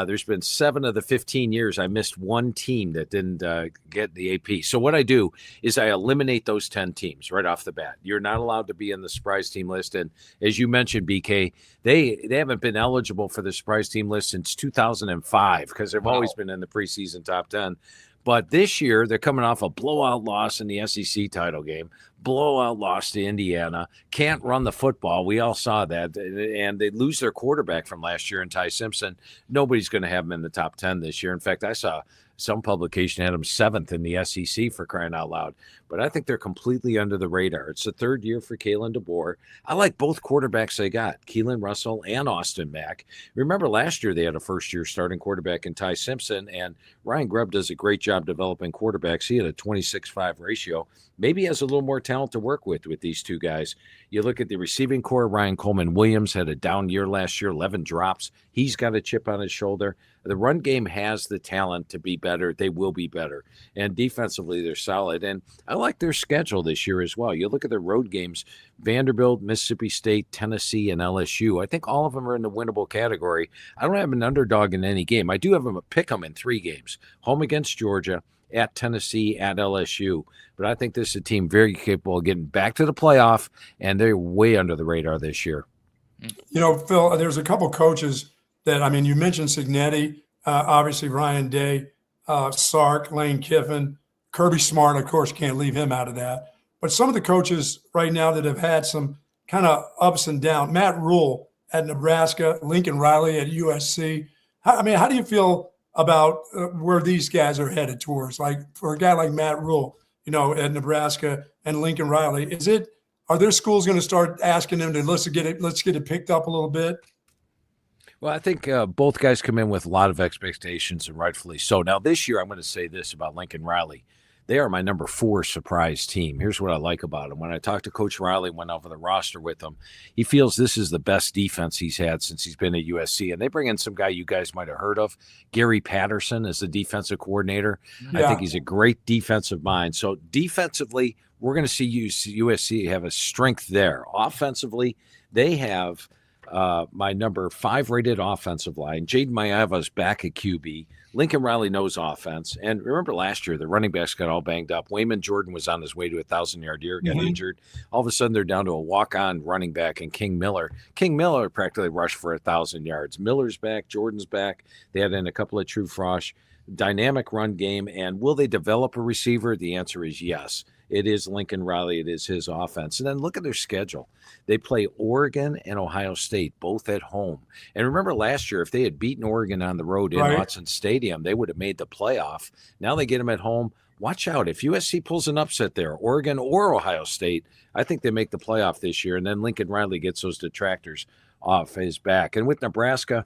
There's been 7 of the 15 years I missed one team that didn't get the AP. So what I do is I eliminate those 10 teams right off the bat. You're not allowed to be in the surprise team list. And as you mentioned, BK, they haven't been eligible for the surprise team list since 2005 because they've always been in the preseason top 10. But this year, they're coming off a blowout loss in the SEC title game, blowout loss to Indiana, can't run the football. We all saw that. And they lose their quarterback from last year in Ty Simpson. Nobody's going to have him in the top 10 this year. In fact, I saw some publication had him 7th in the SEC for crying out loud. But I think they're completely under the radar. It's the 3rd year for Kalen DeBoer. I like both quarterbacks they got, Keelan Russell and Austin Mack. Remember last year they had a first-year starting quarterback in Ty Simpson, and Ryan Grubb does a great job developing quarterbacks. He had a 26-5 ratio. Maybe he has a little more talent to work with these two guys. You look at the receiving core, Ryan Coleman-Williams had a down year last year, 11 drops. He's got a chip on his shoulder. The run game has the talent to be better. They will be better. And defensively, they're solid. And I like their schedule this year as well. You look at their road games, Vanderbilt, Mississippi State, Tennessee, and LSU. I think all of them are in the winnable category. I don't have an underdog in any game. I do have them pick them in 3 games. Home against Georgia, at Tennessee, at LSU. But I think this is a team very capable of getting back to the playoff, and they're way under the radar this year.
Phil, there's a couple coaches that, you mentioned Cignetti, obviously Ryan Day, Sark, Lane Kiffin, Kirby Smart, of course, can't leave him out of that. But some of the coaches right now that have had some kind of ups and downs, Matt Rule at Nebraska, Lincoln Riley at USC. How do you feel about where these guys are headed towards? Like for a guy like Matt Rule, at Nebraska and Lincoln Riley, are their schools going to start asking them to let's get it picked up a little bit?
Well, I think both guys come in with a lot of expectations, and rightfully so. Now, this year, I'm going to say this about Lincoln Riley. They are my number 4 surprise team. Here's what I like about them. When I talked to Coach Riley, went over the roster with him, he feels this is the best defense he's had since he's been at USC. And they bring in some guy you guys might have heard of. Gary Patterson is the defensive coordinator. Yeah. I think he's a great defensive mind. So defensively, we're going to see USC have a strength there. Offensively, they have my number 5 rated offensive line. Jaden Maieva's back at QB. Lincoln Riley knows offense. And remember last year, the running backs got all banged up. Wayman Jordan was on his way to a 1,000-yard year, got injured. All of a sudden, they're down to a walk-on running back in King Miller. King Miller practically rushed for 1,000 yards. Miller's back. Jordan's back. They had in a couple of true frosh. Dynamic run game. And will they develop a receiver? The answer is yes. It is Lincoln Riley. It is his offense. And then look at their schedule. They play Oregon and Ohio State, both at home. And remember last year, if they had beaten Oregon on the road in Autzen Stadium, they would have made the playoff. Now they get them at home. Watch out. If USC pulls an upset there, Oregon or Ohio State, I think they make the playoff this year. And then Lincoln Riley gets those detractors off his back. And with Nebraska,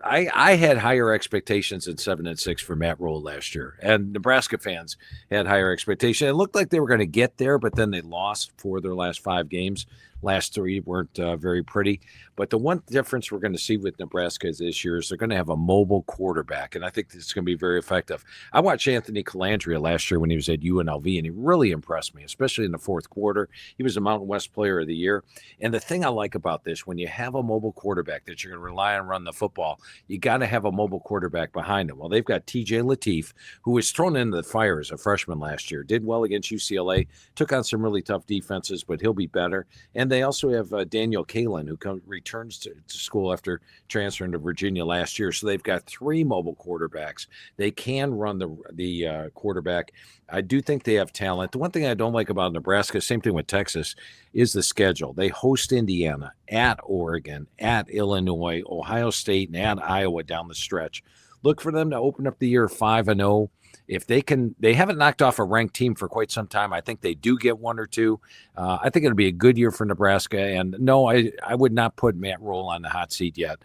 I had higher expectations at 7-6 for Matt Rule last year, and Nebraska fans had higher expectations. It looked like they were going to get there, but then they lost 4 of their last 5 games. Last 3 weren't very pretty. But the one difference we're going to see with Nebraska this year is they're going to have a mobile quarterback, and I think it's going to be very effective. I watched Anthony Calandria last year when he was at UNLV, and he really impressed me, especially in the 4th quarter. He was the Mountain West Player of the Year. And the thing I like about this, when you have a mobile quarterback that you're going to rely on run the football, you got to have a mobile quarterback behind him. Well, they've got TJ Lateef, who was thrown into the fire as a freshman last year, did well against UCLA, took on some really tough defenses, but he'll be better. And they also have Daniel Kalin, who returns to school after transferring to Virginia last year. So they've got 3 mobile quarterbacks. They can run the quarterback. I do think they have talent. The one thing I don't like about Nebraska, same thing with Texas, is the schedule. They host Indiana, at Oregon, at Illinois, Ohio State, and at Iowa down the stretch. Look for them to open up the year 5-0. If they haven't knocked off a ranked team for quite some time. I think they do get 1 or 2. I think it'll be a good year for Nebraska. And no, I would not put Matt Rule on the hot seat yet.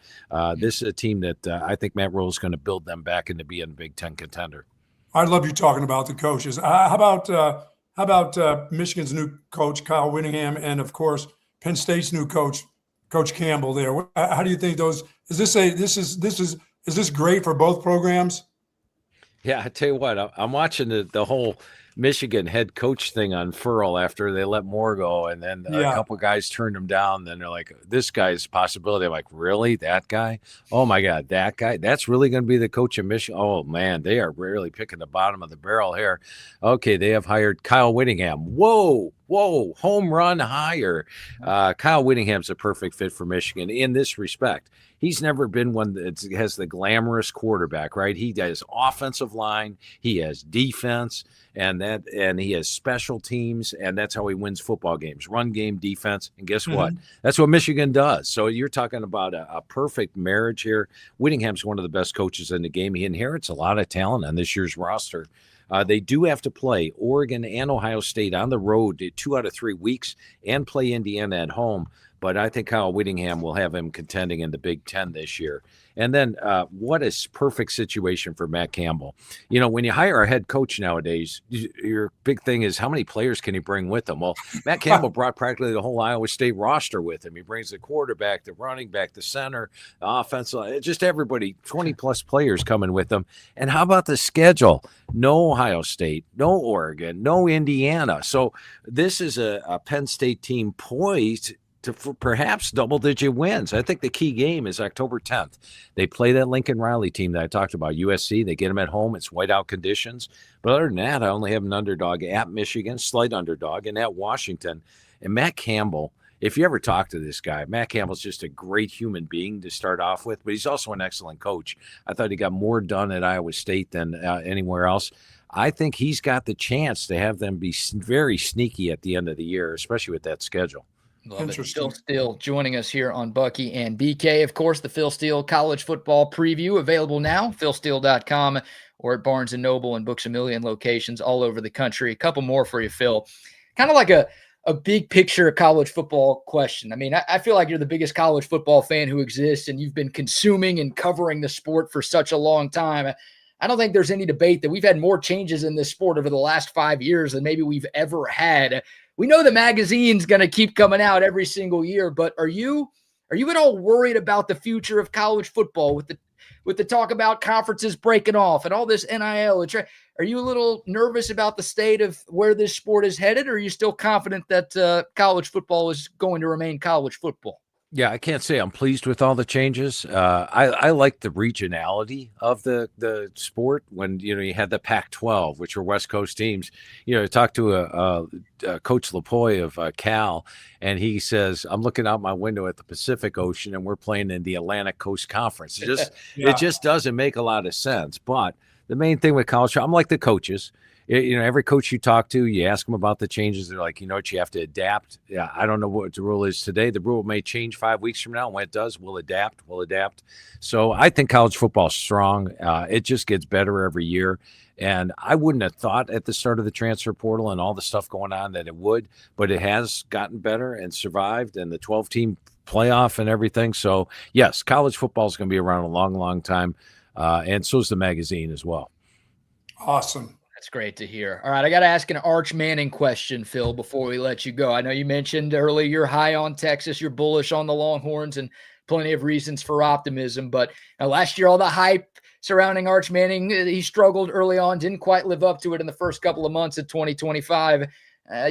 This is a team that I think Matt Rule is going to build them back into being a Big Ten contender.
I love you talking about the coaches. How about Michigan's new coach, Kyle Whittingham, and of course Penn State's new coach, Coach Campbell? There, how do you think those? Is Is this great for both programs?
Yeah, I tell you what, I'm watching the whole Michigan head coach thing unfurl after they let Moore go, and then a couple guys turned him down. Then they're like, "This guy's possibility." I'm like, "Really? That guy? Oh my God, that guy? That's really going to be the coach of Michigan?" Oh man, they are really picking the bottom of the barrel here. Okay, they have hired Kyle Whittingham. Whoa, home run hire. Kyle Whittingham's a perfect fit for Michigan in this respect. He's never been one that has the glamorous quarterback, right? He has offensive line, he has defense, and he has special teams, and that's how he wins football games. Run game, defense, and guess what? That's what Michigan does. So you're talking about a perfect marriage here. Whittingham's one of the best coaches in the game. He inherits a lot of talent on this year's roster. They do have to play Oregon and Ohio State on the road 2 out of 3 weeks and play Indiana at home. But I think Kyle Whittingham will have him contending in the Big Ten this year. And then what a perfect situation for Matt Campbell. You know, when you hire a head coach nowadays, your big thing is how many players can he bring with him? Well, Matt Campbell brought practically the whole Iowa State roster with him. He brings the quarterback, the running back, the center, the offensive, just everybody, 20-plus players coming with them. And how about the schedule? No Ohio State, no Oregon, no Indiana. So this is a Penn State team poised to perhaps double-digit wins. I think the key game is October 10th. They play that Lincoln Riley team that I talked about, USC. They get them at home. It's whiteout conditions. But other than that, I only have an underdog at Michigan, slight underdog, and at Washington. And Matt Campbell, if you ever talk to this guy, Matt Campbell's just a great human being to start off with, but he's also an excellent coach. I thought he got more done at Iowa State than anywhere else. I think he's got the chance to have them be very sneaky at the end of the year, especially with that schedule.
Love it. Phil Steele joining us here on Bucky and BK. Of course, the Phil Steele college football preview available now, philsteele.com or at Barnes & Noble and Books A Million locations all over the country. A couple more for you, Phil. Kind of like a big picture college football question. I mean, I feel like you're the biggest college football fan who exists, and you've been consuming and covering the sport for such a long time. I don't think there's any debate that we've had more changes in this sport over the last 5 years than maybe we've ever had. We know the magazine's going to keep coming out every single year, but are you at all worried about the future of college football with the talk about conferences breaking off and all this NIL? Are you a little nervous about the state of where this sport is headed, or are you still confident that college football is going to remain college football?
Yeah, I can't say I'm pleased with all the changes. I like the regionality of the sport. When you had the Pac-12, which were West Coast teams. I talked to a Coach Lapoy of Cal, and he says, "I'm looking out my window at the Pacific Ocean, and we're playing in the Atlantic Coast Conference." It just doesn't make a lot of sense. But the main thing with college, I'm like the coaches. Every coach you talk to, you ask them about the changes. They're like, you have to adapt. Yeah, I don't know what the rule is today. The rule may change 5 weeks from now. When it does, we'll adapt. So I think college football is strong. It just gets better every year. And I wouldn't have thought at the start of the transfer portal and all the stuff going on that it would, but it has gotten better and survived, and the 12-team playoff and everything. So, yes, college football is going to be around a long, long time, and so is the magazine as well.
Awesome.
That's great to hear. All right, I got to ask an Arch Manning question, Phil, before we let you go. I know you mentioned earlier you're high on Texas, you're bullish on the Longhorns, and plenty of reasons for optimism. But last year, all the hype surrounding Arch Manning, he struggled early on, didn't quite live up to it in the first couple of months of 2025.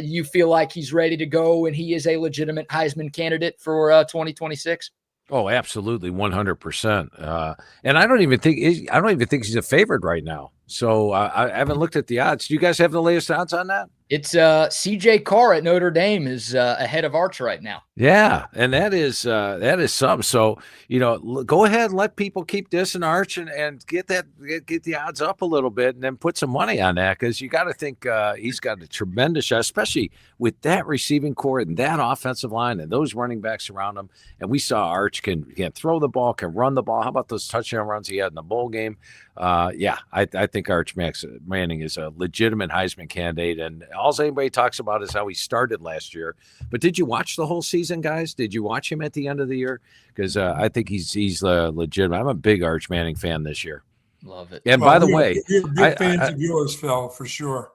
You feel like he's ready to go and he is a legitimate Heisman candidate for 2026?
Oh, absolutely, 100%. And I don't even think he's a favorite right now. So I haven't looked at the odds. Do you guys have the latest odds on that?
It's CJ Carr at Notre Dame is ahead of Arch right now.
Yeah, and that is something. So go ahead and let people keep dissing Arch and get the odds up a little bit, and then put some money on that, because you got to think he's got a tremendous shot, especially with that receiving core and that offensive line and those running backs around him. And we saw Arch can throw the ball, can run the ball. How about those touchdown runs he had in the bowl game? I think Arch Manning is a legitimate Heisman candidate, and all anybody talks about is how he started last year. But did you watch the whole season, guys? Did you watch him at the end of the year? Because I think he's legitimate. I'm a big Arch Manning fan this year.
Love it.
And by the way,
we're big fans of yours, Phil, for sure.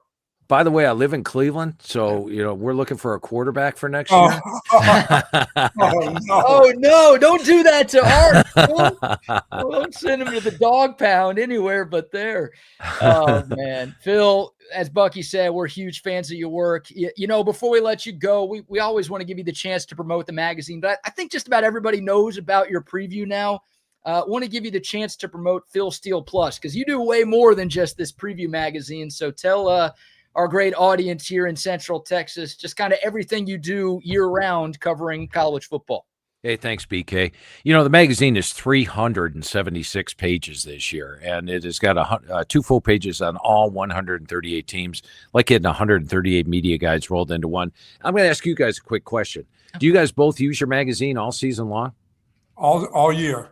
By the way, I live in Cleveland, so we're looking for a quarterback for next
Oh,
year.
oh, no.
Oh no! Don't do that to Art. Don't send him to the dog pound anywhere but there. Oh man, Phil, as Bucky said, we're huge fans of your work. Before we let you go, we always want to give you the chance to promote the magazine, but I think just about everybody knows about your preview now. Want to give you the chance to promote Phil Steele Plus, because you do way more than just this preview magazine. So tell our great audience here in Central Texas just kind of everything you do year round covering college football.
Hey, thanks, BK. The magazine is 376 pages this year, and it has got 2 full pages on all 138 teams, like getting 138 media guides rolled into one. I'm going to ask you guys a quick question. Do you guys both use your magazine all season long?
All year.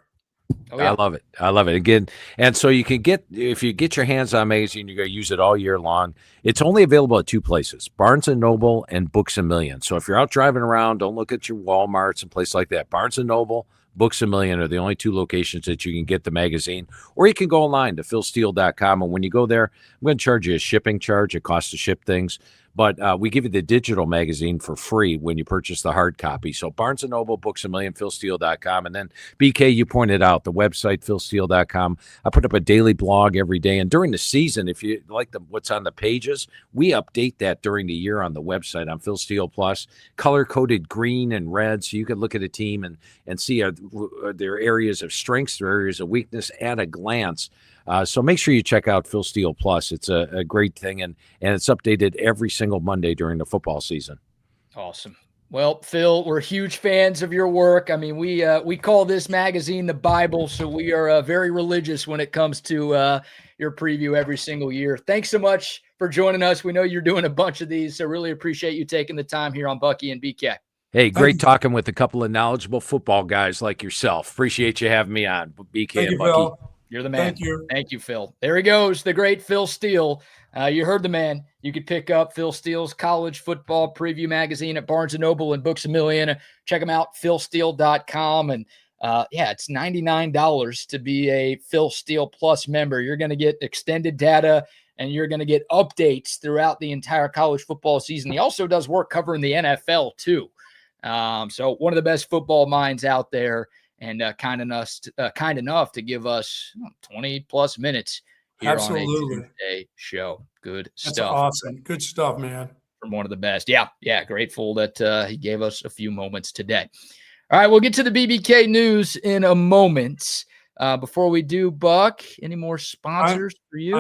Oh, yeah.
I love it. Again, and so if you get your hands on a magazine, you're going to use it all year long. It's only available at 2 places, Barnes & Noble and Books A Million. So if you're out driving around, don't look at your Walmarts and places like that. Barnes & Noble, Books A Million are the only 2 locations that you can get the magazine. Or you can go online to philsteele.com, and when you go there, I'm going to charge you a shipping charge. It costs to ship things. But we give you the digital magazine for free when you purchase the hard copy. So Barnes & Noble, Books A Million, philsteele.com. And then, BK, you pointed out the website, philsteele.com. I put up a daily blog every day. And during the season, if you like what's on the pages, we update that during the year on the website on Phil Steele Plus, color-coded green and red. So you can look at a team and see their areas of strengths, their areas of weakness at a glance. So make sure you check out Phil Steele Plus. It's a great thing, and it's updated every single Monday during the football season.
Awesome. Well, Phil, we're huge fans of your work. I mean, we call this magazine the Bible, so we are very religious when it comes to your preview every single year. Thanks so much for joining us. We know you're doing a bunch of these, so really appreciate you taking the time here on Bucky and BK.
Hey, great talking with a couple of knowledgeable football guys like yourself. Appreciate you having me on, BK and Bucky.
Phil.
You're the man.
Thank
you, Phil. There he goes, the great Phil Steele. You heard the man. You could pick up Phil Steele's college football preview magazine at Barnes & Noble and Books A Million. Check them out, philsteele.com. And, it's $99 to be a Phil Steele Plus member. You're going to get extended data, and you're going to get updates throughout the entire college football season. He also does work covering the NFL, too. So one of the best football minds out there. And kind enough to give us 20-plus minutes here on a Tuesday show. Good stuff.
That's awesome. Good stuff, man.
From one of the best. Yeah, grateful that he gave us a few moments today. All right, we'll get to the BBK news in a moment. Before we do, Buck, any more sponsors for you?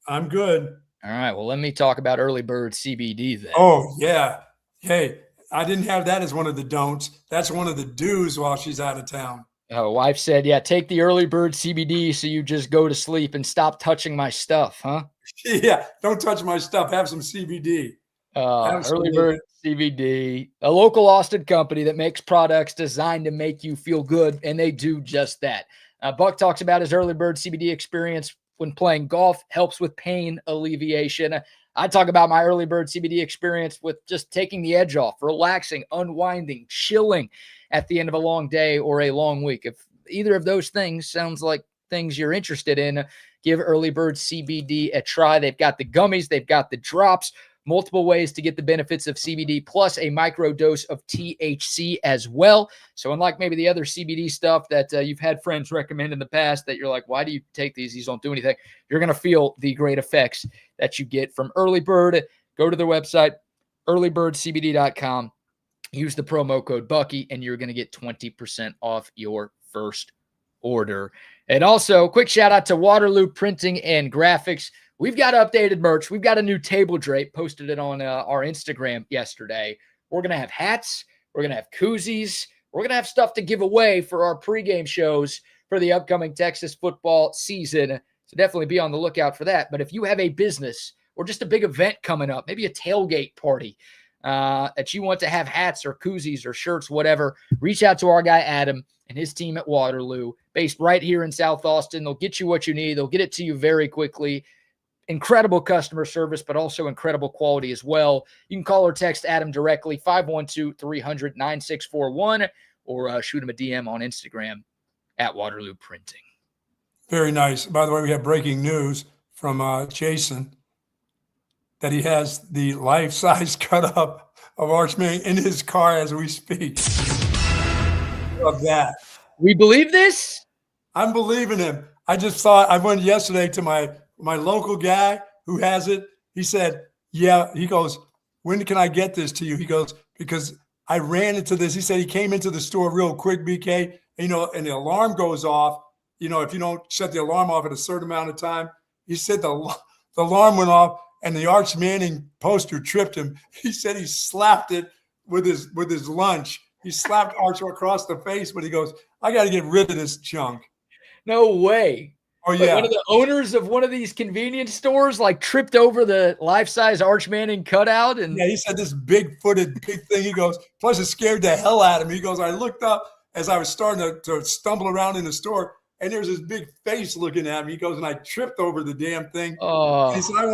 I'm good.
All right, well, let me talk about Early Bird CBD then.
Oh, yeah. Hey, I didn't have that as one of the don'ts. That's one of the do's while she's out of town.
Wife said, take the Early Bird CBD so you just go to sleep and stop touching my stuff, huh?
Yeah, don't touch my stuff. Have some CBD.
Early Bird CBD, a local Austin company that makes products designed to make you feel good, and they do just that. Buck talks about his Early Bird CBD experience when playing golf, helps with pain alleviation. I talk about my Early Bird CBD experience with just taking the edge off, relaxing, unwinding, chilling at the end of a long day or a long week. If either of those things sounds like things you're interested in, give Early Bird CBD a try. They've got the gummies, they've got the drops, multiple ways to get the benefits of CBD, plus a micro dose of THC as well. So unlike maybe the other CBD stuff that you've had friends recommend in the past that you're like, why do you take these? These don't do anything. You're going to feel the great effects that you get from Early Bird. Go to their website, earlybirdcbd.com. Use the promo code Bucky, and you're going to get 20% off your first order. And also, quick shout out to Waterloo Printing and Graphics. We've got updated merch. We've got a new table drape, posted it on our Instagram yesterday. We're going to have hats. We're going to have koozies. We're going to have stuff to give away for our pregame shows for the upcoming Texas football season. So definitely be on the lookout for that. But if you have a business or just a big event coming up, maybe a tailgate party that you want to have hats or koozies or shirts, whatever, reach out to our guy Adam and his team at Waterloo, based right here in South Austin. They'll get you what you need. They'll get it to you very quickly. Incredible customer service, but also incredible quality as well. You can call or text Adam directly, 512-300-9641, or shoot him a DM on Instagram at Waterloo Printing.
Very nice. By the way, we have breaking news from Jason. that he has the life-size cut-up of Arch Manning in his car as we speak. Of that.
We believe this?
I'm believing him. I just thought I went yesterday to my local guy who has it. He said, yeah, he goes, when can I get this to you? He goes, because I ran into this. He said he came into the store real quick, BK, and the alarm goes off. If you don't shut the alarm off at a certain amount of time, he said the alarm went off and the Arch Manning poster tripped him. He said he slapped it with his lunch. He slapped Arch across the face, but he goes, I got to get rid of this junk.
No way.
Oh, yeah.
One of the owners of one of these convenience stores tripped over the life-size Arch Manning cutout. And
yeah, he said this big-footed big thing. He goes, plus it scared the hell out of me. He goes, I looked up as I was starting to stumble around in the store, and there's this big face looking at me. He goes, and I tripped over the damn thing.
Oh.
And he said, I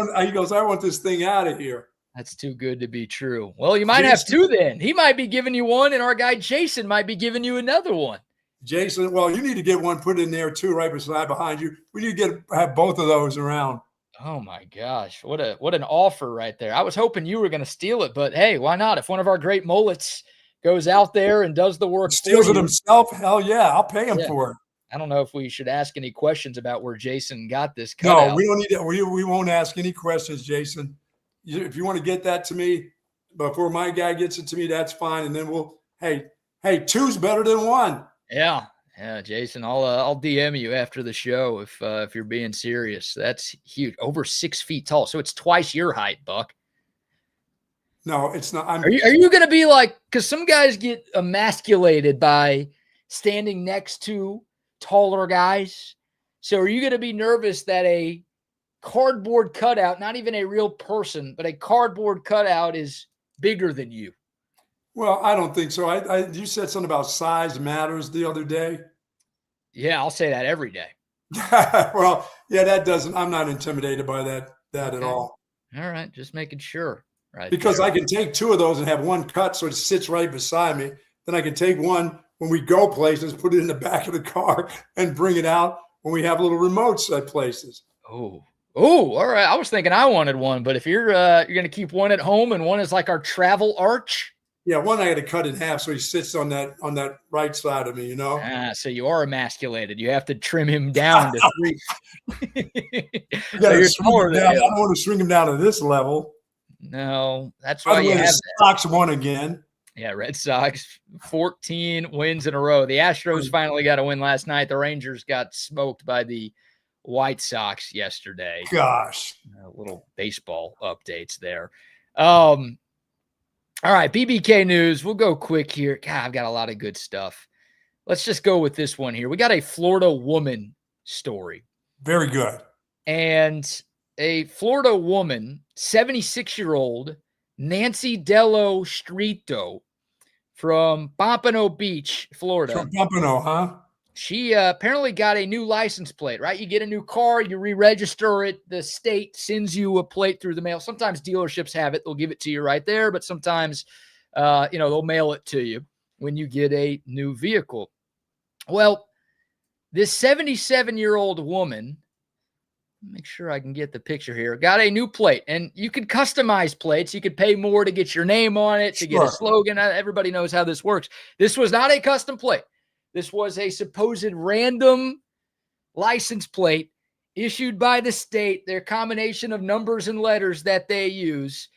want this thing out of here.
That's too good to be true. Well, you might have two then. He might be giving you one, and our guy Jason might be giving you another one.
Jason, well, you need to get one put in there too, right behind you. We need to have both of those around.
Oh my gosh, what an offer right there. I was hoping you were going to steal it, but hey, why not? If one of our great mullets goes out there and does the work,
steals it himself, hell yeah, I'll pay him for it.
I don't know if we should ask any questions about where Jason got this cutout.
No, we don't need to. We won't ask any questions, Jason. If you want to get that to me before my guy gets it to me, that's fine. And then hey, two's better than one.
Yeah, Jason, I'll DM you after the show if you're being serious. That's huge, over 6 feet tall, so it's twice your height, Buck.
No, it's not.
Are you going to be because some guys get emasculated by standing next to taller guys. So are you going to be nervous that a cardboard cutout, not even a real person, but a cardboard cutout is bigger than you?
Well, I don't think so. You said something about size matters the other day.
Yeah, I'll say that every day.
Well, yeah, that doesn't. I'm not intimidated by that at all.
All right, just making sure. Right.
Because I can take two of those and have one cut so it sits right beside me. Then I can take one when we go places, put it in the back of the car, and bring it out when we have little remotes at places.
Oh, all right. I was thinking I wanted one, but if you're going to keep one at home and one is like our travel arch.
Yeah, one I got to cut in half so he sits on that right side of me,
So you are emasculated. You have to trim him down to 3.
I don't want to shrink him down to this level.
No, that's why you have
the Sox won again.
Yeah, Red Sox, 14 wins in a row. The Astros finally got a win last night. The Rangers got smoked by the White Sox yesterday.
Gosh.
Little baseball updates there. All right, BBK news. We'll go quick here. God, I've got a lot of good stuff. Let's just go with this one here. We got a Florida woman story.
Very good.
And a Florida woman, 76-year-old Nancy Dello Strito from Pompano Beach, Florida.
From Pompano, huh?
She apparently got a new license plate, right? You get a new car, you re-register it. The state sends you a plate through the mail. Sometimes dealerships have it. They'll give it to you right there. But sometimes, they'll mail it to you when you get a new vehicle. Well, this 77-year-old woman, make sure I can get the picture here, got a new plate. And you could customize plates. You could pay more to get your name on it, to get a slogan. Everybody knows how this works. This was not a custom plate. This was a supposed random license plate issued by the state, their combination of numbers and letters that they use.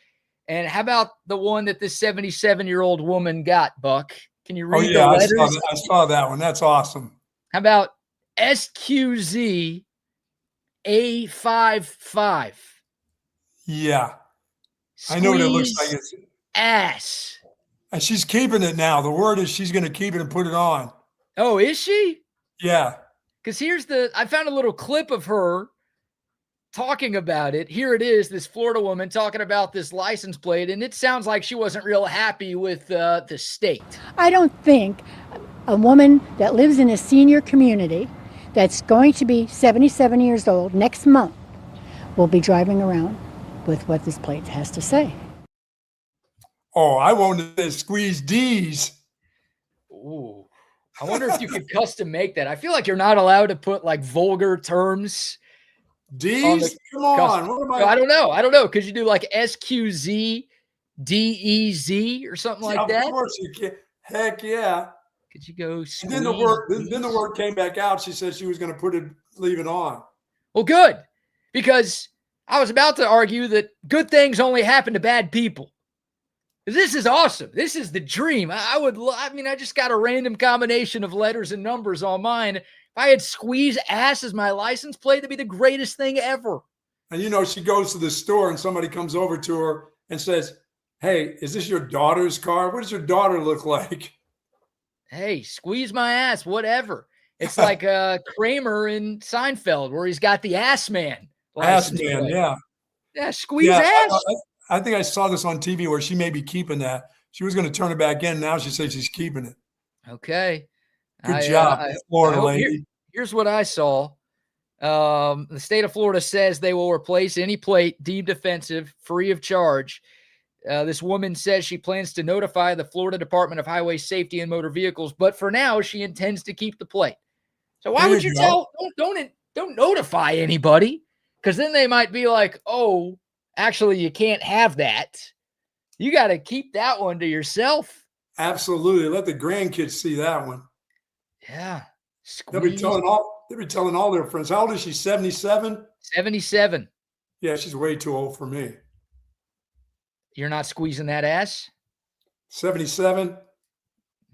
And how about the one that this 77-year-old woman got, Buck? Can you read the letters?
I saw that one. That's awesome.
How about SQZ A55?
Yeah. I know what it looks like. It's
ass.
And she's keeping it now. The word is she's going to keep it and put it on.
Oh, is she?
Yeah.
Because I found a little clip of her talking about it. Here it is, this Florida woman talking about this license plate, and it sounds like she wasn't real happy with the state.
I don't think a woman that lives in a senior community that's going to be 77 years old next month will be driving around with what this plate has to say.
Oh, I wanted to squeeze D's.
Ooh. I wonder if you could custom make that. I feel like you're not allowed to put like vulgar terms
D's? Come on. What am
I don't know. I don't know. Could you do like SQZ, DEZ or something like that?
Of course you can. Heck yeah.
Could you go squeeze?
And then the word came back out. She said she was going to leave it on.
Well, good. Because I was about to argue that good things only happen to bad people. This is awesome. This is the dream. I just got a random combination of letters and numbers on mine. If I had squeeze ass as my license plate, that'd be the greatest thing ever.
And she goes to the store and somebody comes over to her and says, "Hey, is this your daughter's car? What does your daughter look like?"
Hey, squeeze my ass, whatever. It's like Kramer in Seinfeld where he's got the ass man.
Ass man, yeah.
Yeah, squeeze ass.
I think I saw this on TV where she may be keeping that. She was going to turn it back in. Now she says she's keeping it.
Okay.
Good job, Florida lady.
Here's what I saw. The state of Florida says they will replace any plate deemed offensive free of charge. This woman says she plans to notify the Florida Department of Highway Safety and Motor Vehicles, but for now she intends to keep the plate. So why would you don't notify anybody? Because then they might be like, oh, actually, you can't have that. You got to keep that one to yourself.
Absolutely. Let the grandkids see that one.
Yeah.
They'll be telling all their friends. How old is she? 77?
77.
Yeah, she's way too old for me.
You're not squeezing that ass?
77?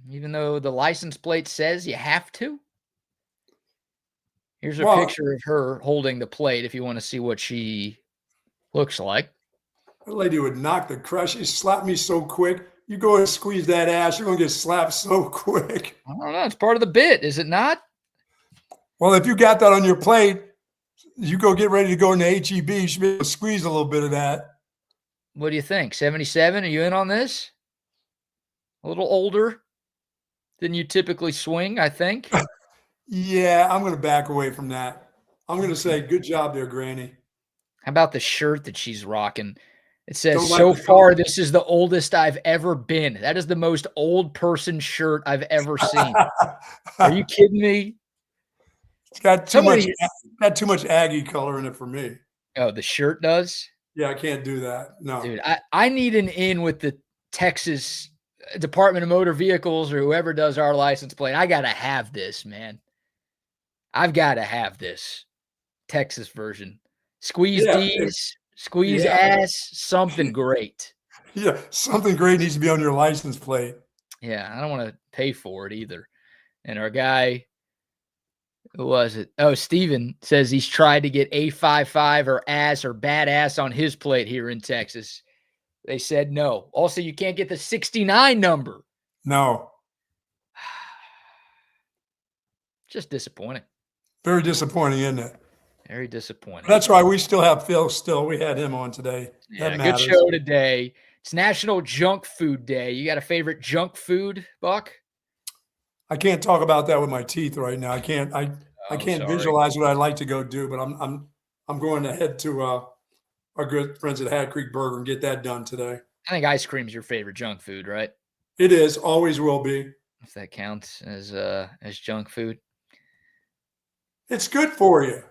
Even though the license plate says you have to? Here's a picture of her holding the plate if you want to see what she looks like.
That lady would knock the crap. She slapped me so quick. You go and squeeze that ass, you're going to get slapped so quick.
I don't know. It's part of the bit, is it not?
Well, if you got that on your plate, you go get ready to go into HEB. You should be able to squeeze a little bit of that.
What do you think? 77? Are you in on this? A little older than you typically swing, I think.
Yeah, I'm going to back away from that. I'm going to say, good job there, Granny.
How about the shirt that she's rocking? It says, so far, this is the oldest I've ever been. That is the most old person shirt I've ever seen. Are you kidding me?
It's got too much Aggie color in it for me.
Oh, the shirt does?
Yeah, I can't do that. No.
Dude, I need an in with the Texas Department of Motor Vehicles or whoever does our license plate. I got to have this, man. I've got to have this Texas version. Squeeze D's, squeeze ass, something great.
Yeah, something great needs to be on your license plate.
Yeah, I don't want to pay for it either. And our guy, who was it? Oh, Steven says he's tried to get A55 or ass or badass on his plate here in Texas. They said no. Also, you can't get the 69 number.
No.
Just disappointing.
Very disappointing, isn't it?
Very disappointing.
That's why we still have Phil still. We had him on today.
Yeah, good show today. It's National Junk Food Day. You got a favorite junk food, Buck?
I can't talk about that with my teeth right now. I can't visualize what I'd like to go do, but I'm going to head to our good friends at Hat Creek Burger and get that done today.
I think ice cream is your favorite junk food, right?
It is, always will be.
If that counts as junk food.
It's good for you.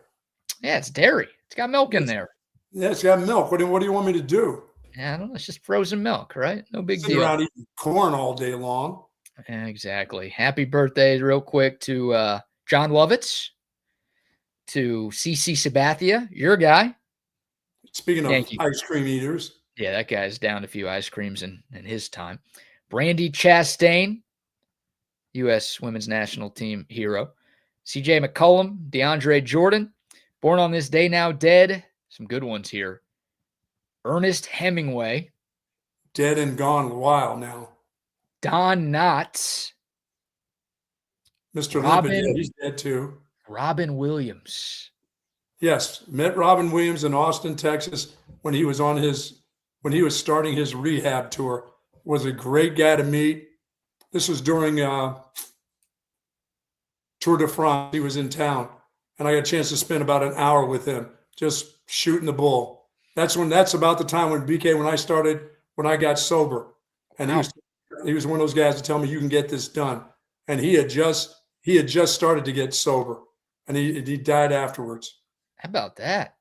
Yeah, it's dairy. It's got milk in there.
Yeah, it's got milk. What do you want me to do?
Yeah, I don't know. It's just frozen milk, right? No big deal.
Around eating corn all day long.
Yeah, exactly. Happy birthday, real quick, to John Lovitz, to CC Sabathia, your guy.
Speaking of ice cream eaters.
Yeah, that guy's downed a few ice creams in his time. Brandy Chastain, U.S. Women's National Team hero. CJ McCollum, DeAndre Jordan, born on this day now dead. Some good ones here. Ernest Hemingway.
Dead and gone a while now.
Don Knotts.
Mr. Robin, he's dead too.
Robin Williams.
Yes, met Robin Williams in Austin, Texas when he was starting his rehab tour. Was a great guy to meet. This was during Tour de France. He was in town, and I got a chance to spend about an hour with him, just shooting the bull. That's about the time when BK, when I got sober, and he was one of those guys to tell me you can get this done, and he had just started to get sober, and he died afterwards.
How about that?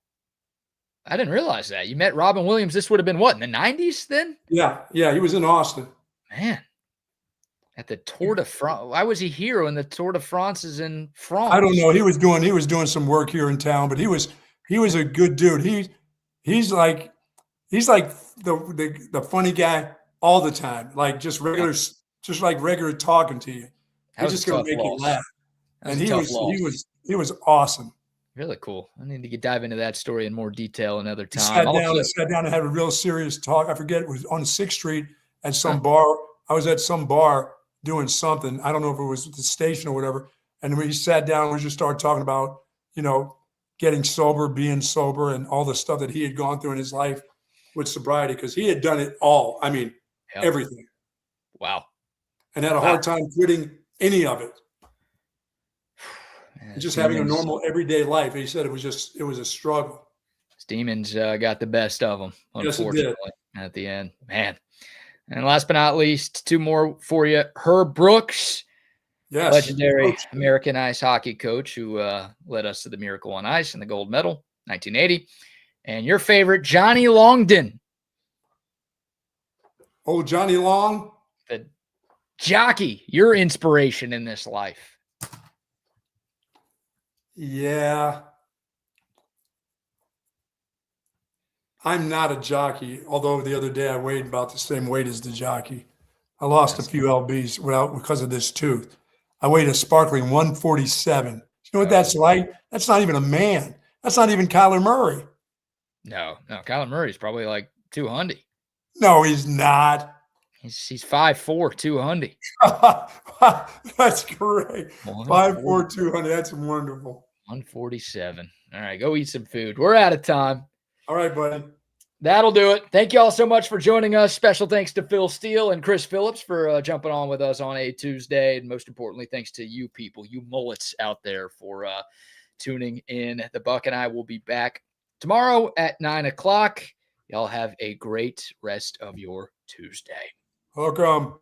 I didn't realize that. You met Robin Williams. This would have been what, in the 90s then?
Yeah, he was in Austin.
Man, at the Tour de France. Why was he here when the Tour de France is in France?
I don't know. He was doing some work here in town, but he was a good dude. He's like the funny guy all the time, like just regular talking to you. He's just gonna make you laugh. And he was awesome.
Really cool. I need to dive into that story in more detail another time.
Sat down and had a real serious talk. I forget, it was on 6th Street at some bar. I was at some bar doing something. I don't know if it was the station or whatever. And we sat down and we just started talking about, getting sober, being sober, and all the stuff that he had gone through in his life with sobriety, because he had done it all. I mean, everything.
Wow.
And had a hard time quitting any of it. Man, just having a normal everyday life. He said it was a struggle.
His demons got the best of him, unfortunately, at the end. Man. And last but not least, two more for you. Herb Brooks, legendary American ice hockey coach who led us to the Miracle on Ice and the gold medal, 1980. And your favorite, Johnny Longden.
Oh, Johnny Long.
The jockey, your inspiration in this life.
Yeah. I'm not a jockey, although the other day I weighed about the same weight as the jockey. I lost a few lbs because of this tooth. I weighed a sparkling 147. You know what that's like? That's not even a man. That's not even Kyler Murray.
No. Kyler Murray's probably like 200.
No, he's not.
He's 5'4", 200.
That's great. 5'4", 200. That's wonderful.
147. All right, go eat some food. We're out of time.
All right, buddy.
That'll do it. Thank you all so much for joining us. Special thanks to Phil Steele and Chris Phillips for jumping on with us on a Tuesday. And most importantly, thanks to you people, you mullets out there for tuning in. The Buck and I will be back tomorrow at 9 o'clock. Y'all have a great rest of your Tuesday.
Welcome.